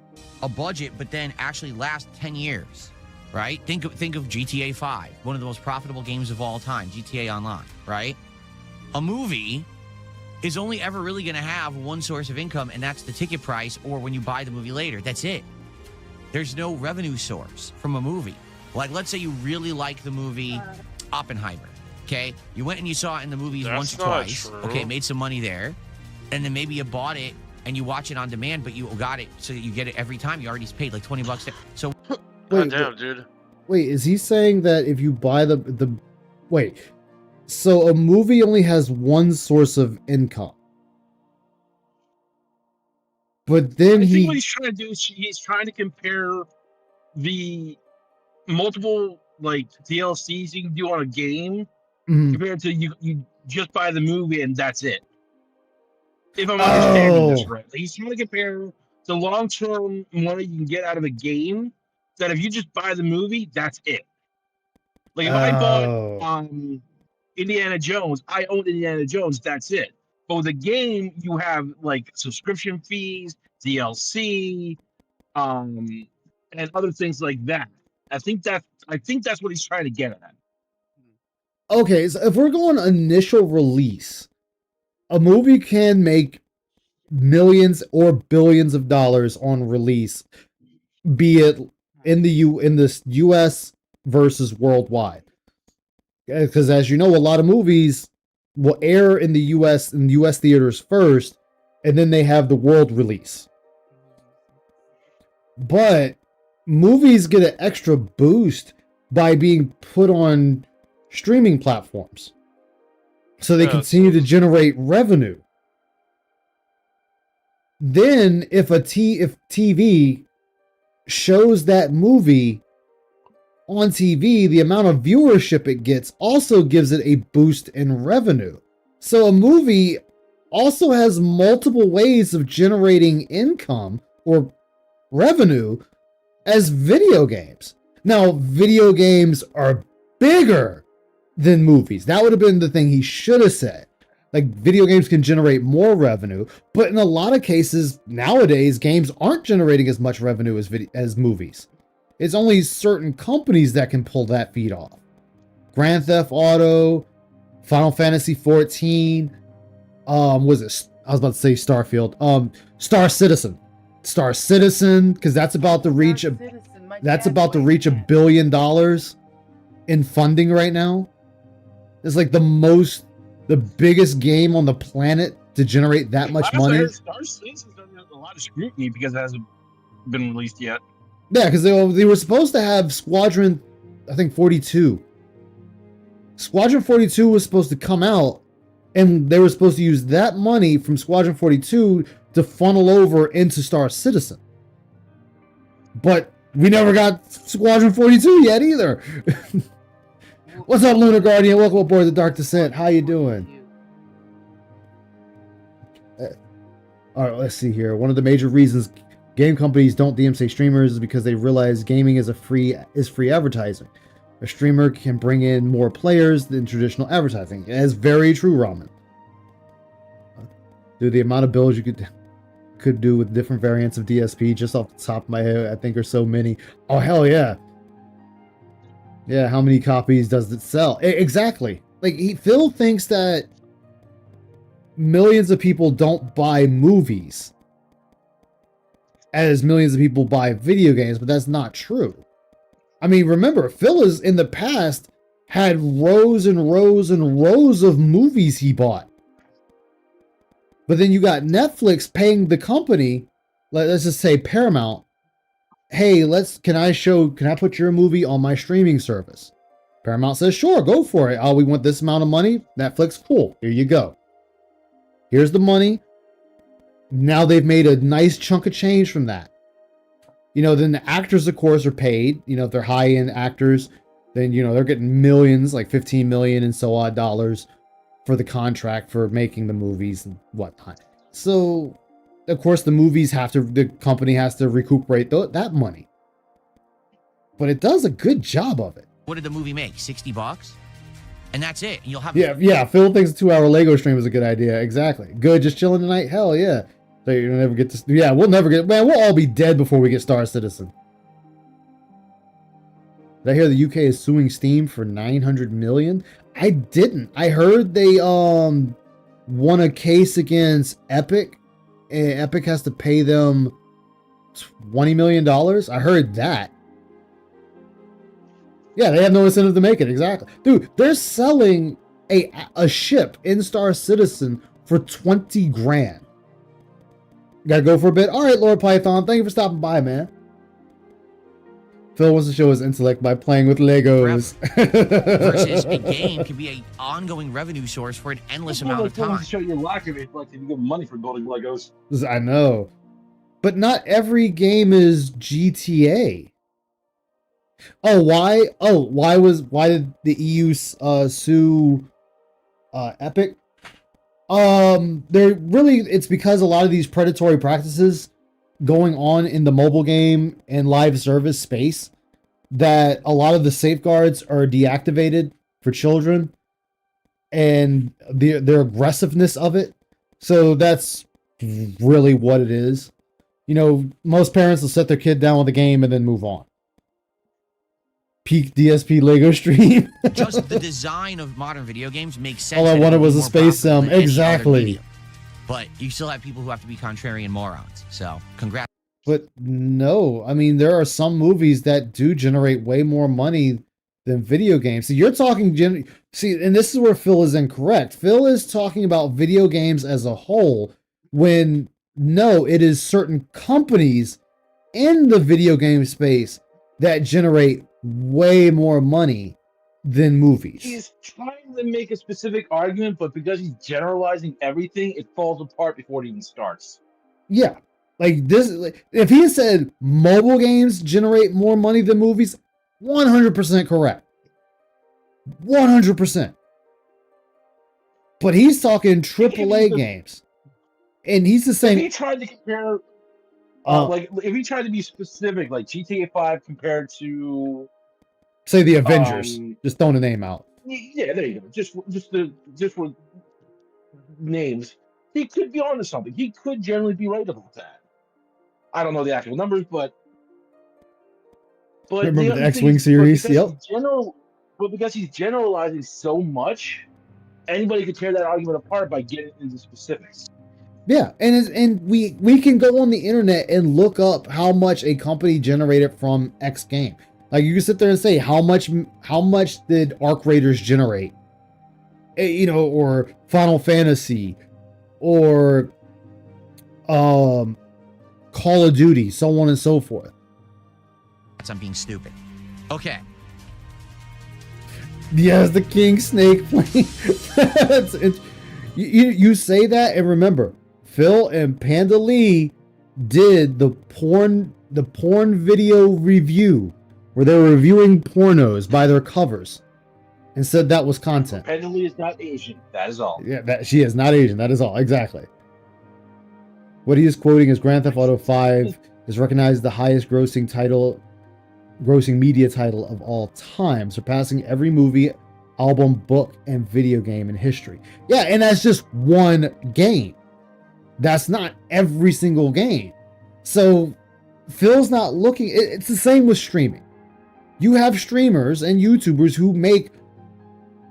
a budget, but then actually last 10 years, right? Think of GTA 5, one of the most profitable games of all time, GTA Online, right? A movie is only ever really going to have one source of income, and that's the ticket price or when you buy the movie later. That's it. There's no revenue source from a movie. Like, let's say you really like the movie Oppenheimer, okay? You went and you saw it in the movies That's once or not twice, true. okay, made some money there, and then maybe you bought it and you watch it on demand, but you got it so that you get it every time. You already paid like $20. So Wait, Damn, dude. wait, is he saying that if you buy the wait, so a movie only has one source of income, but then I think what he's trying to do is he's trying to compare the multiple like DLCs you can do on a game Mhm. compared to you just buy the movie and that's it. If I'm understanding this right, he's trying to compare the long-term money you can get out of a game that if you just buy the movie, that's it. Like if I bought Indiana Jones, I own Indiana Jones, that's it. But with a game, you have like subscription fees, DLC, and other things like that. I think that's what he's trying to get at. Okay, so if we're going initial release, a movie can make millions or billions of dollars on release, be it in the US versus worldwide. Because as you know, a lot of movies will air in the US theaters first, and then they have the world release. But movies get an extra boost by being put on streaming platforms, so they continue to generate revenue. Then if TV shows that movie on TV, the amount of viewership it gets also gives it a boost in revenue. So a movie also has multiple ways of generating income or revenue as video games. Now, video games are bigger than movies. That would have been the thing he should have said. Like, video games can generate more revenue, but in a lot of cases nowadays, games aren't generating as much revenue as movies. It's only certain companies that can pull that feat off. Grand Theft Auto, Final Fantasy 14, was it? I was about to say Starfield. Star Citizen. Star Citizen, because that's about to reach $1 billion in funding right now. It's like the biggest game on the planet to generate that much money. Star Citizen's done a lot of scrutiny because it hasn't been released yet. Yeah, because they were supposed to have Squadron, I think 42. Squadron 42 was supposed to come out, and they were supposed to use that money from Squadron 42 to funnel over into Star Citizen. But we never got Squadron 42 yet either. What's up, Lunar Guardian? Welcome aboard the Dark Descent. How you doing? All right, let's see here. One of the major reasons game companies don't DMCA streamers is because they realize gaming is free advertising. A streamer can bring in more players than traditional advertising. That is very true, Ramen. Dude, the amount of builds you could do with different variants of DSP, just off the top of my head, I think are so many. Oh, hell yeah. Yeah, how many copies does it sell? Exactly. Phil thinks that millions of people don't buy movies as millions of people buy video games, but that's not true. I mean, remember, Phil is in the past had rows and rows and rows of movies he bought. But then you got Netflix paying the company, let's just say Paramount, hey, can I put your movie on my streaming service? Paramount says, sure, go for it. Oh, we want this amount of money. Netflix, cool. Here you go. Here's the money. Now they've made a nice chunk of change from that. Then the actors, of course, are paid. If they're high-end actors, then, they're getting millions, like 15 million and so odd dollars for the contract for making the movies and whatnot. So, of course, the company has to recuperate that money. But it does a good job of it. What did the movie make? $60? And that's it. And you'll have Yeah. Phil thinks a 2-hour Lego stream is a good idea. Exactly. Good. Just chilling tonight. Hell yeah. So you'll never get to. Yeah, we'll never get. Man, we'll all be dead before we get Star Citizen. Did I hear the UK is suing Steam for 900 million? I didn't. I heard they won a case against Epic. And Epic has to pay them $20 million. I heard that. Yeah, they have no incentive to make it. Exactly. Dude, they're selling a ship in Star Citizen for 20 grand. Gotta go for a bit. All right, Lord Python, thank you for stopping by, man. Phil wants to show his intellect by playing with Legos. Versus a game can be an ongoing revenue source for an endless amount of time. To show your lack of intellect if you give money for building Legos. I know. But not every game is GTA. Why did the EU sue Epic? It's because a lot of these predatory practices going on in the mobile game and live service space, that a lot of the safeguards are deactivated for children and their aggressiveness of it. So that's really what it is. Most parents will set their kid down with a game and then move on. Peak DSP Lego stream. Just the design of modern video games makes sense. All I wanted was a space sim. Exactly. But you still have people who have to be contrarian morons. So, congrats. But no, I mean, there are some movies that do generate way more money than video games. So you're talking, and this is where Phil is incorrect. Phil is talking about video games as a whole, when no, it is certain companies in the video game space that generate way more money than movies. He's trying to make a specific argument, but because he's generalizing everything, it falls apart before it even starts. Yeah. If he said mobile games generate more money than movies, 100% correct. 100%. But he's talking AAA games. And he's the same. If he tried to compare, if he tried to be specific, like GTA 5 compared to, say, the Avengers, just throwing a name out. Yeah, there you go. Just with names, he could be onto something. He could generally be right about that. I don't know the actual numbers, but remember the X-Wing series? Yep. But because he's generalizing so much, anybody could tear that argument apart by getting into specifics. Yeah, and we can go on the internet and look up how much a company generated from X game. Like, you can sit there and say how much did Arc Raiders generate, or Final Fantasy, or Call of Duty, so on and so forth. I'm being stupid. Okay. Yes, the King Snake plane. You say that, and remember, Phil and Panda Lee did the porn video review where they were reviewing pornos by their covers and said that was content. Panda Lee is not Asian. That is all. Yeah, she is not Asian. That is all. Exactly. What he is quoting is Grand Theft Auto 5 is recognized as the highest grossing media title of all time, surpassing every movie, album, book, and video game in history. Yeah, and that's just one game. That's not every single game. So Phil's not looking. It's the same with streaming. You have streamers and YouTubers who make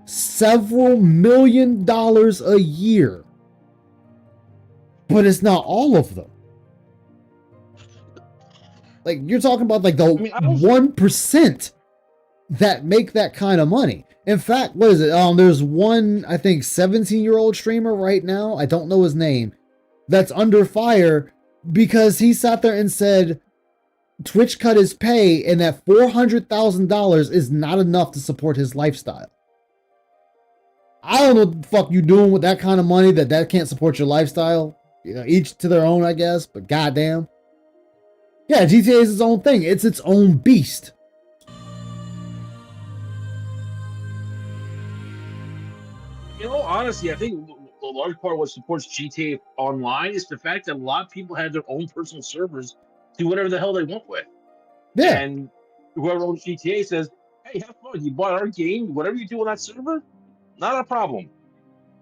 several million dollars a year. But it's not all of them. Like, you're talking about like the 1% that make that kind of money. In fact, what is it? There's one, I think, 17-year-old streamer right now, I don't know his name, that's under fire because he sat there and said Twitch cut his pay and that $400,000 is not enough to support his lifestyle. I don't know what the fuck you doing with that kind of money that can't support your lifestyle. You know, each to their own, I guess, but goddamn. Yeah, GTA is its own thing. It's its own beast. You know, honestly, I think a large part of what supports GTA Online is the fact that a lot of people have their own personal servers, do whatever the hell they want with. Yeah. And whoever owns GTA says, hey, have fun. You bought our game. Whatever you do on that server, not a problem.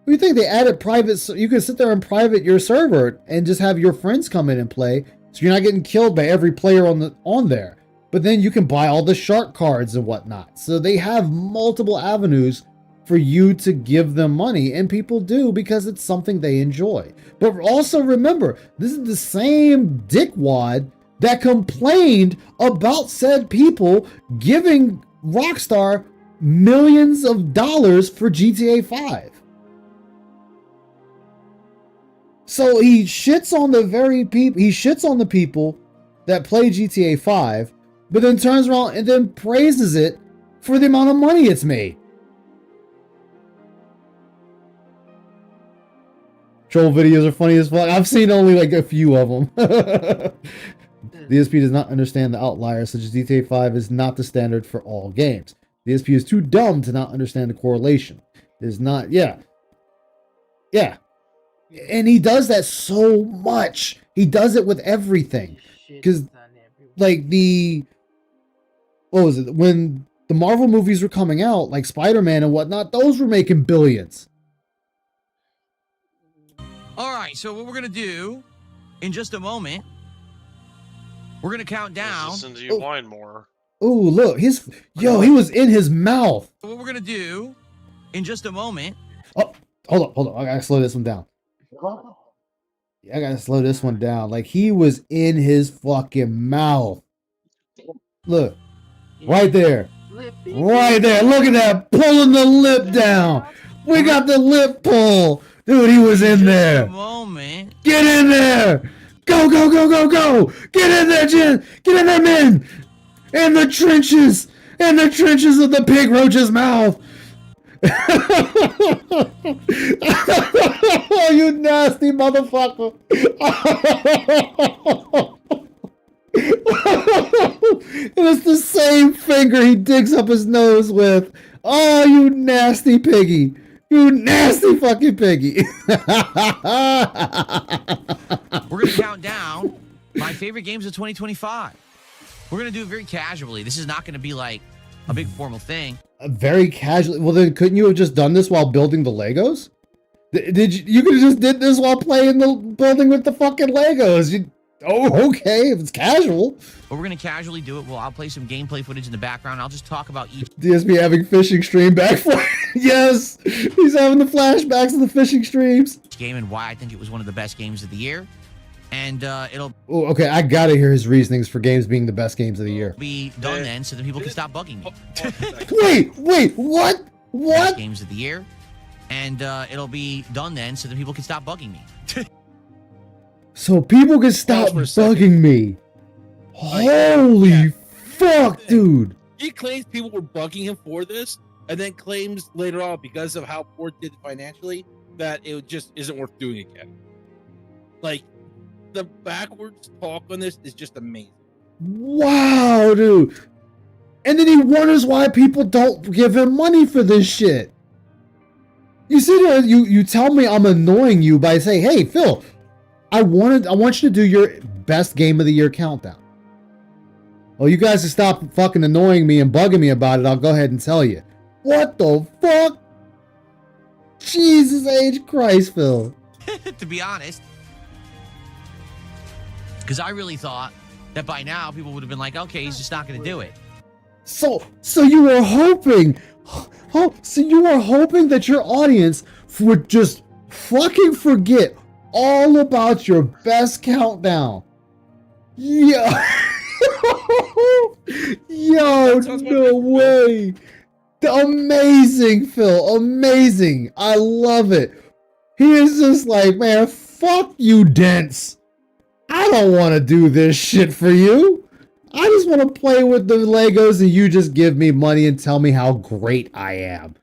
What do you think? They added private, so you can sit there and private your server and just have your friends come in and play, so you're not getting killed by every player on there. But then you can buy all the shark cards and whatnot. So they have multiple avenues for you to give them money, and people do because it's something they enjoy. But also remember, this is the same dickwad that complained about said people giving Rockstar millions of dollars for GTA 5. So he shits on the very people, he shits on the people that play GTA 5, but then turns around and then praises it for the amount of money it's made. Troll videos are funny as fuck. I've seen only like a few of them. DSP does not understand the outliers, such as GTA 5 is not the standard for all games. DSP is too dumb to not understand the correlation. It is not, yeah. And he does that so much. He does it with everything. Because, like, what was it? When the Marvel movies were coming out, like Spider-Man and whatnot, those were making billions. All right, so what we're going to do in just a moment, we're going to count down. Listen to you whine more. Oh, look, he was in his mouth. What we're going to do in just a moment. Oh, hold on. I got to slow this one down. I got to slow this one down. Like, he was in his fucking mouth. Look, right there. Right there. Look at that, pulling the lip down. We got the lip pull. Dude, he was in there. Moment. Get in there. Go. Get in there, Jen. Get in there, men. In the trenches. In the trenches of the pig roach's mouth. Oh, you nasty motherfucker. And it's the same finger he digs up his nose with. Oh, you nasty piggy. You nasty fucking piggy. We're going to count down my favorite games of 2025. We're going to do it very casually. This is not going to be like a big formal thing. Very casually. Well, then couldn't you have just done this while building the Legos? You could have just did this while playing the building with the fucking Legos. Okay, if it's casual. But we're going to casually do it. Well, I'll play some gameplay footage in the background. I'll just talk about each DSP having fishing stream back for yes, he's having the flashbacks of the fishing streams. game and why I think it was one of the best games of the year. And it'll okay, I gotta hear his reasonings for games being the best games of the year. Be done then, so that people can stop bugging me. Wait, what? Best games of the year. And it'll be done then, so that people can stop bugging me. So people can stop bugging me. Holy fuck, dude. He claims people were bugging him for this, and then claims later on, because of how poor it did financially, that it just isn't worth doing again. Like, the backwards talk on this is just amazing. Wow, dude. And then he wonders why people don't give him money for this shit. You sit here, you tell me I'm annoying you by saying, hey, Phil, I want you to do your best game of the year countdown. Well, you guys can stop fucking annoying me and bugging me about it. I'll go ahead and tell you. What the fuck? Jesus H. Christ, Phil. To be honest. Because I really thought that by now people would have been like, okay, he's just not going to do it. So you were hoping Oh, so you are hoping that your audience would just fucking forget all about your best countdown. Yo, yo, That sounds about no right, Phil. way. Amazing, Phil. Amazing. I love it. He is just like, man, fuck you, Dents. I don't want to do this shit for you. I just want to play with the Legos and you just give me money and tell me how great I am.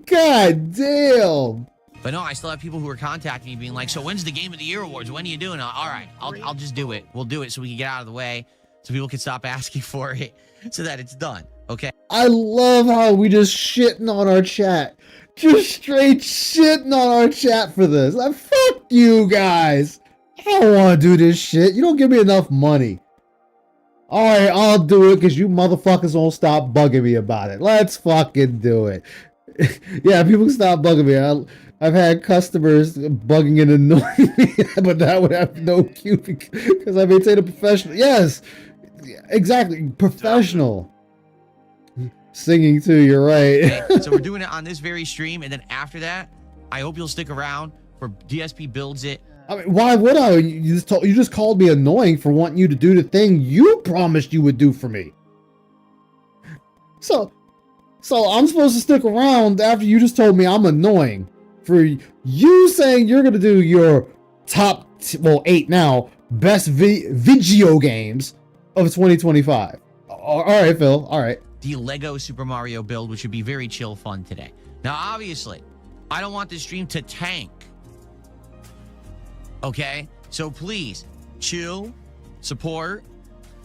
God damn. But no, I still have people who are contacting me being like, so when's the Game of the Year Awards? When are you doing it? All right, I'll just do it. We'll do it so we can get out of the way so people can stop asking for it so that it's done, okay? I love how we just shitting on our chat. Just straight shitting on our chat for this. Like, fuck you guys. I don't want to do this shit. You don't give me enough money. Alright, I'll do it because you motherfuckers won't stop bugging me about it. Let's fucking do it. Yeah, people stop bugging me. I've had customers bugging and annoying me, but that would have no cue because I maintain a professional. Yes, exactly. Professional. Singing too, you're right. Okay, so we're doing it on this very stream, and then after that, I hope you'll stick around for DSP Builds It. I mean, why would I? You just called me annoying for wanting you to do the thing you promised you would do for me. So I'm supposed to stick around after you just told me I'm annoying for you saying you're gonna do your top 8 now best video games of 2025. All right, Phil. All right. The Lego Super Mario build, which would be very chill fun today. Now, obviously, I don't want this stream to tank. Okay? So please, chill, support,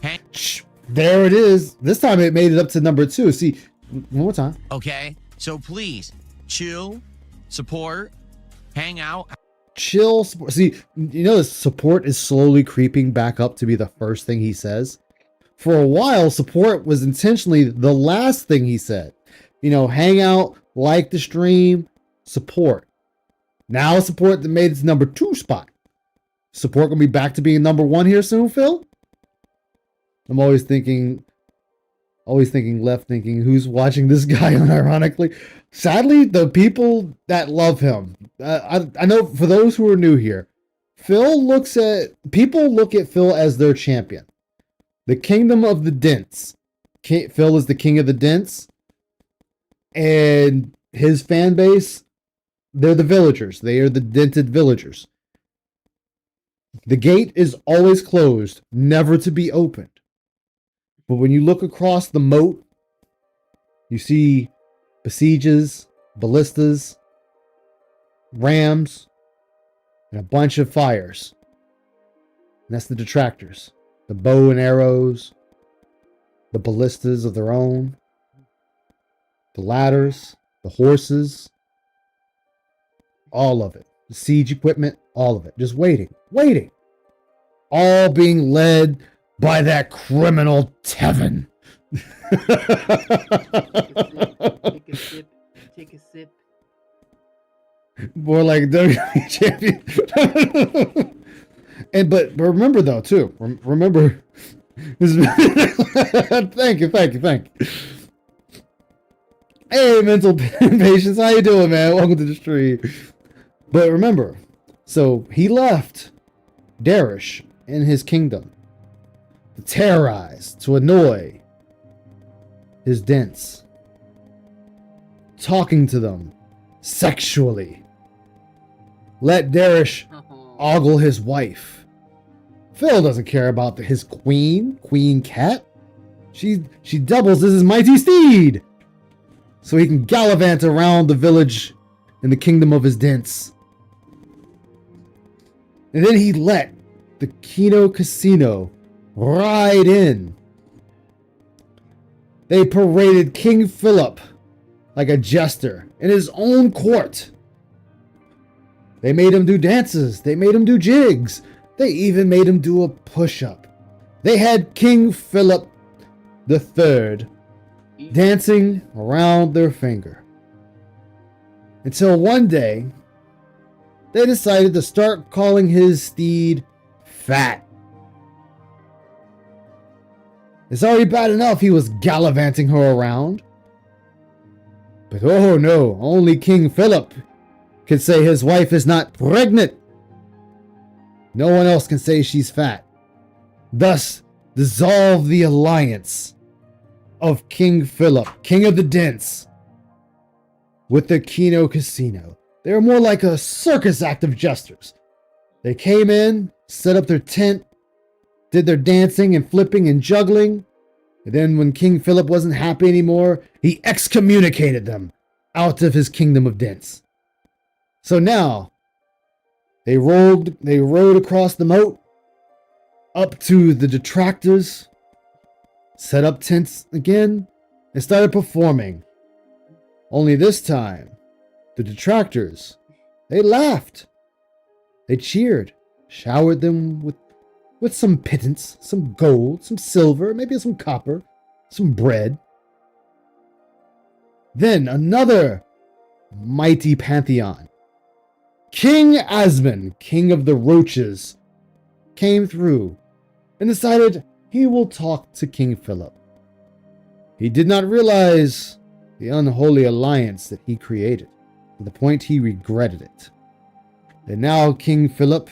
hang. There it is. This time it made it up to number 2. See, one more time. Okay? So please, chill, support, hang out. Chill. See, you know, the support is slowly creeping back up to be the first thing he says. For a while, support was intentionally the last thing he said. You know, hang out, like the stream, support. Now support that made its number 2 spot. Support gonna be back to being number 1 here soon, Phil? I'm always thinking left thinking, who's watching this guy unironically? Sadly, the people that love him. I know for those who are new here, people look at Phil as their champion. The kingdom of the Dents. Phil is the king of the Dents. And his fan base, they're the villagers. They are the dented villagers. The gate is always closed, never to be opened. But when you look across the moat, you see besieges, ballistas, rams, and a bunch of fires. And that's the detractors. The bow and arrows, the ballistas of their own, the ladders, the horses, all of it. The siege equipment, all of it. Just waiting. All being led by that criminal Tevin. Take a sip. More like WWE champion. But remember though too. Remember. Thank you. Hey, mental patience, how you doing, man? Welcome to the stream. But remember, so he left Darish in his kingdom to terrorize, to annoy his Dents, talking to them sexually. Let Darish ogle his wife. Phil doesn't care about his Queen Cat. She doubles as his mighty steed, so he can gallivant around the village in the kingdom of his Dents. And then he let the Kino Casino ride in. They paraded King Philip like a jester in his own court. They made him do dances. They made him do jigs. They even made him do a push-up. They had King Philip III dancing around their finger. Until one day, they decided to start calling his steed Fat. It's already bad enough he was gallivanting her around. But oh no, only King Philip can say his wife is not pregnant. No one else can say she's fat. Thus, dissolve the alliance of King Philip, King of the Dents, with the Kino Casino. They were more like a circus act of jesters. They came in, set up their tent, did their dancing and flipping and juggling. And then when King Philip wasn't happy anymore, he excommunicated them out of his kingdom of Dents. So now, they rode across the moat, up to the detractors, set up tents again, and started performing. Only this time, the detractors, they laughed. They cheered, showered them with some pittance, some gold, some silver, maybe some copper, some bread. Then another mighty pantheon. King Asmon, king of the roaches, came through and decided he will talk to King Philip. He did not realize the unholy alliance that he created, to the point he regretted it. And now King Philip,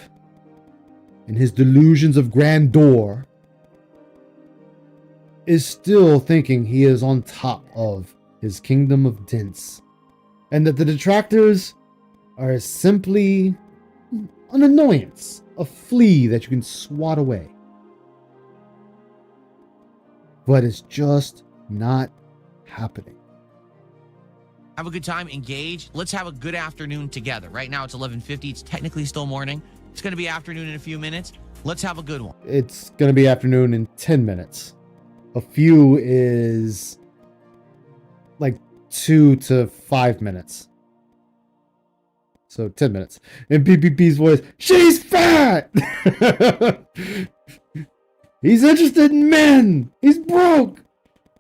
in his delusions of grandeur, is still thinking he is on top of his kingdom of Dents, and that the detractors are simply an annoyance, a flea that you can swat away. But it's just not happening. Have a good time, engage. Let's have a good afternoon together. Right now it's 11:50. It's technically still morning. It's going to be afternoon in a few minutes. Let's have a good one. It's going to be afternoon in 10 minutes. A few is like 2 to 5 minutes. So 10 minutes. In PPP's voice, she's fat! He's interested in men! He's broke!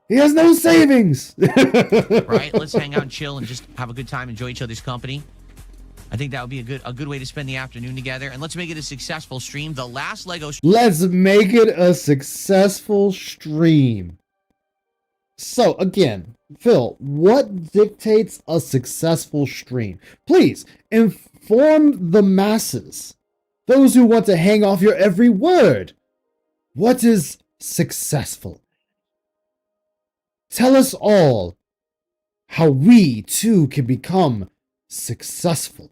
He has no savings! Right? Let's hang out and chill and just have a good time, enjoy each other's company. I think that would be a good way to spend the afternoon together. And let's make it a successful stream. The last Lego stream. Let's make it a successful stream. So, again, Phil, what dictates a successful stream? Please, inform the masses, those who want to hang off your every word. What is successful? Tell us all how we, too, can become successful.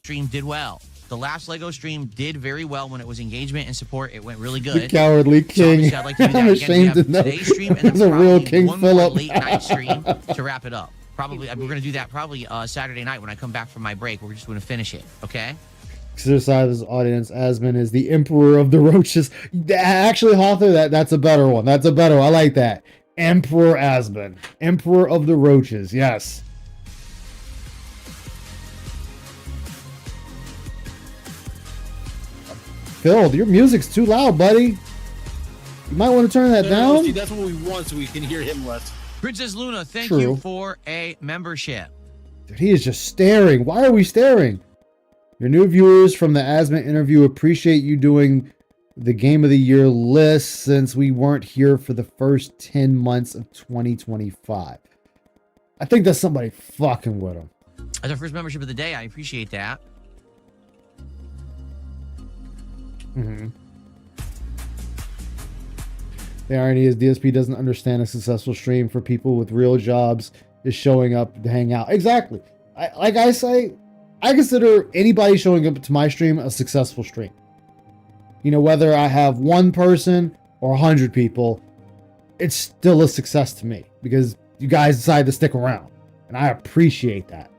Stream did well. The last Lego stream did very well when it was engagement and support. It went really good. The cowardly king. So I'd like to do that I'm again. ashamed to know Today's stream and then there's a real probably King one more Philip. late night stream to wrap it up. Probably we're going to do that probably Saturday night when I come back from my break. We're just going to finish it. Okay. Exercise audience. Asmon is the emperor of the roaches. Actually, Hawther, that's a better one. That's a better one. I like that. Emperor Asmon. Emperor of the roaches. Yes. Phil, your music's too loud, buddy. You might want to turn that down. See, that's what we want, so we can hear him less. Princess Luna, thank True. you for a membership. Dude, he is just staring. Why are we staring? Your new viewers from the Asmon interview appreciate you doing the Game of the Year list since we weren't here for the first 10 months of 2025. I think that's somebody fucking with him. As our first membership of the day, I appreciate that. Mm-hmm. The irony is DSP doesn't understand a successful stream for people with real jobs is showing up to hang out. Exactly. I consider anybody showing up to my stream a successful stream. You know, whether I have one person or 100 people, it's still a success to me because you guys decided to stick around, and I appreciate that.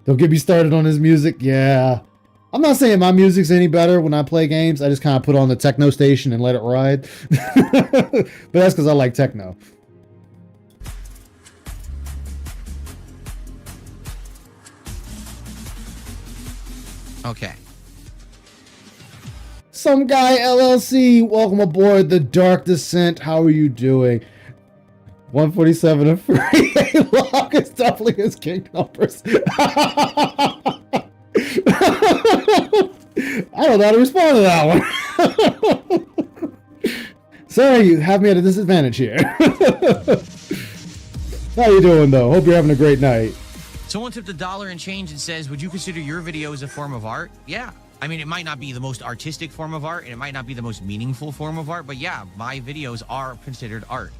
Don't get me started on his music. Yeah. I'm not saying my music's any better when I play games. I just kind of put on the techno station and let it ride. But that's because I like techno. Okay. Some guy LLC, welcome aboard the Dark Descent. How are you doing? 147 and free. Longest doubling his king numbers. I don't know how to respond to that one. Sorry, you have me at a disadvantage here. How you doing, though? Hope you're having a great night. Someone tipped $1 and change and says, would you consider your video as a form of art? Yeah. I mean, it might not be the most artistic form of art, and it might not be the most meaningful form of art, but yeah, my videos are considered art.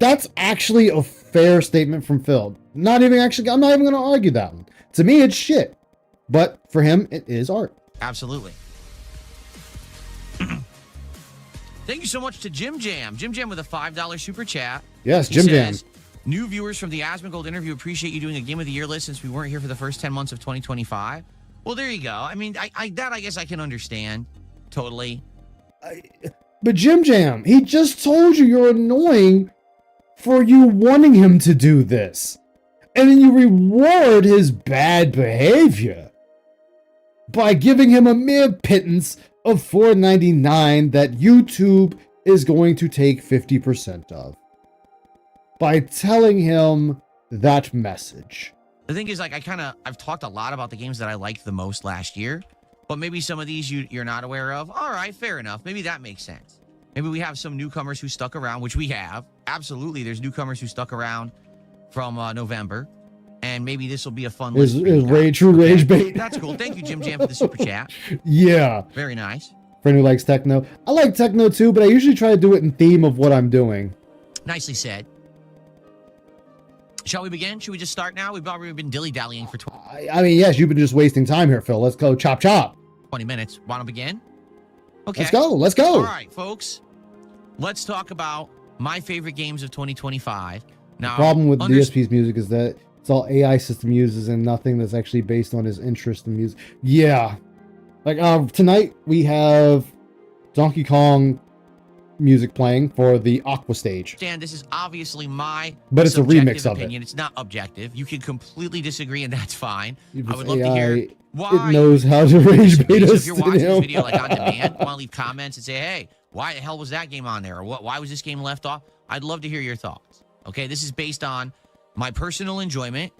That's actually a fair statement from Phil. I'm not even going to argue that one. To me, it's shit. But for him, it is art. Absolutely. Thank you so much to Jim Jam. Jim Jam with a $5 super chat. Yes, He Jim says, Jam. New viewers from the Asmongold interview appreciate you doing a Game of the Year list since we weren't here for the first 10 months of 2025. Well, there you go. I mean, I guess I can understand. Totally. But Jim Jam, he just told you you're annoying for you wanting him to do this. And then you reward his bad behavior by giving him a mere pittance of $4.99 that YouTube is going to take 50% of. By telling him that message. The thing is, like, I've talked a lot about the games that I liked the most last year, but maybe some of these you're not aware of. All right, fair enough. Maybe that makes sense. Maybe we have some newcomers who stuck around, which we have. Absolutely, there's newcomers who stuck around from November, and maybe this will be a fun list. Is rage bait? That's cool. Thank you, Jim Jam, for the super chat. Yeah. Very nice. Friend who likes techno. I like techno too, but I usually try to do it in theme of what I'm doing. Nicely said. Shall we begin? Should we just start now? We've already been dilly-dallying for I mean, yes, you've been just wasting time here, Phil. Let's go chop chop. 20 minutes. Want to begin? Okay. Let's go. Let's go. All right, folks. Let's talk about my favorite games of 2025. Now, the problem with DSP's music is that it's all AI system uses and nothing that's actually based on his interest in music. Yeah. Like tonight we have Donkey Kong music playing for the Aqua stage. Dan, this is obviously my but it's a remix of opinion. it. It's not objective. You can completely disagree, and that's fine. If I would it's love to AI, hear why it knows how to rage bait So us if you're to watching this him. video like on demand, want to leave comments and say, hey, why the hell was that game on there? Or why was this game left off? I'd love to hear your thoughts. Okay, this is based on my personal enjoyment,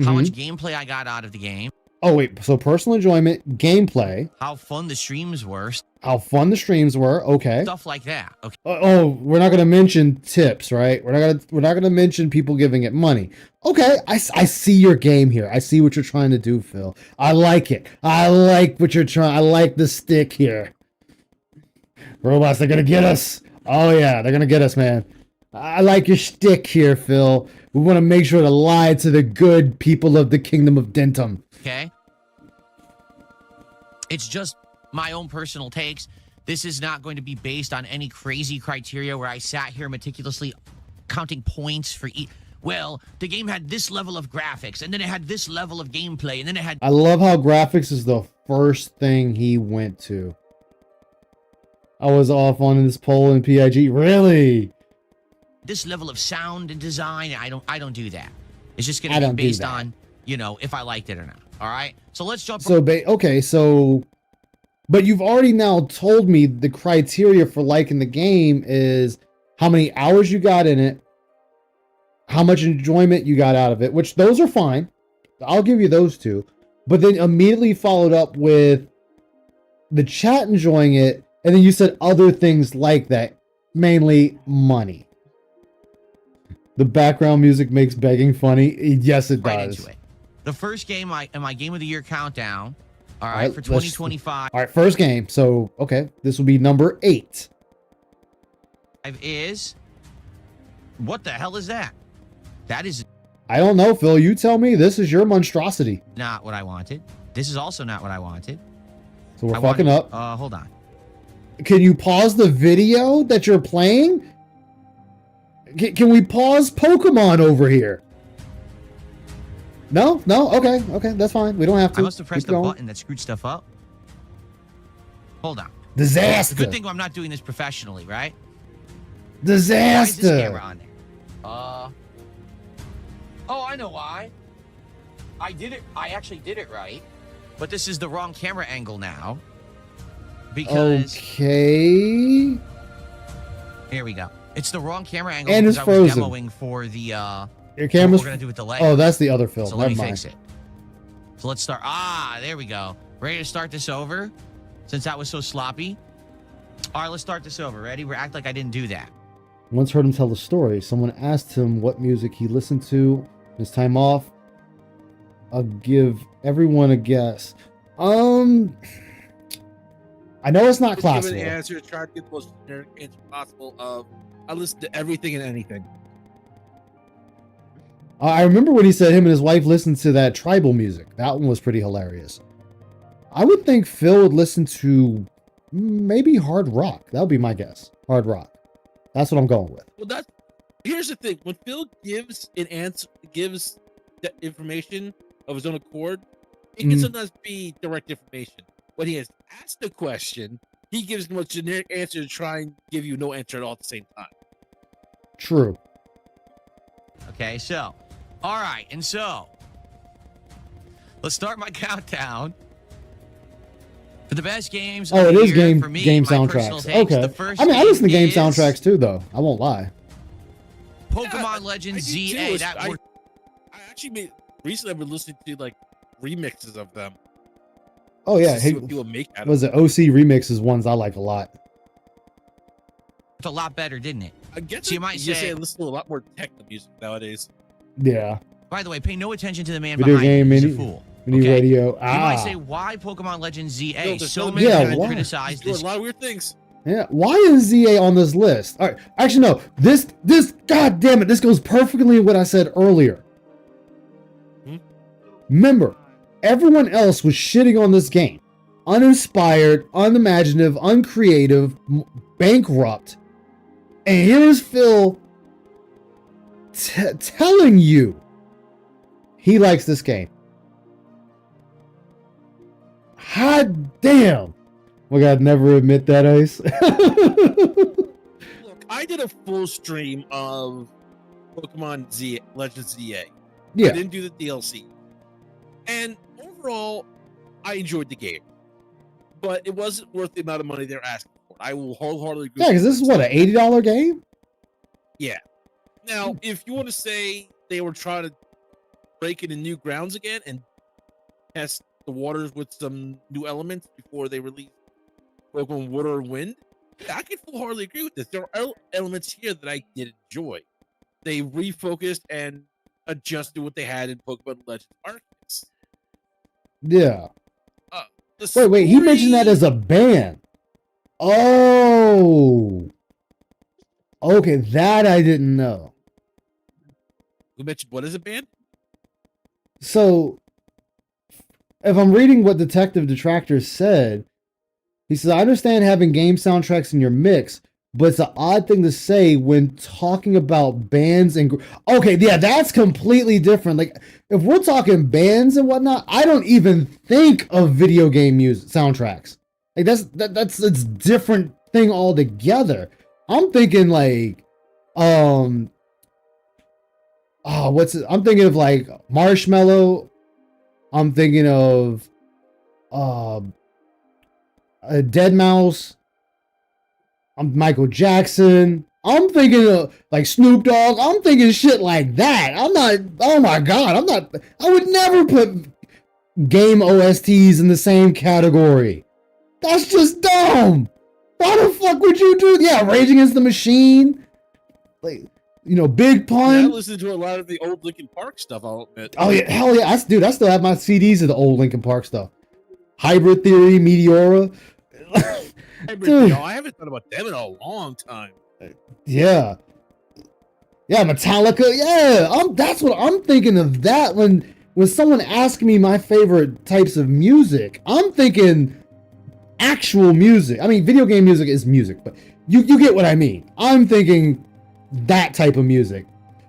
how much gameplay I got out of the game. Oh, wait. So personal enjoyment, gameplay. How fun the streams were. How fun the streams were. Okay. Stuff like that. Okay. Oh, we're not going to mention tips, right? We're not going to mention people giving it money. Okay. I see your game here. I see what you're trying to do, Phil. I like it. I like what you're trying. I like the stick here. Robots, they're going to get us. Oh, yeah. They're going to get us, man. I like your stick here, Phil. We want to make sure to lie to the good people of the Kingdom of Dentum. Okay. It's just my own personal takes. This is not going to be based on any crazy criteria where I sat here meticulously counting points for each. Well, the game had this level of graphics, and then it had this level of gameplay, and then it had. I love how graphics is the first thing he went to. I was off on this poll in PIG. Really? This level of sound and design. I don't do that. It's just going to be based on, if I liked it or not. All right. So let's jump. But you've already now told me the criteria for liking the game is how many hours you got in it, how much enjoyment you got out of it, which those are fine. I'll give you those two. But then immediately followed up with the chat enjoying it, and then you said other things like that, mainly money. The background music makes begging funny. Yes, it does. Into it. The first game in my Game of the Year countdown, all right, for 2025. All right, first game. So, okay, this will be number 8. Is what the hell is that? That is. I don't know, Phil. You tell me. This is your monstrosity. Not what I wanted. This is also not what I wanted. So we're fucking up. Hold on. Can you pause the video that you're playing? Can we pause Pokemon over here? No? Okay, that's fine. We don't have to. I must have pressed the button that screwed stuff up. Hold on. Disaster. Good thing I'm not doing this professionally, right? Disaster. Why is this camera on there? Oh, I know why. I actually did it right. But this is the wrong camera angle now. Because... Okay. Here we go. It's the wrong camera angle and because it's I was frozen. demoing for the your camera's what we're gonna do with the leg. Oh, that's the other film. So let me fix it. So let's start. There we go. Ready to start this over? Since that was so sloppy. All right, let's start this over. Ready? We're act like I didn't do that. Once heard him tell the story. Someone asked him what music he listened to his time off. I'll give everyone a guess. I know it's not Just classical. give an answer. Try to get the most generic answer possible. I listen to everything and anything. I remember when he said him and his wife listened to that tribal music. That one was pretty hilarious. I would think Phil would listen to maybe hard rock. That would be my guess. Hard rock. That's what I'm going with. Well, here's the thing. When Phil gives an answer, gives the information of his own accord, it can sometimes be direct information. When he has asked a question, he gives the most generic answer to try and give you no answer at all at the same time. True. Okay, so, all right, and so let's start my countdown for the best games. Oh, of it the is year game for me, game my personal soundtracks. takes. Okay. The first I mean, I listen to game is soundtracks too, though. I won't lie. Pokemon Legends ZA. I actually recently I've been listening to like remixes of them. Oh yeah, To see what people make out of was it OC remixes ones I like a lot. It's a lot better, didn't it? I get So you might say, I listen to a lot more techno music nowadays. Yeah. by the way, pay no attention to the man Video behind game, you. He's mini- a fool. Mini Okay? radio. You might Ah. say, why Pokemon Legends ZA? No, there's So no many Yeah, people why? criticize Doing this. a lot of weird things. Yeah. Why is ZA on this list? All right. Actually, no. This. God damn it. This goes perfectly with what I said earlier. Remember, everyone else was shitting on this game. Uninspired, unimaginative, uncreative, bankrupt. And here's Phil telling you he likes this game. Hot damn. We gotta never admit that, Ice. Look, I did a full stream of Pokemon Z Legends ZA. Yeah. I didn't do the DLC. And overall, I enjoyed the game. But it wasn't worth the amount of money they're asking for. I will wholeheartedly agree. Yeah, because this is what, an $80 game? Yeah. Now, if you want to say they were trying to break into new grounds again and test the waters with some new elements before they release Pokemon Water and Wind, yeah, I can wholeheartedly agree with this. There are elements here that I did enjoy. They refocused and adjusted what they had in Pokemon Legends Arceus. Yeah. The Wait, he mentioned that story- as a band. Oh. Okay, that I didn't know. Who mentioned what is a band? So, if I'm reading what Detective Detractor said, he says, I understand having game soundtracks in your mix, but it's an odd thing to say when talking about bands and... Okay, yeah, that's completely different. Like, if we're talking bands and whatnot, I don't even think of video game music soundtracks. Like, that's a different thing altogether. I'm thinking, like, I'm thinking of, like, Marshmello. I'm thinking of, a Dead Mouse. I'm Michael Jackson. I'm thinking of like Snoop Dogg. I'm thinking shit like that. I'm not. Oh my god. I'm not. I would never put game OSTs in the same category. That's just dumb. Why the fuck would you do? Yeah, Rage Against the Machine. Like, Big Yeah, I Pun. listened to a lot of the old Linkin Park stuff, I'll admit. Oh yeah, hell yeah. I still have my CDs of the old Linkin Park stuff. Hybrid Theory, Meteora. Dude. I haven't thought about them in a long time. Yeah. Yeah, Metallica. Yeah, that's what I'm thinking of. That when someone asks me my favorite types of music, I'm thinking actual music. I mean, video game music is music, but you get what I mean. I'm thinking that type of music.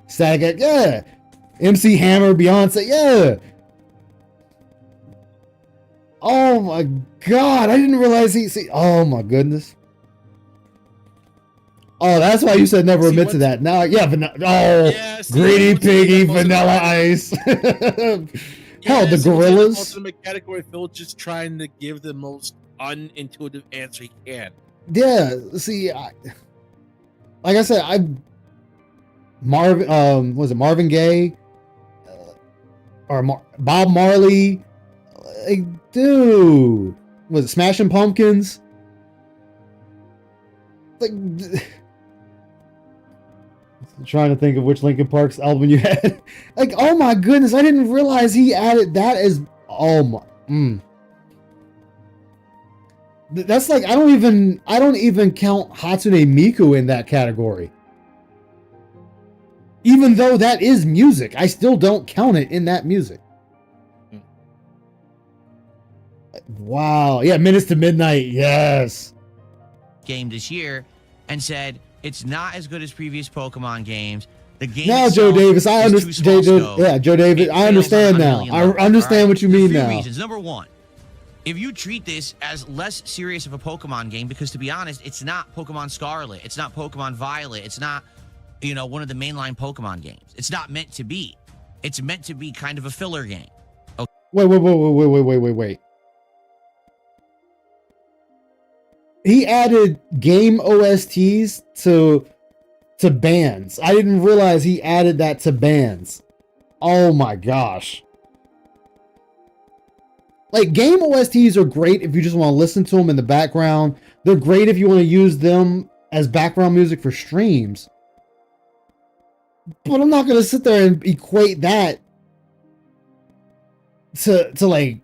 Static, yeah. MC Hammer, Beyonce, yeah. Oh my god, I didn't realize oh my goodness. Oh, that's why you said never admit to that. Now, yeah, Greedy Piggy, Vanilla Ice. Hell, the Gorillas. Ultimate category, Phil just trying to give the most unintuitive answer he can. Yeah, see, like I said, was it Marvin Gaye? Or Bob Marley? Like, dude, was it Smashing Pumpkins? Like, trying to think of which Linkin Park's album you had. Like, oh my goodness, I didn't realize he added that as oh my. That's like I don't even count Hatsune Miku in that category. Even though that is music, I still don't count it in that music. Wow. Yeah, Minutes to Midnight. Yes. Game this year and said it's not as good as previous Pokemon games. The game now, Joe itself Davis, I is too understand. small scope. Yeah, Joe Davis, It I fails understand on a now. million I levels, understand all what you There are mean a few now. reasons. Number one, if you treat this as less serious of a Pokemon game, because to be honest, it's not Pokemon Scarlet, it's not Pokemon Violet, it's not, one of the mainline Pokemon games. It's not meant to be. It's meant to be kind of a filler game. Okay. Wait. He added game OSTs to bands. I didn't realize he added that to bands. Oh my gosh. Like, game OSTs are great if you just want to listen to them in the background. They're great if you want to use them as background music for streams. But I'm not going to sit there and equate that to like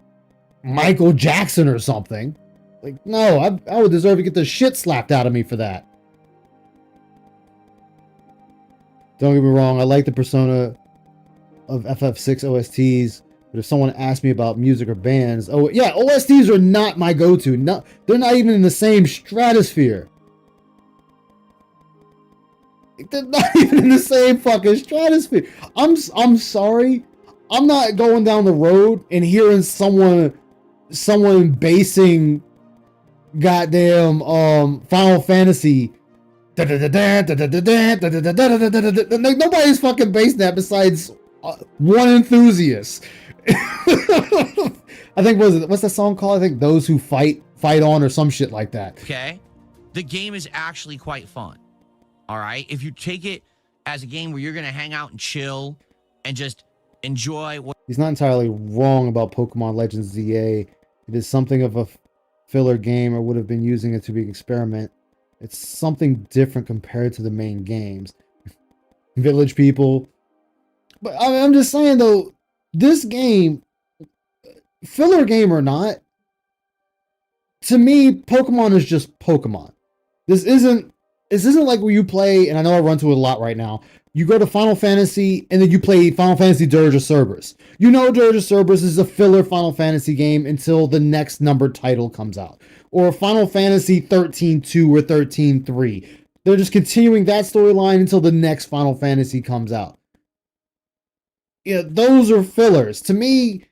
Michael Jackson or something. Like, no, I would deserve to get the shit slapped out of me for that. Don't get me wrong, I like the Persona of FF6 OSTs, but if someone asked me about music or bands, oh yeah, OSTs are not my go-to. No, they're not even in the same stratosphere. They're not even in the same fucking stratosphere. I'm sorry. I'm not going down the road and hearing someone basing goddamn Final Fantasy. Nobody's fucking basing that besides one enthusiast. I think what's that song called? I think Those Who Fight On or some shit like that. Okay. The game is actually quite fun. All right. If you take it as a game where you're going to hang out and chill and just enjoy what. He's not entirely wrong about Pokemon Legends ZA. It is something of a filler game, or would have been using it to be an experiment. It's something different compared to the main games. Village people. But I'm just saying though, this game, filler game or not, to me, Pokemon is just Pokemon. This isn't like where you play, and I know I run to it a lot right now. You go to Final Fantasy, and then you play Final Fantasy Dirge of Cerberus. You know Dirge of Cerberus is a filler Final Fantasy game until the next numbered title comes out. Or Final Fantasy 13-2 or 13-3. They're just continuing that storyline until the next Final Fantasy comes out. Yeah, those are fillers. To me,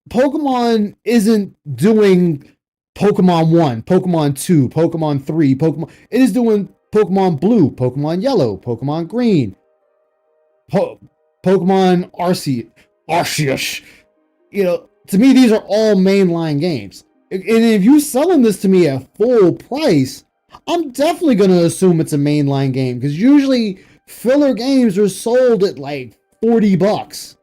Pokemon isn't doing Pokemon 1, Pokemon 2, Pokemon 3, Pokemon. It is doing Pokemon Blue, Pokemon Yellow, Pokemon Green, Pokemon Arceus. To me, these are all mainline games. And if you're selling this to me at full price, I'm definitely going to assume it's a mainline game, because usually filler games are sold at like $40.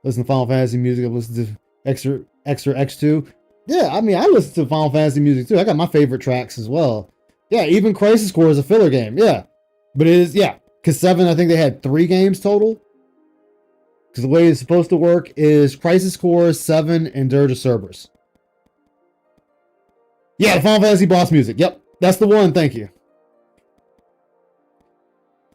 Listen to Final Fantasy music. I've listened to Extra X2. Yeah, I mean, I listen to Final Fantasy music too. I got my favorite tracks as well. Yeah, even Crisis Core is a filler game. Yeah. But it is, yeah. Because 7, I think they had 3 games total. Because the way it's supposed to work is Crisis Core, 7, and Dirge of Cerberus. Yeah, the Final Fantasy boss music. Yep, that's the one. Thank you.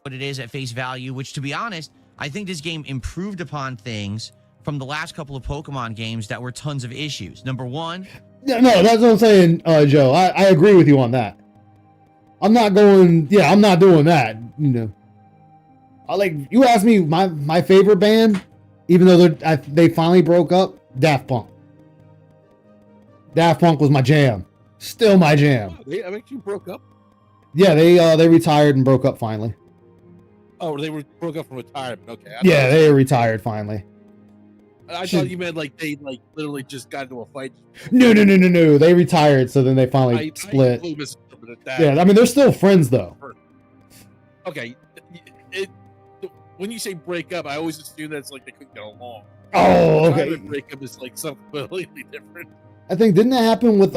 What it is at face value, which, to be honest, I think this game improved upon things from the last couple of Pokemon games that were tons of issues. Number one. No, that's what I'm saying, Joe. I agree with you on that. I'm not doing that. You asked me my favorite band, even though they finally broke up, Daft Punk. Daft Punk was my jam. Still my jam. Oh, they actually broke up? Yeah, they retired and broke up finally. Oh, they broke up from retirement. Okay. Yeah, they retired finally. I thought you meant like they literally just got into a fight. No. They retired, so then they finally split. Yeah, I mean they're still friends though. Okay. When you say break up, I always assume that's like they couldn't get along. Oh, okay. Break up is like something completely different. I think didn't that happen with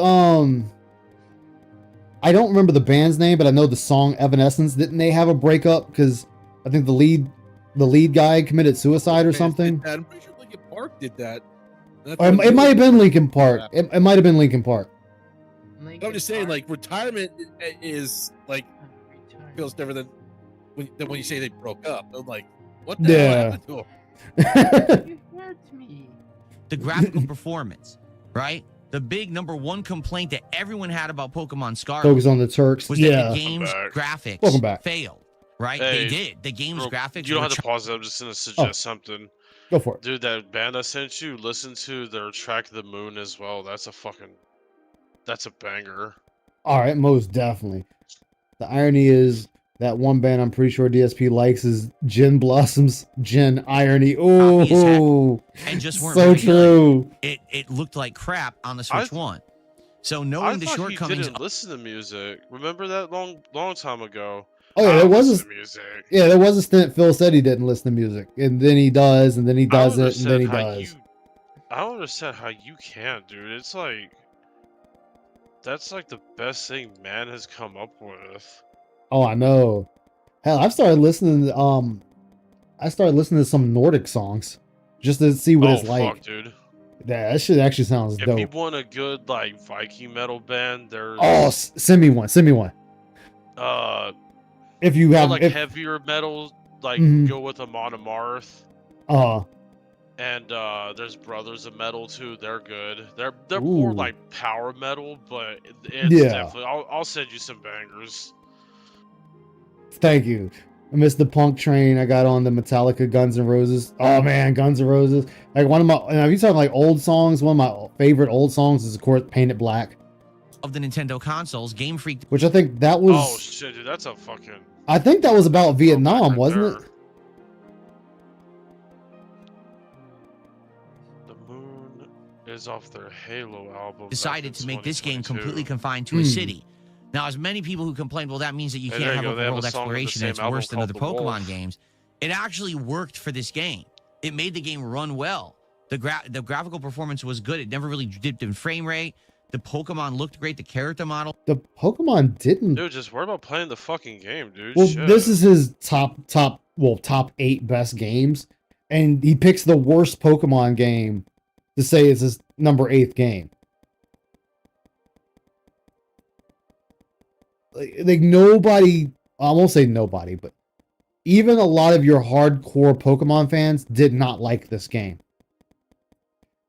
I don't remember the band's name, but I know the song Evanescence. Didn't they have a breakup because I think the lead guy committed suicide or something? I'm pretty sure Linkin Park did that. It might have been Linkin Park. It might have been Linkin Park. I'm just saying, like, retirement is like feels different than when you say they broke up. I'm like, what the hell happened to them? You hurt me. The graphical performance, right? The big number one complaint that everyone had about Pokemon Scarlet Focus on the Turks. was that the game's graphics Welcome back. failed, right? Hey, They did. The game's graphics. You don't were have to pause it. I'm just gonna suggest something. Go for it. Dude, that band I sent you, listen to their track The Moon as well. That's a banger. All right, most definitely. The irony is that one band I'm pretty sure DSP likes is Gin Blossoms. Gin Irony. Oh, and just weren't so very true. good. It looked like crap on the Switch One. So knowing the shortcomings, he didn't listen to music. Remember that long time ago? Oh yeah, there was music. Yeah, there was a stint. Phil said he didn't listen to music, and then he does, and then he does it, and then he does. I don't understand how you can, dude. It's like that's like the best thing man has come up with. Oh, I know. Hell, I've started listening to some Nordic songs just to see what it's like. Fuck, dude. Yeah, that shit actually sounds dope. If you want a good like Viking metal band, there's send me one. If you have heavier metal, like go with Amon Amarth. And there's Brothers of Metal too. They're good. They're more like power metal, but it's definitely. I'll send you some bangers. Thank you. I missed the punk train. I got on the Metallica Guns N' Roses. Oh man, Guns N' Roses. Like one of my, and if you talking like old songs, one of my favorite old songs is of course Painted Black. Of the Nintendo consoles, Game Freak. Which I think that was. Oh shit, dude, that's a fucking. I think that was about Vietnam, wasn't it? The Moon is off their Halo album. Decided to make this game completely confined to a city. Now, as many people who complained, well, that means that you can't have open world exploration and it's worse than other Pokemon games. It actually worked for this game. It made the game run well. The graphical performance was good. It never really dipped in frame rate. The Pokemon looked great. The character model. The Pokemon didn't. Dude, just worry about playing the fucking game, dude. Well, Shit. this is his top 8 best games, and he picks the worst Pokemon game to say it's his number 8th game. Like nobody, I won't say nobody, but even a lot of your hardcore Pokemon fans did not like this game.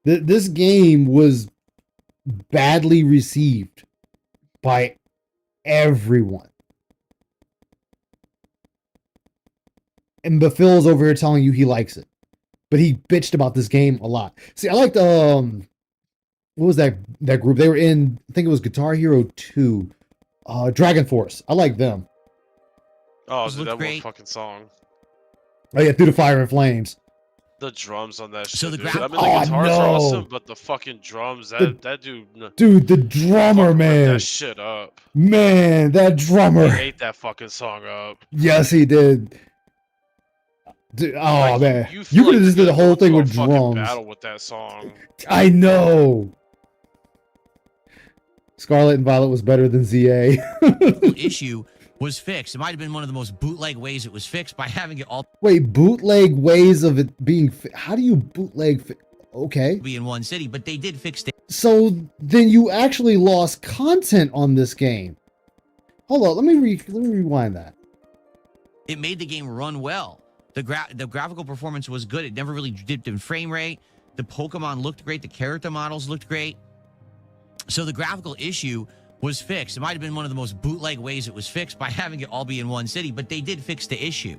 This game was badly received by everyone. And Phil's over here telling you he likes it. But he bitched about this game a lot. See, I liked what was that group? They were in, I think it was Guitar Hero 2. Dragon Force. I like them. Oh, dude, that one fucking song. Oh yeah, Through the Fire and Flames. The drums on that shit, So the dude. I mean, the guitars are awesome, but the fucking drums, that dude... Dude, the drummer, man. that shit up. Man, that drummer. He ate that fucking song up. Yes, he did. Dude, Like, man. You could have just did the whole thing with drums. Battle with that song. I know. Scarlet and Violet was better than ZA. issue was fixed. It might have been one of the most bootleg ways it was fixed by having it all. Wait, bootleg ways of it being. How do you bootleg? Okay. Be in one city, but they did fix it. So then you actually lost content on this game. Hold on, let me rewind that. It made the game run well. The graphical performance was good. It never really dipped in frame rate. The Pokemon looked great. The character models looked great. So the graphical issue was fixed. It might have been one of the most bootleg ways it was fixed by having it all be in one city, but they did fix the issue.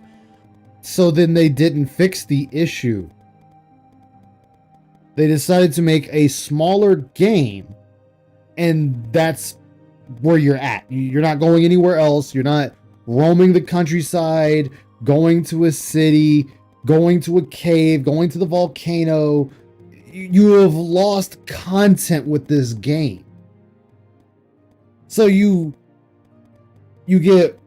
So then they didn't fix the issue. They decided to make a smaller game, and that's where you're at. You're not going anywhere else. You're not roaming the countryside, going to a city, going to a cave, going to the volcano. You have lost content with this game. So you get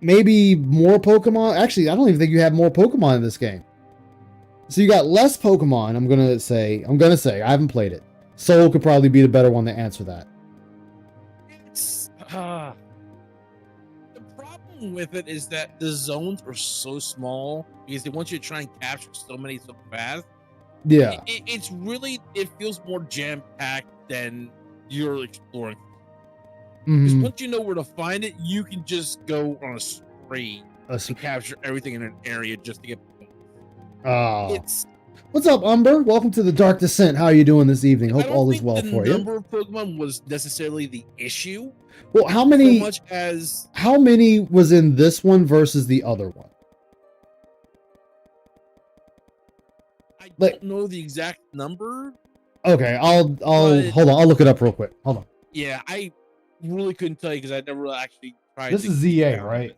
maybe more Pokemon. Actually, I don't even think you have more Pokemon in this game. So you got less Pokemon. I'm gonna say I haven't played it. Soul could probably be the better one to answer that. problem with it is that the zones are so small because they want you to try and capture so many so fast. Yeah. It's really, it feels more jam packed than you're exploring. Because Mhm. once you know where to find it, you can just go on a spree and capture everything in an area just to get. Oh. It's. What's up, Umber? Welcome to the Dark Descent. How are you doing this evening? Hope all is well for The you. number of Pokemon was necessarily the issue. Well, how many? So much as how many was in this one versus the other one? I don't know the exact number. Okay, I'll But- hold on. I'll look it up real quick. Hold on. Yeah, I really couldn't tell you because I never actually tried. This to is ZA, count right? it.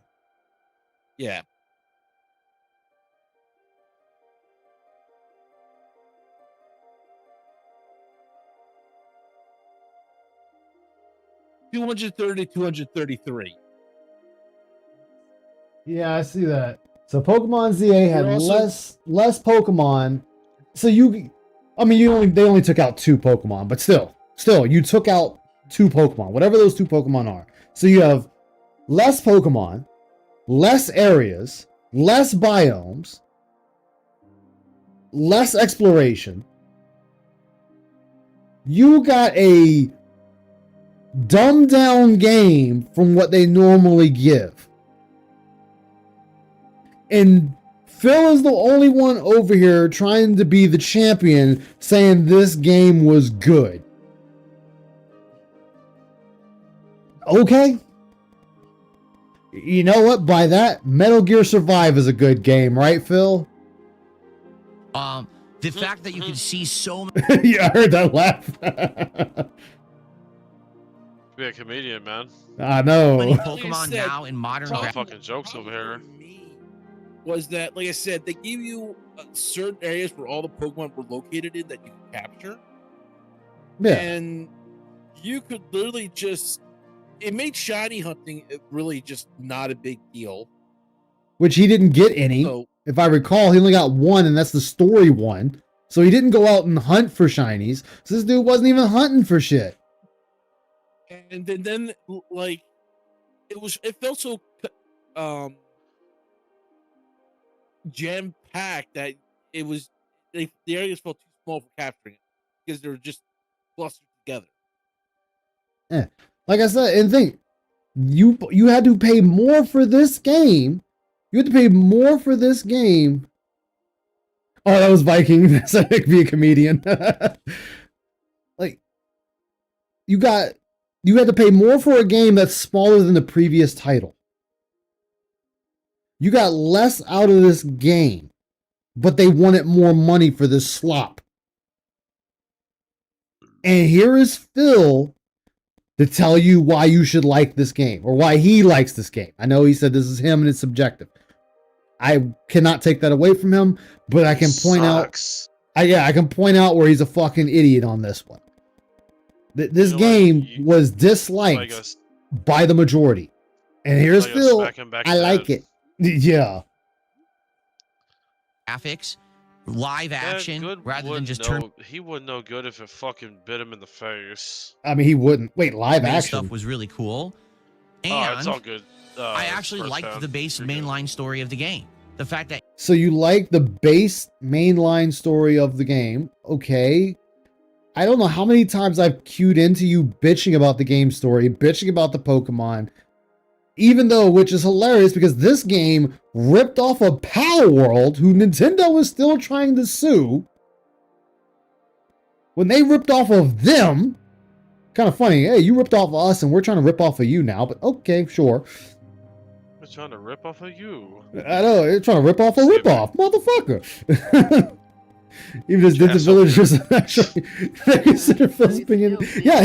Yeah. $233. Yeah, I see that. So Pokemon ZA had You're also- less Pokemon. So I mean, they only took out 2 Pokemon, but still, you took out 2 Pokemon, whatever those 2 Pokemon are. So you have less Pokemon, less areas, less biomes, less exploration. You got a dumbed down game from what they normally give. And Phil is the only one over here trying to be the champion, saying this game was good. Okay. You know what? By that, Metal Gear Survive is a good game, right, Phil? The fact that you can see so many. Yeah, I heard that laugh. Be a comedian, man. I know. Many Pokemon now in modern No gra- fucking jokes over here. Was that, like I said, they gave you certain areas where all the Pokemon were located in that you could capture. Yeah. And you could literally just, it made shiny hunting really just not a big deal. Which he didn't get any. So- If I recall, he only got 1, and that's the story one. So he didn't go out and hunt for shinies. So this dude wasn't even hunting for shit. And then like, it felt so, jam packed that it was, the areas felt too small for capturing it because they were just clustered together. Like I said, and think, you had to pay more for this game. You had to pay more for this game. Oh, that was Viking. So I could be a comedian. Like, you had to pay more for a game that's smaller than the previous title. You got less out of this game, but they wanted more money for this slop. And here is Phil to tell you why you should like this game, or why he likes this game. I know he said this is him and it's subjective. I cannot take that away from him, but I can point Sucks. out, I can point out where he's a fucking idiot on this one. This game was disliked by the majority, and here's Like, Phil. smack him back I in the like head. it. Yeah. graphics, live action, Good rather than would just know, turn he would know good if it fucking bit him in the face. I mean, he wouldn't. Wait, live base action. stuff was really cool. Oh, And it's all good. I actually first liked half. the base You're good. mainline story of the game. The fact that So you like the base mainline story of the game. Okay. I don't know how many times I've queued into you bitching about the game story, bitching about the Pokemon, even though, which is hilarious because this game ripped off of Pal World, who Nintendo is still trying to sue. When they ripped off of them, kind of funny. Hey, you ripped off of us and we're trying to rip off of you now, but okay, sure. We're trying to rip off of you. I know, they're trying to rip off a rip off, motherfucker. Even his distant Asshole. villagers actually they consider Phil's opinion. Yeah,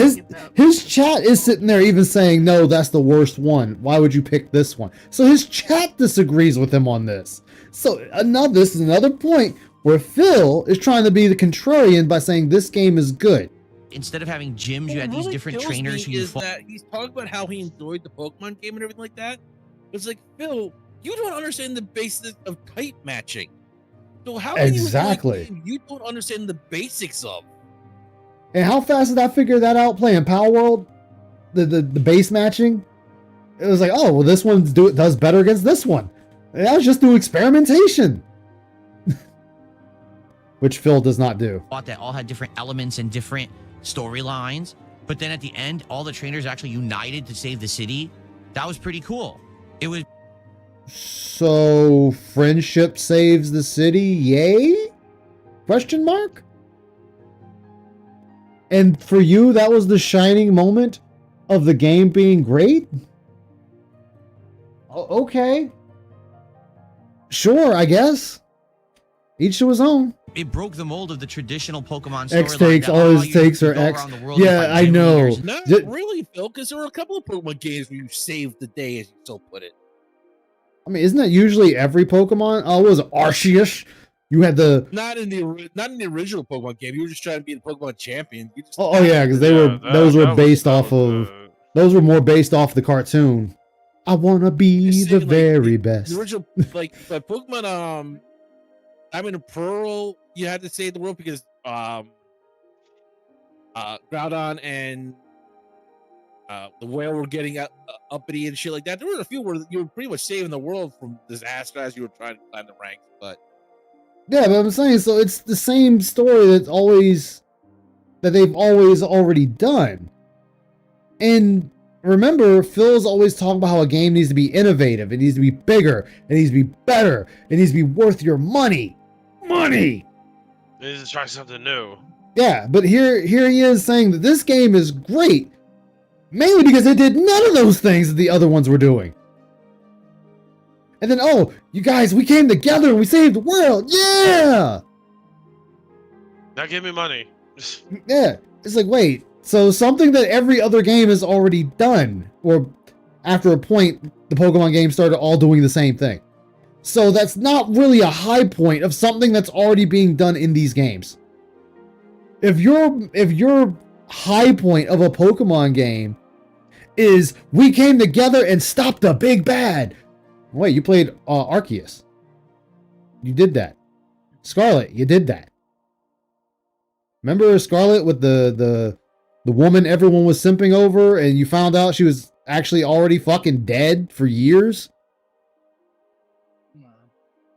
his chat is sitting there even saying, no, that's the worst one. Why would you pick this one? So his chat disagrees with him on this. So this is another point where Phil is trying to be the contrarian by saying this game is good. instead of having gyms, What you had these really different kills trainers who me you is fought. that he's talking about how he enjoyed the Pokemon game and everything like that. It's like, Phil, you don't understand the basics of kite matching. So how can Exactly. you enjoy a game you don't understand the basics of? And how fast did I figure that out playing Power World? The base matching? It was like, oh, well, this one does better against this one. And that was just through experimentation. Which Phil does not do. That all had different elements and different storylines. But then at the end, all the trainers actually united to save the city. That was pretty cool. It was. So friendship saves the city, yay? Question mark? And for you, that was the shining moment of the game being great? Okay. Sure, I guess. Each to his own. It broke the mold of the traditional Pokemon storyline. X takes, all his takes are X. Yeah, I know. Not really, Phil, because there were a couple of Pokemon games where you saved the day, as you so put it. I mean, isn't that usually every Pokemon? Oh, it was Arceus. You had the not in the original Pokemon game. You were just trying to be the Pokemon champion. You just yeah, because those were based off of those were more based off the cartoon. I wanna be the very best. The original, like Pokemon, Diamond and Pearl, you had to save the world because Groudon and the whale were getting uppity and shit like that. There were a few where you were pretty much saving the world from disaster as you were trying to climb the ranks. But yeah, but I'm saying, so it's the same story that they've always already done. And remember, Phil's always talking about how a game needs to be innovative, it needs to be bigger, it needs to be better, it needs to be worth your money. Money! They need to try something new. Yeah, but here he is saying that this game is great. Mainly because it did none of those things that the other ones were doing. And then, oh, you guys, we came together and we saved the world. Yeah! Now give me money. Yeah. It's like, wait, so something that every other game has already done, or after a point, the Pokemon games started all doing the same thing. So that's not really a high point of something that's already being done in these games. If your high point of a Pokemon game is we came together and stopped the big bad. Wait, you played Arceus. You did that. Scarlet, you did that. Remember Scarlet with the woman everyone was simping over and you found out she was actually already fucking dead for years?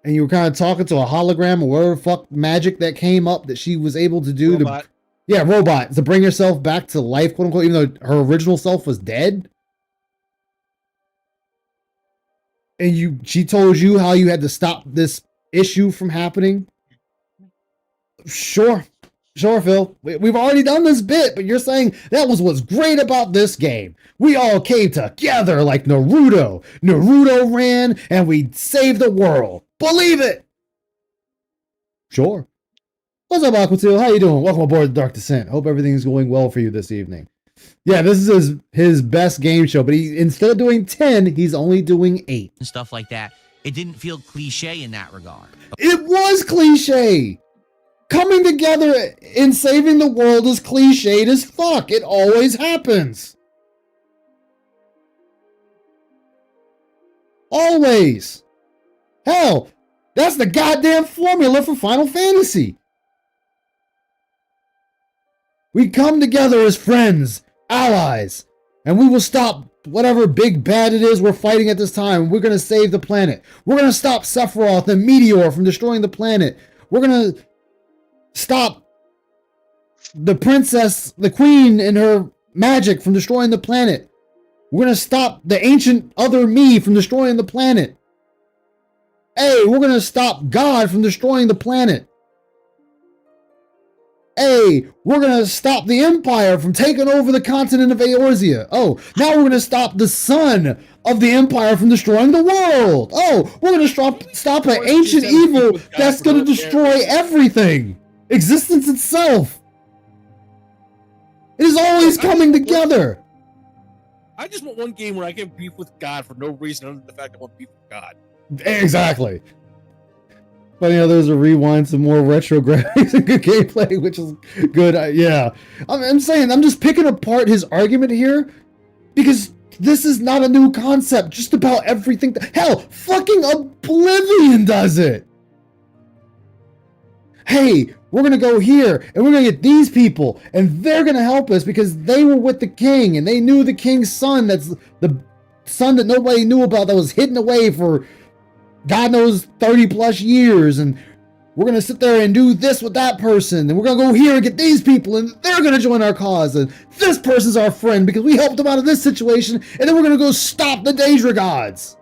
And you were kind of talking to a hologram or whatever fuck magic that came up that she was able to do. Robot. Robot. To bring herself back to life, quote unquote, even though her original self was dead. And she told you how you had to stop this issue from happening. Sure, Phil. We've already done this bit, but you're saying that was what's great about this game. We all came together like Naruto. Naruto ran and we saved the world. Believe it. Sure. What's up, Aquatil? How you doing? Welcome aboard The Dark Descent. Hope everything's going well for you this evening. Yeah, this is his best game show, but instead of doing 10, he's only doing 8. And stuff like that. It didn't feel cliche in that regard. It was cliche. Coming together and saving the world is cliched as fuck. It always happens. Always. Hell, that's the goddamn formula for Final Fantasy. We come together as friends, allies, and we will stop whatever big bad it is we're fighting at this time. We're going to save the planet. We're going to stop Sephiroth and Meteor from destroying the planet. We're going to stop the princess, the queen, and her magic from destroying the planet. We're going to stop the ancient other me from destroying the planet. Hey, we're going to stop God from destroying the planet. Hey, we're going to stop the Empire from taking over the continent of Eorzea. Oh, now we're going to stop the son of the Empire from destroying the world. Oh, we're going to stop an ancient evil that's going to destroy everything. Existence itself. It is always coming together. I just want one game where I get beef with God for no reason other than the fact I want beef with God. Exactly. But there's a rewind, some more retro graphics and good gameplay, which is good. Yeah, I'm saying I'm just picking apart his argument here because this is not a new concept. Just about everything. Hell, fucking Oblivion does it. Hey, we're gonna go here and we're gonna get these people and they're gonna help us because they were with the king and they knew the king's son. That's the son that nobody knew about that was hidden away for God knows 30 plus years, and we're going to sit there and do this with that person, and we're going to go here and get these people, and they're going to join our cause, and this person's our friend because we helped them out of this situation, and then we're going to go stop the Daedra gods.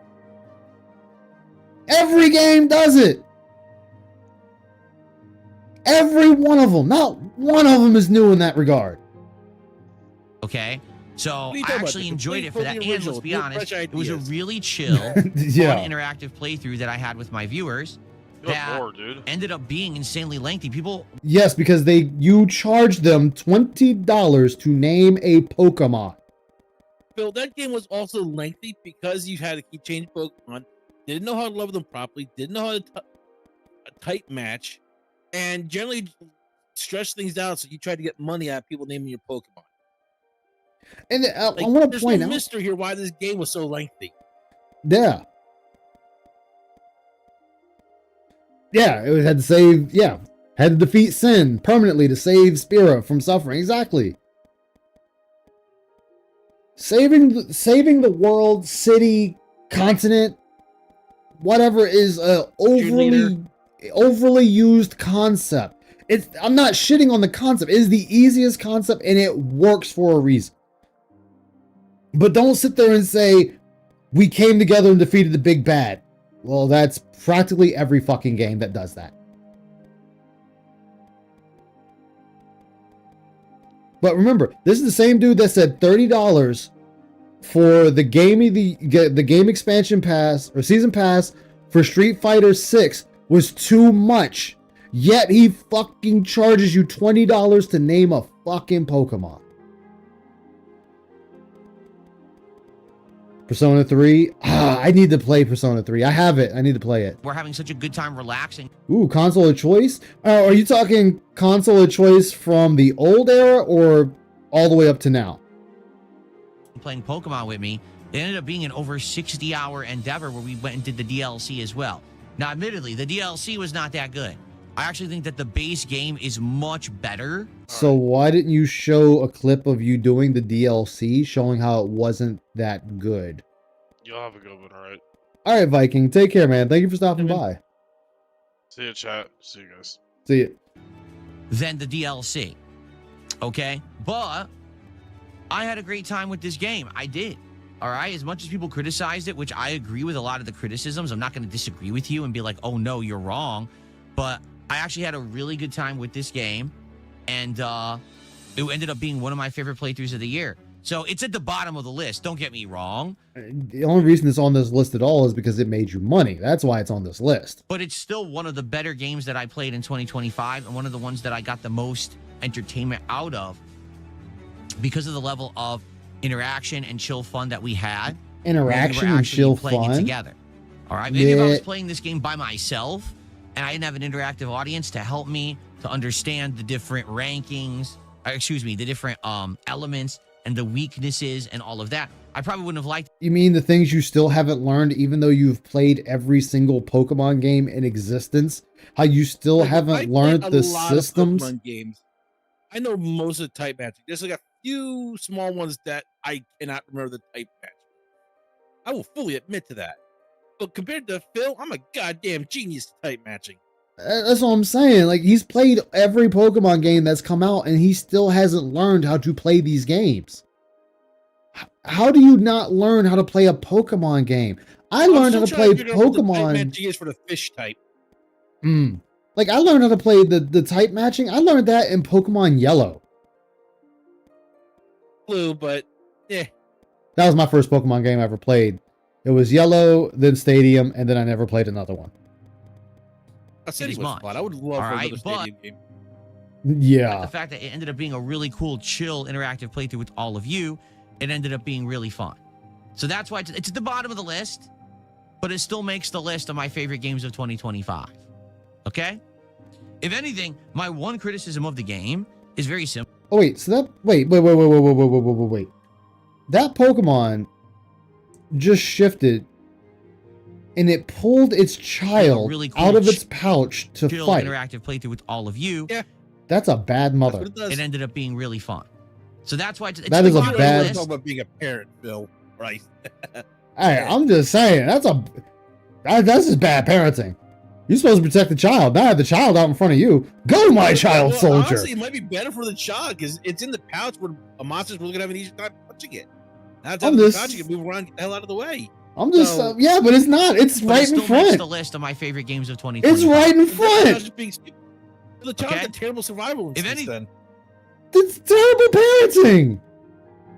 Every game does it. Every one of them. Not one of them is new in that regard. Okay? So What are you I talking actually about? enjoyed it for that. And Original, let's be new, honest, fresh it was a ideas. really chill, Yeah. fun, interactive playthrough that I had with my viewers Good that lord, dude. ended up being insanely lengthy. People, Yes, because you charge them $20 to name a Pokemon. Phil, that game was also lengthy because you had to keep changing Pokemon. Didn't know how to level them properly. Didn't know how to type match, and generally stretch things out. So you try to get money out of people naming your Pokemon. And I Like, want to there's point no out, mystery here why this game was so lengthy. yeah, it had to save, had to defeat Sin permanently to save Spira from suffering. Exactly. Saving the world, city, continent, whatever is a overly used concept. I'm not shitting on the concept. It is the easiest concept and it works for a reason. But don't sit there and say, we came together and defeated the big bad. Well, that's practically every fucking game that does that. But remember, this is the same dude that said $30 for the game expansion pass or season pass for Street Fighter 6 was too much. Yet he fucking charges you $20 to name a fucking Pokemon. Persona 3? I need to play Persona 3. I have it. I need to play it. we're having such a good time relaxing, Ooh, console of choice? Are you talking console of choice from the old era or all the way up to now? playing Pokemon with me. It ended up being an over 60-hour endeavor where we went and did the DLC as well. Now, admittedly, the DLC was not that good. I actually think that the base game is much better. So why didn't you show a clip of you doing the DLC showing how it wasn't that good? You'll have a good one, alright? All right, Viking. Take care, man. Thank you for stopping by. See you, chat. See you guys. See you. Than the DLC. Okay? But I had a great time with this game. I did. All right? As much as people criticized it, which I agree with a lot of the criticisms, I'm not going to disagree with you and be like, oh, no, you're wrong. But I actually had a really good time with this game. And it ended up being one of my favorite playthroughs of the year. So it's at the bottom of the list. Don't get me wrong. The only reason it's on this list at all is because it made you money. That's why it's on this list. But it's still one of the better games that I played in 2025 and one of the ones that I got the most entertainment out of because of the level of interaction and chill fun that we had. Interaction we were and chill playing fun? it together. All right. Maybe if I was Yeah. playing this game by myself and I didn't have an interactive audience to help me to understand the different rankings, the different elements and the weaknesses and all of that, I probably wouldn't have liked it. You mean the things you still haven't learned even though you've played every single Pokemon game in existence? How you still Like, I haven't played learned a the lot of systems? Pokemon games. I know most of the type matching. There's like a few small ones that I cannot remember the type match. I will fully admit to that. But compared to Phil, I'm a goddamn genius at type matching. That's what I'm saying. Like, he's played every Pokemon game that's come out and he still hasn't learned how to play these games. How do you not learn how to play a Pokemon game? I learned how to play Pokemon. Type matching is for the fish type. Like, I learned how to play the type matching. I learned that in Pokemon Yellow. Blue, but yeah. That was my first Pokemon game I ever played. It was Yellow, then Stadium, and then I never played another one. A city is was much. fun. I would love All for right, another but- stadium game. Yeah. The fact that it ended up being a really cool, chill, interactive playthrough with all of you, it ended up being really fun. So that's why it's at the bottom of the list, but it still makes the list of my favorite games of 2025. Okay? If anything, my one criticism of the game is very simple. Oh, wait. So that... Wait. That Pokemon just shifted and it pulled its child really cool out of its pouch to Chill, fight. interactive playthrough with all of you. Yeah. That's a bad That's mother. what it does. It ended up being really fun. So that's why it's That the is a bottom of the bad- We're list. talking about being a parent, Phil. Right. Hey, I'm just saying that's just bad parenting. You're supposed to protect the child, not have the child out in front of you. Go, my child Well, soldier. honestly, it might be better for the child because it's in the pouch where a monster's really gonna have an easier time punching it. Now it's out of the pouch, you can move around, get the hell out of the way. I'm just yeah, but it's not. It's But right it still in front. makes the list of my favorite games of 2020. It's right in front. The child's got terrible survival instincts then. It's terrible parenting.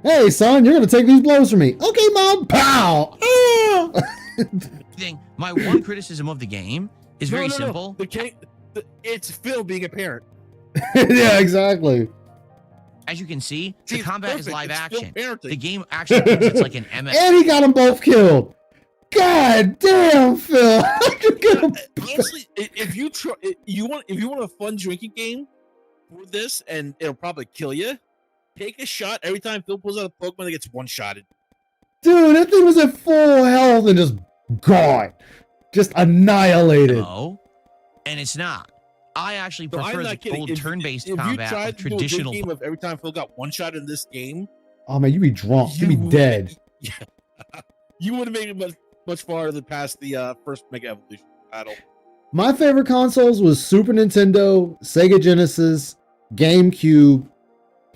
Hey, son, you're gonna take these blows from me. Okay, mom. Pow. Ah! My one criticism of the game is very simple. It's Phil being a parent. Yeah, exactly. As you can see, the it's combat is perfect. live It's still action. parenting. The game actually thinks it's like an MS. And he got them both killed. God damn, Phil. Honestly, if you try, you want a fun drinking game for this, and it'll probably kill you. Take a shot every time Phil pulls out a Pokemon that gets one-shotted. Dude, that thing was at full health and just gone. Just annihilated. No, and it's not. I actually No, I'm prefer not the kidding. old turn-based If you combat tried of to do a traditional. game of every time Phil got one shot in this game, Oh man, you be drunk. You be dead. Yeah, you would have made it much farther past the first Mega Evolution battle. My favorite consoles was Super Nintendo, Sega Genesis, GameCube,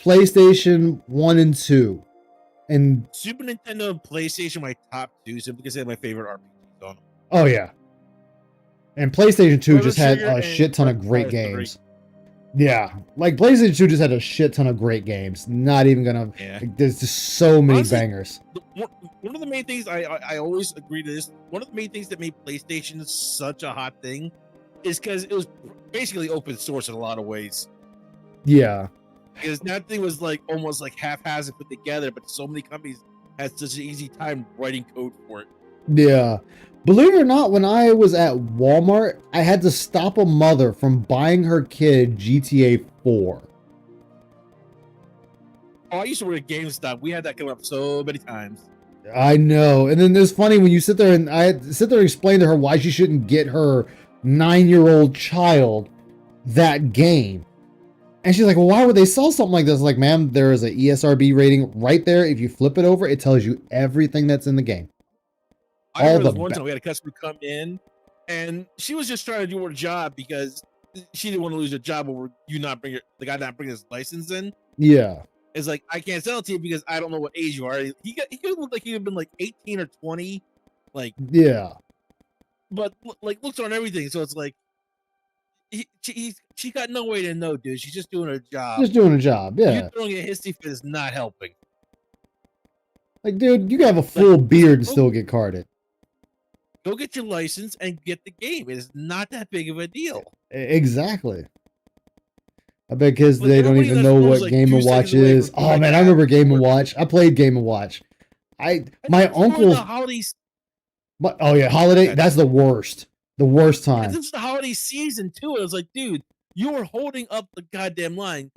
PlayStation 1 and 2. And Super Nintendo and PlayStation my top two simply because they had my favorite RPGs on them. oh yeah. And PlayStation 2 Chrono just had Trigger a and shit ton of Fire great Emblem games. Yeah. Like PlayStation 2 just had a shit ton of great games. Not even gonna there's just so many Honestly, bangers. One of the main things I always agree to this. One of the main things that made PlayStation such a hot thing is because it was basically open source in a lot of ways. Yeah. Because that thing was like almost like haphazard put together, but so many companies had such an easy time writing code for it. Yeah. Believe it or not, when I was at Walmart, I had to stop a mother from buying her kid GTA 4. Oh, I used to work at GameStop. We had that come up so many times. I know. And then it's funny when you sit there and I sit there and explain to her why she shouldn't get her 9-year-old child that game. And she's like, well, why would they sell something like this? Like, ma'am, there is an ESRB rating right there. If you flip it over, it tells you everything that's in the game. I remember this one time we had a customer come in and she was just trying to do her job because she didn't want to lose her job over the guy not bringing his license in. Yeah. It's like, I can't sell it to you because I don't know what age you are. He could look like he'd have been like 18 or 20. Like, yeah. But like looks on everything. So it's like, she got no way to know, dude. She's just doing her job. Just doing a job. Yeah. You throwing a hissy fit is not helping. Like, dude, you can have a full beard and still get carded. Go get your license and get the game. It is not that big of a deal. Exactly. I bet kids But they don't everybody even that's know almost what like Game 2 & Watch seconds away is. from Oh like man, I that. remember Game & Watch. I played Game & Watch. My uncle. Oh yeah, holiday. That's the worst. The worst And time. this is the holiday season too. I was like, dude, you are holding up the goddamn line.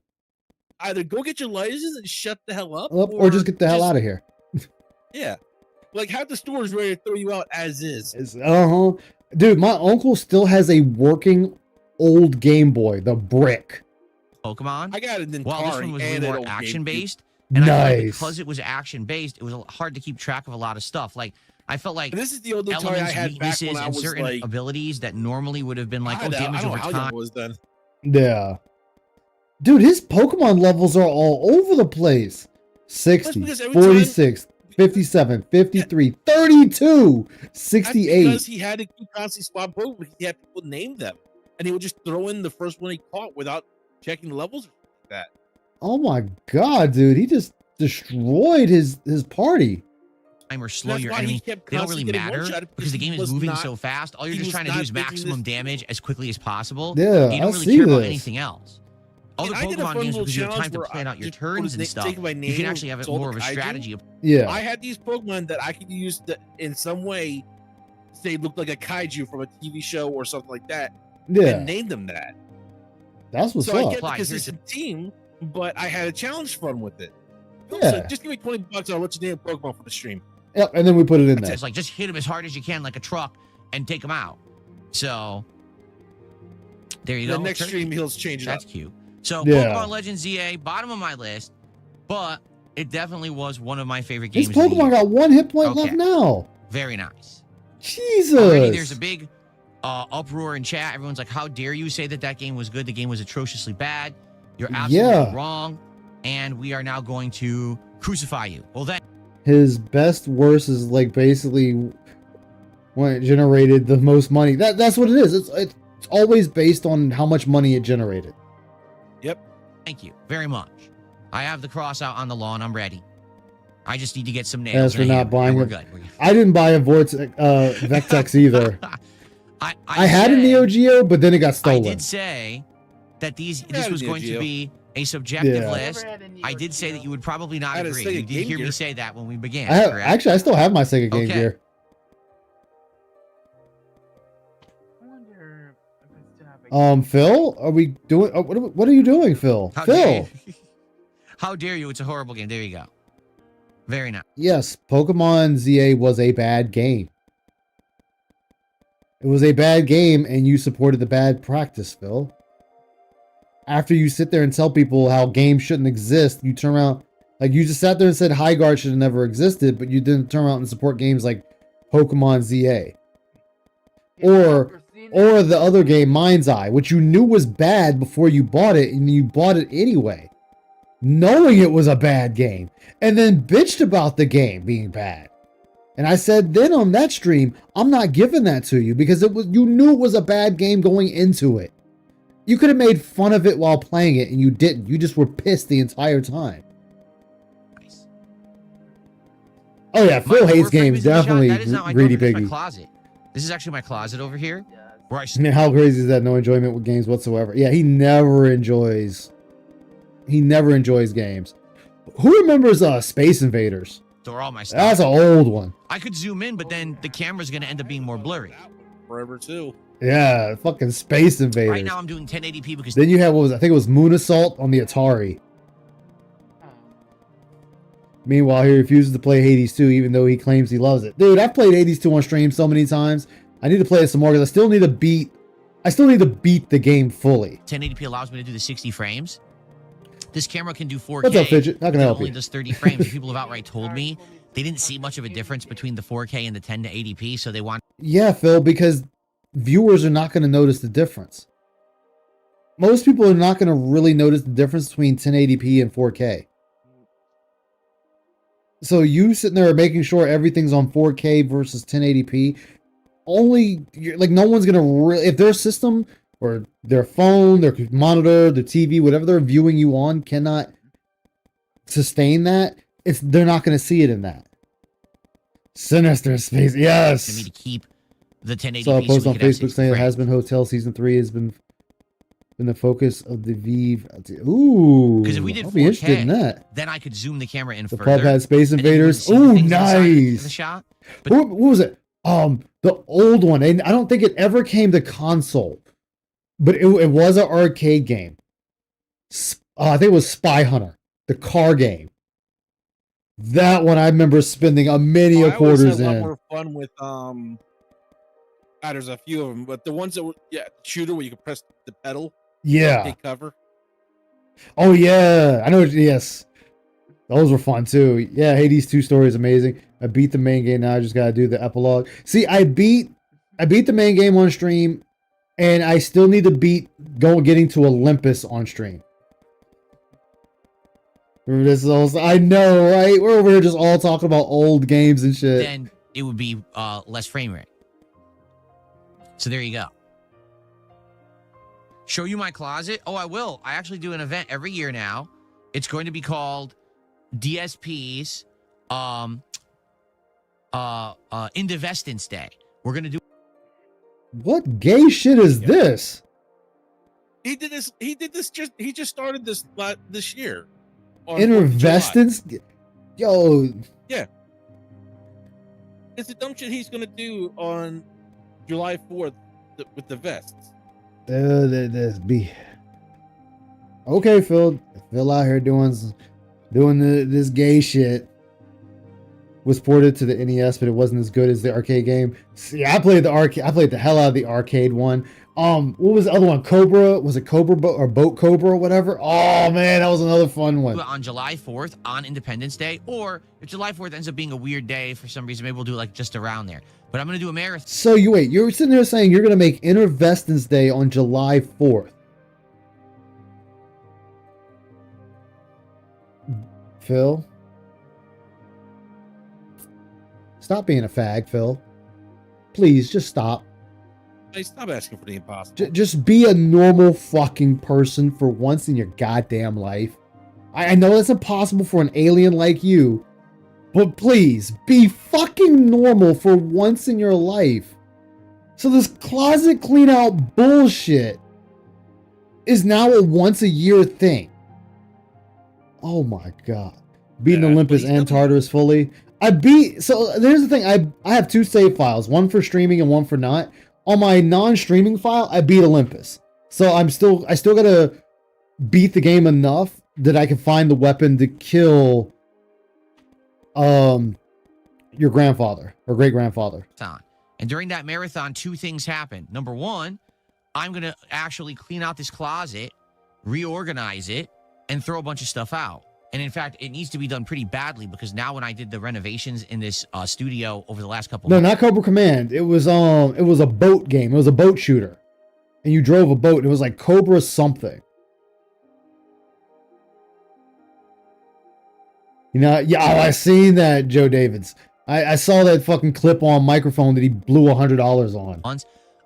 Either go get your license and shut the hell up, Or just get the hell out of here. Yeah, like have the stores ready to throw you out as is. Dude, my uncle still has a working old Game Boy, the brick. Pokemon. I got it in Well, this one Atari was and way an more old action GameCube. based, and I feel like Nice. because it was action based, it was hard to keep track of a lot of stuff. Like I felt like And this is the old Atari I elements, had back weaknesses, when I and was certain like, abilities that normally would have been like, I oh, don't damage know over how young I time. was then. Yeah. Dude, his Pokemon levels are all over the place. 60, because every time- 46, 57, 53, 32, That's 68. because he had to keep constantly swap Pokemon because he had people name them, and he would just throw in the first one he caught without checking the levels like that. Oh my god, dude. He just destroyed his party. Or slow That's your why he enemy. kept They don't really constantly getting matter one-shotted because the game he is was moving not- so fast. All you're he just was trying to do not is thinking maximum this- damage as quickly as possible. Yeah, You don't I really see care about this. anything else. Other I did a Pokemon fun games, little because you have time challenge to where plan I out your just put turns his and name- stuff. take my You name can and actually have it told more the of a kaiju. strategy. Yeah. I had these Pokemon that I could use in some way, say looked like a kaiju from a TV show or something like that, Yeah. and named them that. That's what's So I up. kept the Clyde, here's consistent team, but I had a challenge fun with it. So Yeah. just give me $20, I'll let you name a Pokemon for the stream. Yep, and then we put it in That's there. it. It's like just hit him as hard as you can, like a truck, and take him out. So there you The go. next Turkey. stream he'll change it That's up. cute. So Yeah. Pokemon Legends ZA, bottom of my list, but It definitely was one of my favorite This games. Of the Pokemon year. got 1 hit point left Okay. now. Very nice. Jesus. Already there's a big uproar in chat. Everyone's like, how dare you say that that game was good? The game was atrociously bad. You're absolutely wrong. And we are now going to crucify you. Well, then. His best worst is like basically when it generated the most money. That's what it is. It's always based on how much money it generated. Yep. Thank you very much. I have the cross out on the lawn. I'm ready. I just need to get some nails. As for not buying we're it, good. I didn't buy a Vectex either. I had a Neo Geo, but then it got stolen. I did say that this was going to be a subjective list. I did say that you would probably not agree. You did hear me say that when we began. Correct? Actually, I still have my Sega Game Gear. Phil, are we doing? What are you doing, Phil? Phil, how dare you? It's a horrible game. There you go. Very nice. Yes, Pokemon ZA was a bad game. It was a bad game, and you supported the bad practice, Phil. After you sit there and tell people how games shouldn't exist, you turn around, like you just sat there and said Highguard should have never existed, but you didn't turn around and support games like Pokemon ZA. Or the other game, Mind's Eye, which you knew was bad before you bought it, and you bought it anyway, knowing it was a bad game, and then bitched about the game being bad. And I said then on that stream, I'm not giving that to you because you knew it was a bad game going into it. You could have made fun of it while playing it, and you didn't. You just were pissed the entire time. Nice. Oh yeah, Phil hates games. Definitely greedy piggy. piggy. My closet. This is actually my closet over here. Where I mean, how crazy is that? No enjoyment with games whatsoever. Yeah, he never enjoys games. Who remembers Space Invaders? They're all my stuff. That's an old one. I could zoom in, but then the camera's going to end up being more blurry. Forever too. Yeah, fucking Space Invaders. Right now I'm doing 1080p because then you had I think it was Moon Assault on the Atari. Meanwhile, he refuses to play Hades 2 even though he claims he loves it. Dude, I've played Hades 2 on stream so many times. I need to play it some more because I still need to beat the game fully. 1080p allows me to do the 60 frames. This camera can do 4K. What's up, Fidget? How can I help you? It only does 30 frames. People have outright told me they didn't see much of a difference between the 4K and the 10 to 80p, so they want... Yeah, Phil, because viewers are not going to notice the difference. Most people are not going to really notice the difference between 1080p and 4K. So you sitting there making sure everything's on 4K versus 1080p, like no one's going to really... If their system or their phone, their monitor, their TV, whatever they're viewing you on cannot sustain that, they're not going to see it in that. Sinister Space, yes. For me to keep the 1080p. Saw a post on Facebook saying it has been Hotel Season 3 has been the focus of the Vive. Ooh, because if we did 4K, be interested in that. Then I could zoom the camera in further. The pub had Space Invaders. Ooh, nice. The shot. But what was it? The old one, and I don't think it ever came to console. But it was an arcade game. I think it was Spy Hunter, the car game. That one I remember spending a many a quarters in. I always had a lot more fun with there's a few of them, but the ones that were shooter where you could press the pedal. Yeah. Take cover. Oh yeah, I know. Yes, those were fun too. Yeah, Hades 2 story is amazing. I beat the main game. Now I just gotta do the epilogue. See, I beat the main game on stream. And I still need to getting to Olympus on stream. This is I know, right? We're over here just all talking about old games and shit. Then it would be less frame rate. So there you go. Show you my closet? Oh, I will. I actually do an event every year now. It's going to be called DSP's Indivestance Day. We're going to do... What gay shit is this? He did this. He just started this year. Intervestance? Yo. Yeah. It's the dumb shit he's gonna do on July 4th with the vests. Okay, Phil out here doing this gay shit. Was ported to the NES, but it wasn't as good as the arcade game. See, I played the hell out of the arcade one What was the other one? Cobra? Was it Cobra or Boat Cobra or whatever? Oh man, that was another fun one. On July 4th on Independence Day, or if July 4th ends up being a weird day for some reason, maybe we'll do it like just around there. But I'm gonna do a marathon. So you're sitting there saying you're gonna make Intervestance Day on July 4th. Phil? Stop being a fag, Phil. Please, just stop. Hey, stop asking for the impossible. Just be a normal fucking person for once in your goddamn life. I know that's impossible for an alien like you, but please, be fucking normal for once in your life. So this closet clean out bullshit is now a once a year thing. Oh my god. Beating Olympus and Tartarus fully. So there's the thing, I have two save files, one for streaming and one for not. On my non-streaming file, I beat Olympus. So I still gotta beat the game enough that I can find the weapon to kill your grandfather or great grandfather. And during that marathon, two things happen. Number one, I'm gonna actually clean out this closet, reorganize it, and throw a bunch of stuff out. And in fact, it needs to be done pretty badly because now when I did the renovations in this studio over the last couple No, not Cobra Command. It was a boat game. It was a boat shooter. And you drove a boat. It was like Cobra something. You know, yeah, I seen that, Joe Davids. I saw that fucking clip on microphone that he blew $100 on.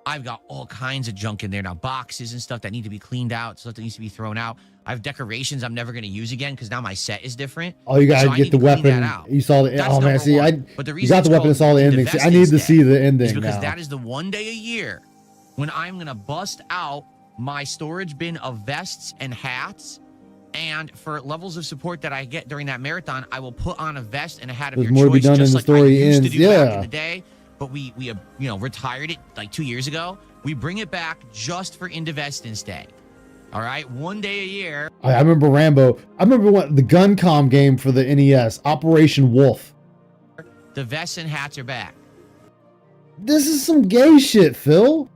I've got all kinds of junk in there now, boxes and stuff that need to be cleaned out, stuff that needs to be thrown out. I have decorations I'm never going to use again because now my set is different. Oh, you gotta get the weapon. You saw the. Oh man, see, but the you got the weapon and saw the ending. See, I need to see the ending because now. that is the one day a year when I'm going to bust out my storage bin of vests and hats. And for levels of support that I get during that marathon, I will put on a vest and a hat of There's your more to be choice, done just in the like story I used ends. to do back in Yeah. the day. But we retired it like 2 years ago. We bring it back just for Indivestance Day. All right, one day a year. I remember Rambo. I remember what the Guncom game for the NES, Operation Wolf. The vests and hats are back. This is some gay shit, Phil.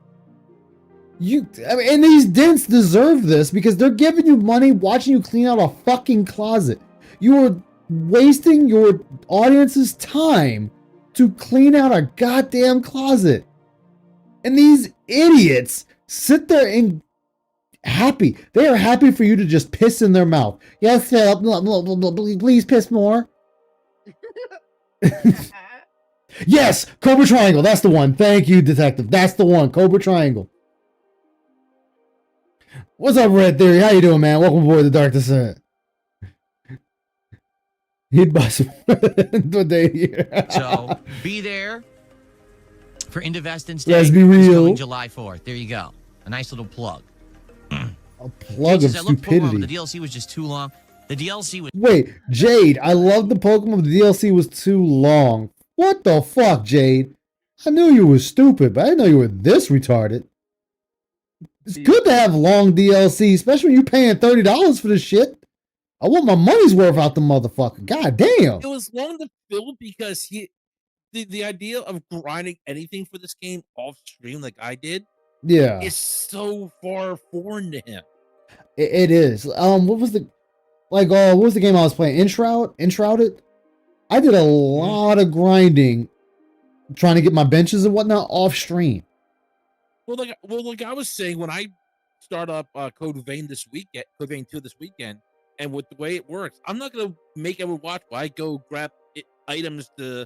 And these dents deserve this because they're giving you money watching you clean out a fucking closet. You are wasting your audience's time to clean out a goddamn closet. And these idiots sit there and happy. They are happy for you to just piss in their mouth. Yes, Phil, please piss more. Yes, Cobra Triangle. That's the one. Thank you, Detective. That's the one. Cobra Triangle. What's up, Red Theory? How you doing, man? Welcome aboard the Dark Descent. He'd buy some day here. So be there for Indivestance Day. Let's be It's real. coming July 4th. There you go. A nice little plug. A plug of Jesus, I looked Pokemon, stupidity. but the DLC was just too long. The DLC was. Wait, Jade, I love the Pokemon. The DLC was too long. What the fuck, Jade? I knew you were stupid, but I didn't know you were this retarded. It's good to have long DLC, especially when you're paying $30 for this shit. I want my money's worth out the motherfucker. God damn. It was long to Phil because the idea of grinding anything for this game off stream like I did, Yeah, is so far foreign to him. it is. What was the game I was playing? Enshrouded. I did a lot of grinding, trying to get my benches and whatnot off stream. Well, like I was saying, when I start up Code Vein this weekend, Code Vein 2 this weekend, and with the way it works, I'm not gonna make everyone watch while I go grab items to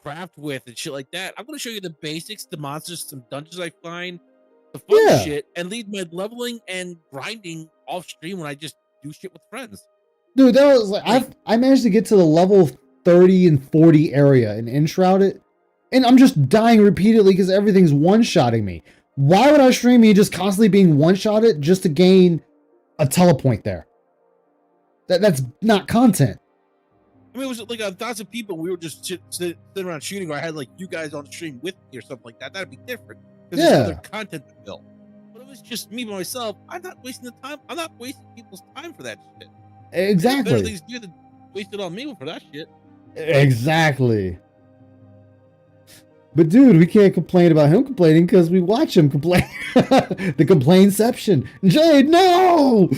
craft with and shit like that. I'm gonna show you the basics, the monsters, some dungeons I find, the fun shit, and leave my leveling and grinding off stream when I just do shit with friends. Dude, that was like I managed to get to the level 30 and 40 area in Enshrouded, and I'm just dying repeatedly because everything's one-shotting me. Why would I stream me just constantly being one-shotted just to gain a telepoint there? That's not content. I mean, it was like 1,000 people. We were just sitting around shooting, or I had like you guys on the stream with me or something like that. That'd be different because there's other content to build. But it was just me by myself. I'm not wasting the time. I'm not wasting people's time for that shit. Exactly. Better things to do than waste it on me for that shit. Exactly. But dude, we can't complain about him complaining because we watch him complain. The complainception. Jade, no!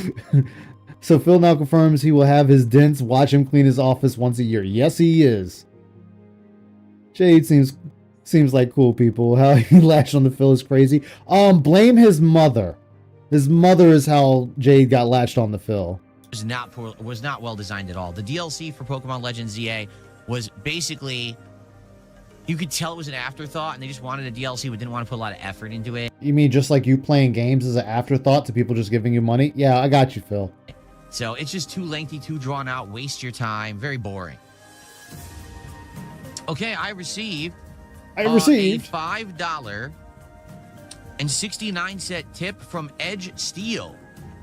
So Phil now confirms he will have his dents watch him clean his office once a year. Yes, he is. Jade seems like cool people. How he latched on to Phil is crazy. Blame his mother. His mother is how Jade got latched on to Phil. Was not well designed at all. The DLC for Pokemon Legends ZA was basically, you could tell it was an afterthought, and they just wanted a DLC but didn't want to put a lot of effort into it. You mean just like you playing games as an afterthought to people just giving you money? Yeah, I got you, Phil. So it's just too lengthy, too drawn out, waste your time, very boring. Okay, I received a $5.69 tip from Edge Steel.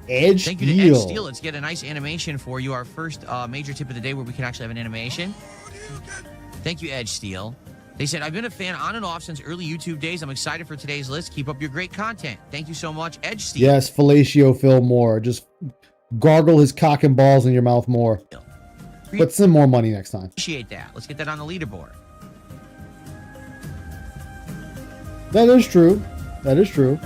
Thank you to Edge Steel. Let's get a nice animation for you. Our first major tip of the day where we can actually have an animation. Thank you, Edge Steel. They said, I've been a fan on and off since early YouTube days. I'm excited for today's list. Keep up your great content. Thank you so much, Edge Steel. Yes, fellatio Phil more. Just gargle his cock and balls in your mouth more. But send more money next time. Appreciate that. Let's get that on the leaderboard. That is true. That is true.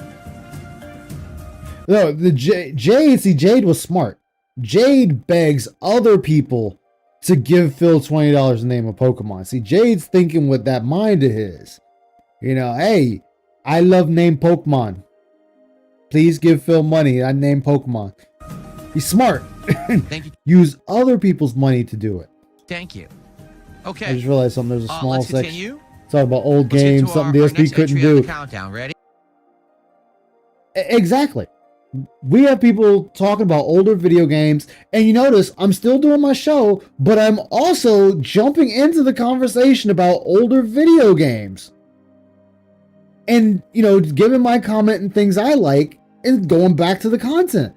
No, the Jade was smart. Jade begs other people to give Phil $20 to name a Pokemon. See, Jade's thinking with that mind of his. You know, hey, I love name Pokemon. Please give Phil money. I name Pokemon. He's smart. Thank you. Use other people's money to do it. Thank you. Okay. I just realized something. There's a small let's section. continue. Talk about old games, something our DSP next couldn't entry on do. the countdown. Ready? Exactly. We have people talking about older video games, and you notice I'm still doing my show, but I'm also jumping into the conversation about older video games. And, you know, giving my comment and things I like and going back to the content.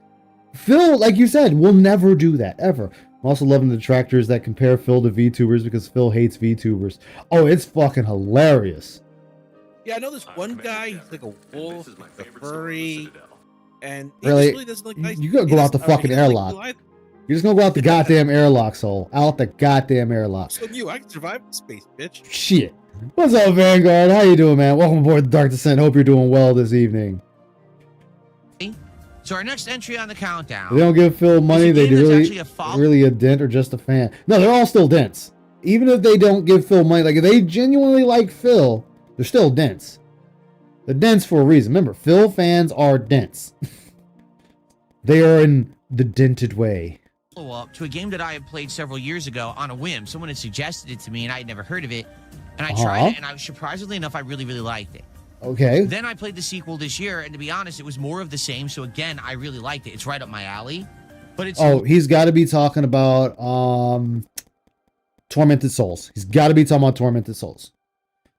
Phil, like you said, will never do that, ever. I'm also loving the detractors that compare Phil to VTubers because Phil hates VTubers. Oh, it's fucking hilarious. Yeah, I know this one guy, he's like a wolf, a furry, and he Really? just really doesn't like nice. You gotta go out the fucking airlock. You're just gonna go out the goddamn airlock, soul. Out the goddamn airlock. So you, I can survive in space, bitch. Shit. What's up, Vanguard? How you doing, man? Welcome aboard the Dark Descent. Hope you're doing well this evening. So our next entry on the countdown. They don't give Phil money. They game that's really, actually really a dent or just a fan. No, they're all still dents. Even if they don't give Phil money, like if they genuinely like Phil, they're still dents. They're dents for a reason. Remember, Phil fans are dents. They are in the dented way. Follow-up to a game that I had played several years ago on a whim. Someone had suggested it to me, and I had never heard of it. And I tried it, and I was surprisingly enough, I really, really liked it. Okay. Then I played the sequel this year, and to be honest, it was more of the same. So again, I really liked it. It's right up my alley. But it's he's got to be talking about Tormented Souls. He's got to be talking about Tormented Souls.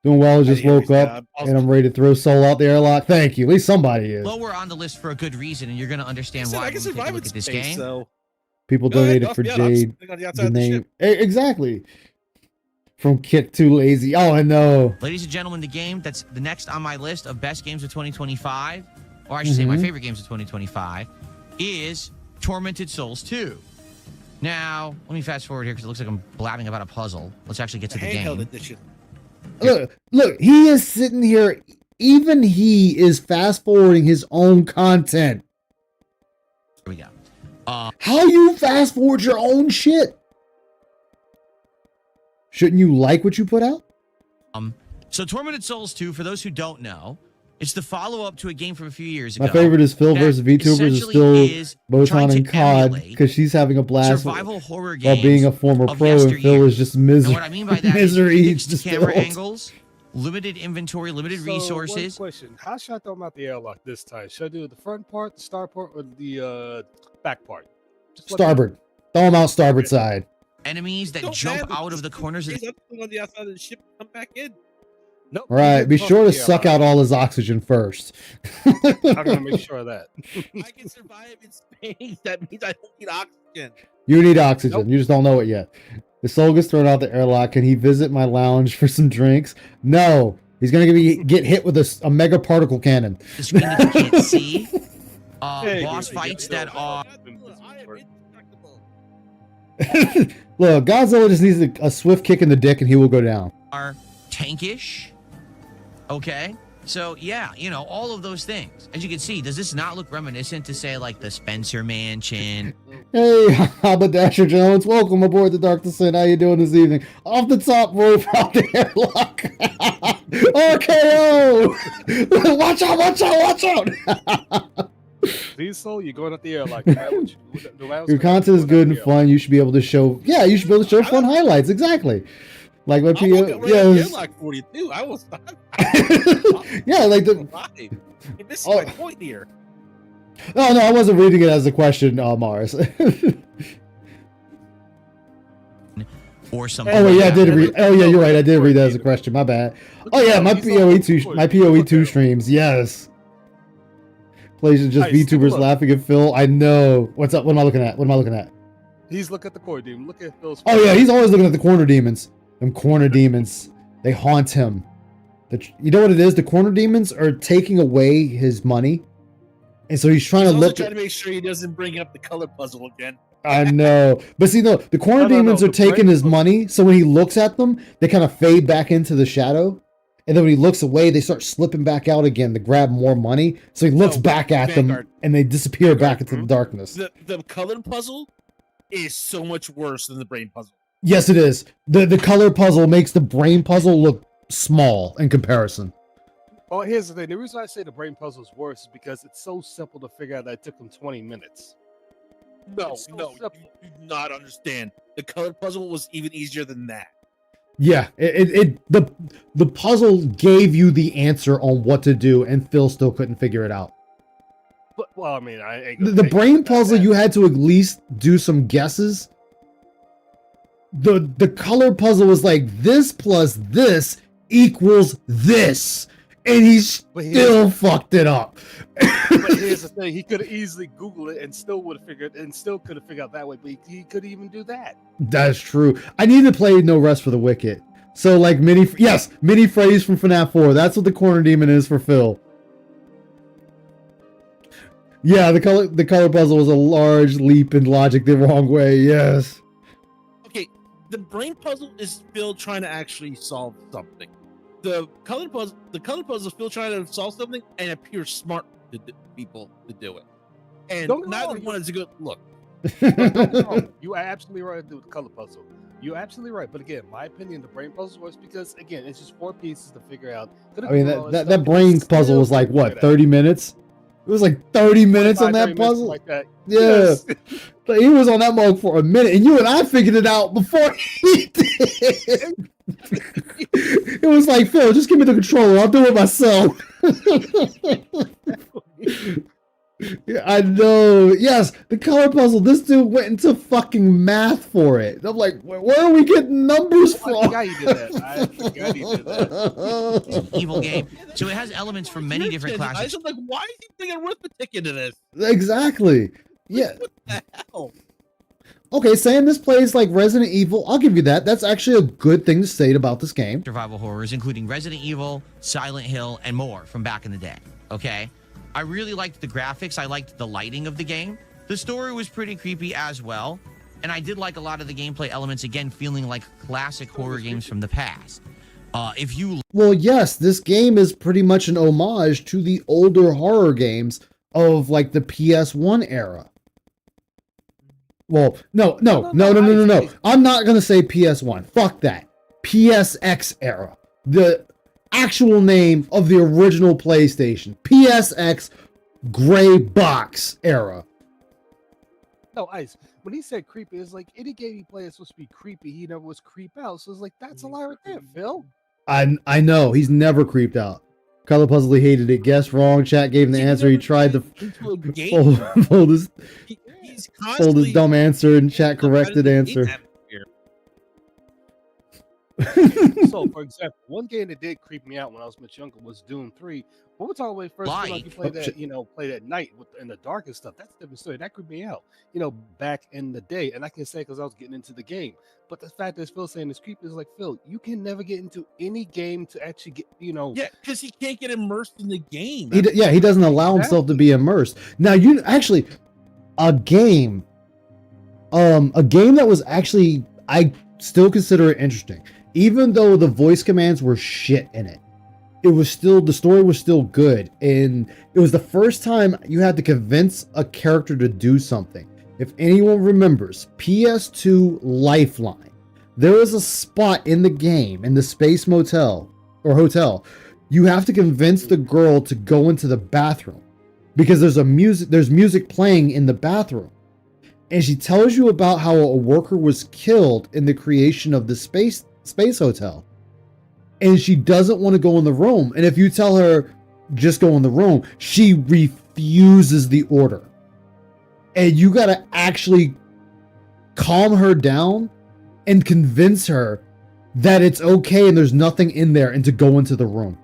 Doing well. Just woke up and I'm ready to throw Soul out the airlock. Thank you. At least somebody is. lower on the list for a good reason, and you're going to understand why when we take a look at this game. So. People donated for Jade. The name. Exactly. From Kit Too Lazy. Oh, I know. Ladies and gentlemen, the game that's the next on my list of best games of 2025, or I should say my favorite games of 2025, is Tormented Souls 2. Now, let me fast forward here because it looks like I'm blabbing about a puzzle. Let's actually get to the game. Edition. Look, he is sitting here. Even he is fast forwarding his own content. Here we go. How you fast forward your own shit? Shouldn't you like what you put out? So Tormented Souls 2, for those who don't know, it's the follow-up to a game from a few years ago. My favorite is Phil versus VTubers is still Botan and COD because she's having a blast survival horror while being a former pro and Phil is just misery. And what I mean by that misery is fixed camera angles, limited inventory, limited resources. One question. How should I throw them out the airlock this time? Should I do the front part, the star part, or the back part? Starboard. Throw them out starboard side. Enemies that jump out of the corners of the... on the outside of the ship, come back in. Nope. All right, be sure to suck out all his oxygen first. I'm gonna make sure of that. I can survive in space. That means I don't need oxygen. You need oxygen. Nope. You just don't know it yet. The soul gets thrown out the airlock. Can he visit my lounge for some drinks? No. He's gonna get hit with a mega particle cannon. The screen that you can't see. Boss fights that are... Look, Godzilla just needs a swift kick in the dick and he will go down. Are tankish. Okay. So yeah, all of those things. As you can see, does this not look reminiscent to say like the Spencer Mansion? Hey, Haberdasher Jones, welcome aboard the Dark Descent. How you doing this evening? Off the top rope, out the airlock. RKO! Watch out! Watch out! Watch out! Diesel, you're going up the air like no matter what no matter what's Your gonna happen, content is you're going good up and the air. fun. You should be able to show. Yeah, you should be able to show fun highlights. Exactly. Like my I'm PO. looking right at airlock 42. I was Yeah, like the. You're missing my point here. Oh no, I wasn't reading it as a question, Mars. Or something. Oh yeah, I like did that. read. Oh yeah, you're right. I did read that as a question. My bad. Oh yeah, my PoE2 streams. Yes. Plays just Hey, stick VTubers look. laughing at Phil. I know. What's up? What am I looking at? What am I looking at? He's looking at the core demon. Look at Phil's. Oh yeah, he's always looking at the corner demons. Them corner demons, they haunt him. You know what it is? The corner demons are taking away his money, and so he's trying He's to also look. trying to make sure he doesn't bring up the color puzzle again. I know, but see, no, the corner demons are the taking brain his puzzle. money. So when he looks at them, they kind of fade back into the shadow, and then when he looks away, they start slipping back out again to grab more money. So he looks No, back at Vanguard. them, and they disappear back into the darkness. The colored puzzle is so much worse than the brain puzzle. Yes, it is. The color puzzle makes the brain puzzle look small in comparison. Oh, here's the thing. The reason I say the brain puzzle is worse is because it's so simple to figure out that it took him 20 minutes. No, It's so no, simple. you do not understand. The colored puzzle was even easier than that. Yeah, the puzzle gave you the answer on what to do, and Phil still couldn't figure it out. But well, I mean, I ain't The, gonna the take brain that puzzle, back. you had to at least do some guesses. The color puzzle was like this plus this equals this, and he But still fucked it up. But here's the thing: he could have easily Googled it and still would have figured, and still could have figured out that way. But he could even do that. That's true. I need to play No Rest for the Wicked. So like mini phrase from FNAF 4. That's what the corner demon is for Phil. Yeah, the color puzzle was a large leap in logic the wrong way. Yes. Okay, the brain puzzle is Phil trying to actually solve something. The color puzzle is Phil trying to solve something and appears smart to people to do it. And Don't get me neither wrong, one is a good look. Don't get me wrong, you are absolutely right to do with the color puzzle. You're absolutely right. But again, my opinion, the brain puzzle was because again, it's just 4 pieces to figure out. I mean that brain puzzle was like what, 30 minutes? It was like 30 minutes on that puzzle. Like that. Yeah. Yes. But he was on that mug for a minute, and you and I figured it out before he did. It was like, Phil, just give me the controller. I'll do it myself. Yeah, I know. Yes, the color puzzle. This dude went into fucking math for it. I'm like, where are we getting numbers from? I forgot he did that. I forgot he did that. Evil game. So it has elements from many different I classes. was like, why is he bringing arithmetic into this? Exactly. Yeah. What the hell? Okay, saying this plays like Resident Evil, I'll give you that. That's actually a good thing to say about this game. Survival horrors, including Resident Evil, Silent Hill, and more from back in the day. Okay? I really liked the graphics. I liked the lighting of the game. The story was pretty creepy as well. And I did like a lot of the gameplay elements, again, feeling like classic horror games from the past. If you... Well, yes, this game is pretty much an homage to the older horror games of like the PS1 era. Well, no. I'm not going to say PS1. Fuck that. PSX era. The actual name of the original PlayStation. PSX gray box era. No, Ice. When he said creepy, it's like any game he played is supposed to be creepy. He never was creep out. So it's like, that's a lie right there, Phil. I know. He's never creeped out. Color Puzzle, he hated it. Guess wrong. Chat gave him the answer. He tried to into a game. fold his He's fold constantly his dumb answer, and chat corrected answer. So, for example, one game that did creep me out when I was much younger was Doom 3. When we're talking about first, like you played that, played at night in the dark and stuff. That's a different story. That creeped me out, back in the day. And I can say because I was getting into the game. But the fact that Phil saying it's creepy is like, Phil, you can never get into any game to actually get, Yeah, because he can't get immersed in the game. He doesn't allow himself to be immersed. Now, a game that was actually, I still consider it interesting, even though the voice commands were shit in it. it was still, the story was still good, and it was the first time you had to convince a character to do something. If anyone remembers PS2 Lifeline, there was a spot in the game, in the space motel or hotel, you have to convince the girl to go into the bathroom because there's music playing in the bathroom. And she tells you about how a worker was killed in the creation of the space hotel. And she doesn't want to go in the room. And if you tell her, just go in the room, she refuses the order. And you got to actually calm her down and convince her that it's okay and there's nothing in there and to go into the room.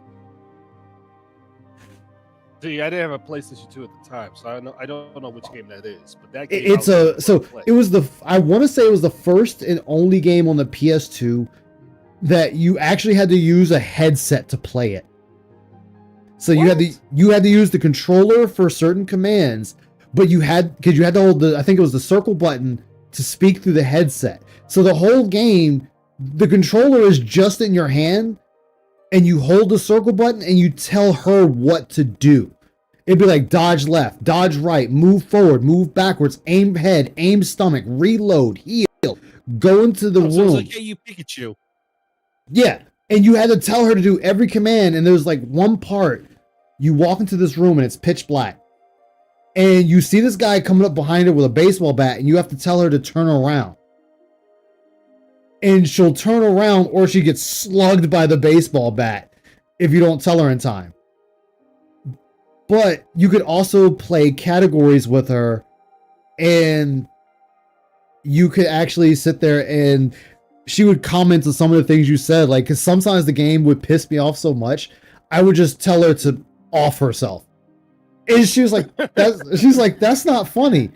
See, I didn't have a PlayStation 2 at the time, so I don't know which game that is. But that game I want to say it was the first and only game on the PS2 that you actually had to use a headset to play it. So you had to use the controller for certain commands, but you had to hold I think it was the circle button to speak through the headset. So the whole game, the controller is just in your hand, and you hold the circle button and you tell her what to do. It'd be like dodge left, dodge right, move forward, move backwards, aim head, aim stomach, reload, heal, go into the room. So it's like, hey, you Pikachu. Yeah, and you had to tell her to do every command, and there's like one part, you walk into this room and it's pitch black. And you see this guy coming up behind her with a baseball bat, and you have to tell her to turn around. And she'll turn around or she gets slugged by the baseball bat if you don't tell her in time. But you could also play categories with her, and you could actually sit there and she would comment on some of the things you said. Like, because sometimes the game would piss me off so much, I would just tell her to off herself. And she was like, she's like, that's not funny.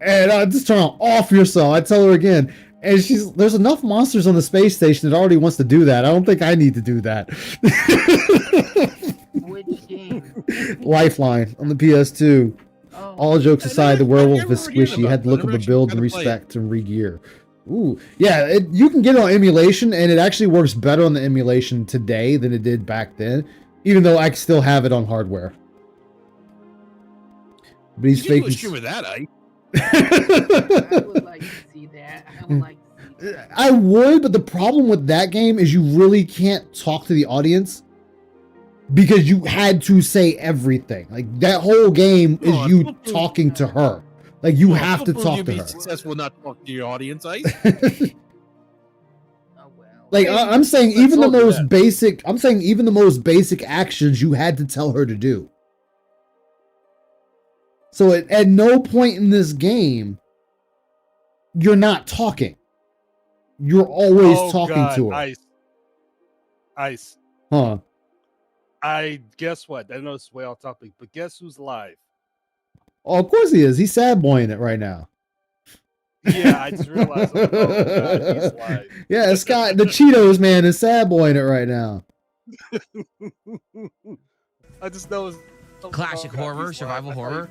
And I just turn on off yourself. I tell her again. And there's enough monsters on the space station that already wants to do that. I don't think I need to do that. Which game? Lifeline on the PS2. Oh. All jokes aside, the werewolf is never heard squishy. You had to look up the actually build and tried to play it. respect and re-gear. Ooh, yeah, you can get it on emulation, and it actually works better on the emulation today than it did back then, even though I still have it on hardware. But he's You can do a faking. stream with that, I would like to see that. I would, but the problem with that game is you really can't talk to the audience because you had to say everything. Like, that whole game is you talking to her. Like, you have to talk to her. Successful not talk to your audience, Ice. Like, I'm saying even the most basic. I'm saying even the most basic actions you had to tell her to do. So at no point in this game, you're not talking. You're always talking to her. Ice. Huh. Guess what? I know it's way off topic, but guess who's live? Oh, of course he is. He's sad boying it right now. Yeah, I just realized. Oh, God, he's live. Yeah, Scott, the Cheetos man is sad boying it right now. I just know. Classic horror, survival horror.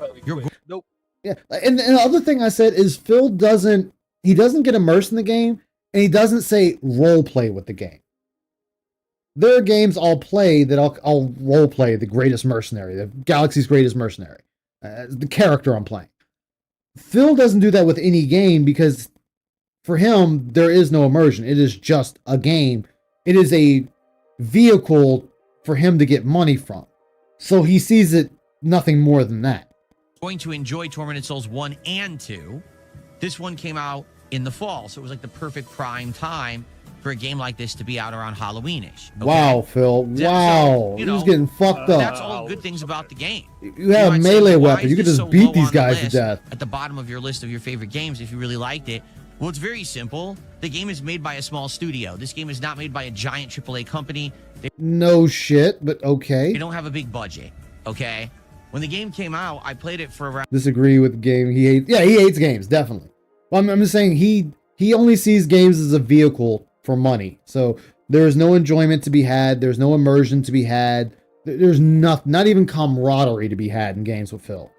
Nope. Yeah, and the other thing I said is Phil doesn't get immersed in the game, and he doesn't say role play with the game. There are games I'll play that I'll role play the greatest mercenary, the galaxy's greatest mercenary, the character I'm playing. Phil doesn't do that with any game because for him there is no immersion. It is just a game. It is a vehicle for him to get money from. So he sees it nothing more than that. Going to enjoy Tormented Souls 1 and 2. This one came out in the fall, so it was like the perfect prime time for a game like this to be out around Halloweenish. Okay? Wow, Phil. Wow. So, He's getting fucked up. That's all good things about the game. You have a might say, melee why weapon. is You could this just so beat low these on the guys to list death. At the bottom of your list of your favorite games if you really liked it. Well, it's very simple. The game is made by a small studio. This game is not made by a giant AAA company. No shit, but okay. They don't have a big budget, okay? When the game came out, I played it for around... Disagree with the game. He hates games, definitely. Well, I'm just saying he only sees games as a vehicle for money. So there is no enjoyment to be had. There's no immersion to be had. There's not even camaraderie to be had in games with Phil.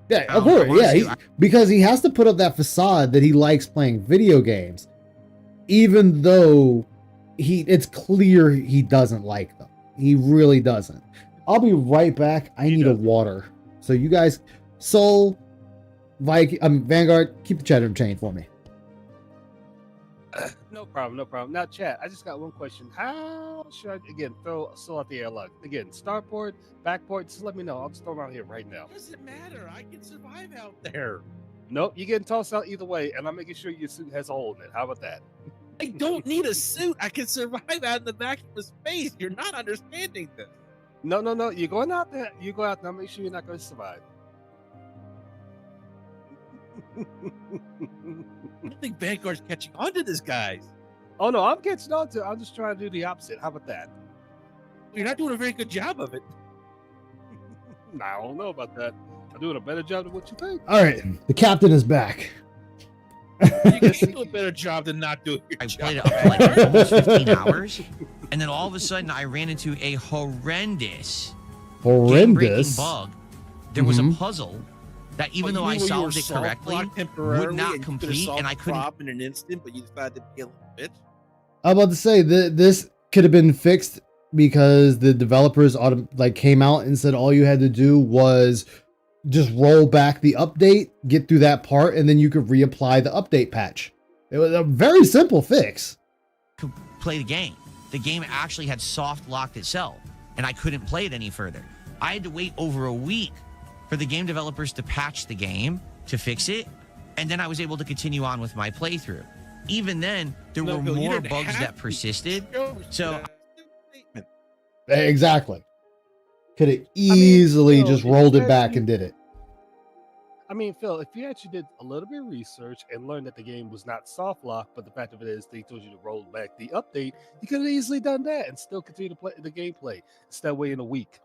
Yeah, of course. Yeah, because he has to put up that facade that he likes playing video games, even though it's clear he doesn't like them. He really doesn't. I'll be right back. I need a water. So you guys, Soul, Vanguard, keep the chat room chain for me. No problem, no problem. Now, chat, I just got one question. How should I, again, throw Soul out the airlock? Again, starport, backport, just let me know. I'll just throw them out here right now. Doesn't matter. I can survive out there. Nope, you're getting tossed out either way, and I'm making sure your suit has a hole in it. How about that? I don't need a suit. I can survive out in the back of space. You're not understanding this. No, no, no. You're going out there. You go out there. Make sure you're not going to survive. I don't think Vanguard's catching on to this, guys. Oh, no, I'm catching on to it. I'm just trying to do the opposite. How about that? You're not doing a very good job of it. I don't know about that. I'm doing a better job than what you think. All right, the captain is back. You can do a better job than not doing your I job. played it up for like almost 15 hours, and then all of a sudden I ran into a horrendous game-breaking bug. There was a puzzle that even though I solved it correctly, would not complete, and I couldn't. In an instant, but you decided to be a little bitch. I'm about to say that this could have been fixed because the developers came out and said all you had to do was just roll back the update, get through that part, and then you could reapply the update patch. It was a very simple fix. To play the game. The game actually had soft locked itself, and I couldn't play it any further. I had to wait over a week for the game developers to patch the game, to fix it, and then I was able to continue on with my playthrough. Even then, there were more bugs that persisted. So exactly. Could have easily just rolled it back and did it. I mean, Phil, if you actually did a little bit of research and learned that the game was not soft locked, but the fact of it is they told you to roll back the update, you could have easily done that and still continue to play the gameplay instead of waiting a week.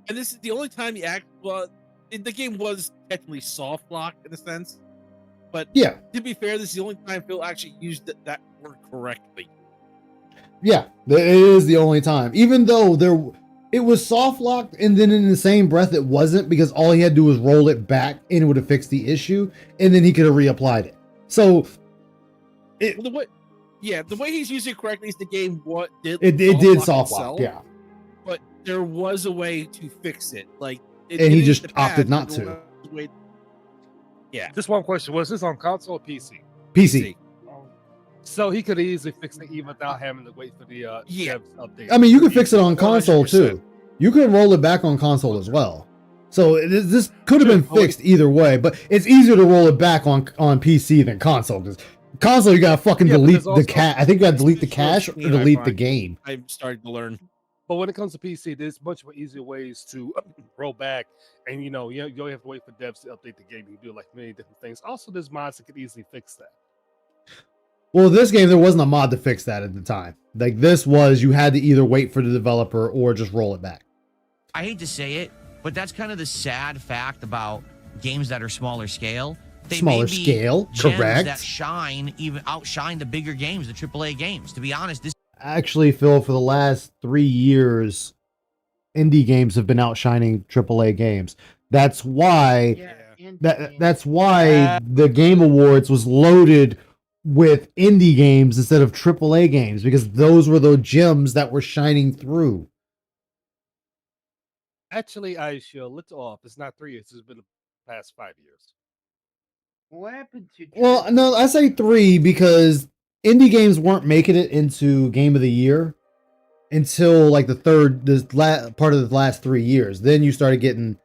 And this is the only time you the game was technically soft locked in a sense. But yeah, to be fair, this is the only time Phil actually used that word correctly. Yeah, it is the only time. Even though it was soft locked, and then in the same breath it wasn't, because all he had to do was roll it back and it would have fixed the issue, and then he could have reapplied it. So the way he's using it correctly is the game did soft lock, yeah. But there was a way to fix it. And he just opted not to. Yeah. Just one question. Was this on console or PC? PC. So he could easily fix it even without having to wait for the devs update. I mean, you could fix it on console 100%. Too. You could roll it back on console as well. So this could have been fixed either way, but it's easier to roll it back on PC than console, because console you gotta fucking delete the cache. I think you gotta delete the cache or delete the game. I'm starting to learn. But when it comes to PC, there's much more easier ways to roll back, and you don't have to wait for devs to update the game. You can do like many different things. Also, there's mods that could easily fix that. Well, this game, there wasn't a mod to fix that at the time. Like, this was, you had to either wait for the developer or just roll it back. I hate to say it, but that's kind of the sad fact about games that are smaller scale. They Smaller may be scale, gems correct. that outshine the bigger games, the AAA games. To be honest, this Actually, Phil, for the last 3 years, indie games have been outshining AAA games. That's why that's why the Game Awards was loaded with indie games instead of AAA games, because those were the gems that were shining through. Actually, I should let off. It's not 3 years. It's been the past 5 years. What happened to? Well, no, I say 3 because indie games weren't making it into Game of the Year until like part of the last 3 years. Then you started getting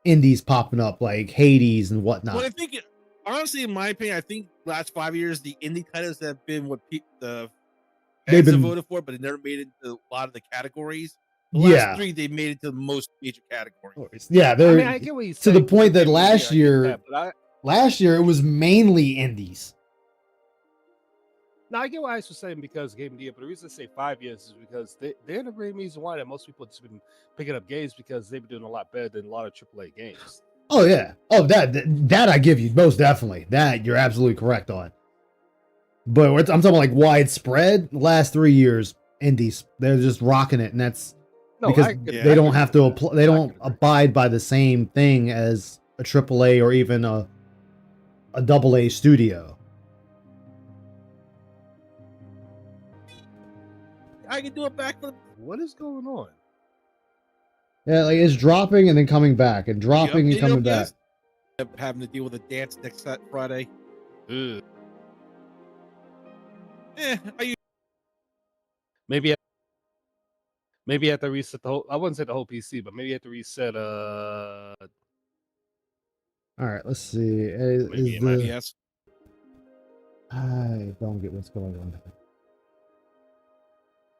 indies popping up like Hades and whatnot. Well, I think, honestly, in my opinion, I think last 5 years the indie titles have been what the fans have voted for, but it never made it into a lot of the categories. The last 3, they made it to the most major categories. Yeah, they're I get what he's to saying. the point that last year it was mainly indies. Now, I get what Ice was saying because Game of the Year, but the reason I say 5 years is because they're the main reason why that most people have just been picking up games, because they've been doing a lot better than a lot of AAA games. Oh, yeah. Oh, that I give you, most definitely. That you're absolutely correct on. But I'm talking like widespread, the last 3 years, indies, they're just rocking it, and that's because they don't have to apply, they don't abide by the same thing as a AAA or even a AA studio. I can do a backflip. What is going on? Yeah, like it's dropping and then coming back, and dropping and coming back. Having to deal with a dance next Friday. Ugh. Maybe you have to reset the whole. I wouldn't say the whole PC, but maybe you have to reset. All right, let's see. Maybe Is it might be yes. I don't get what's going on.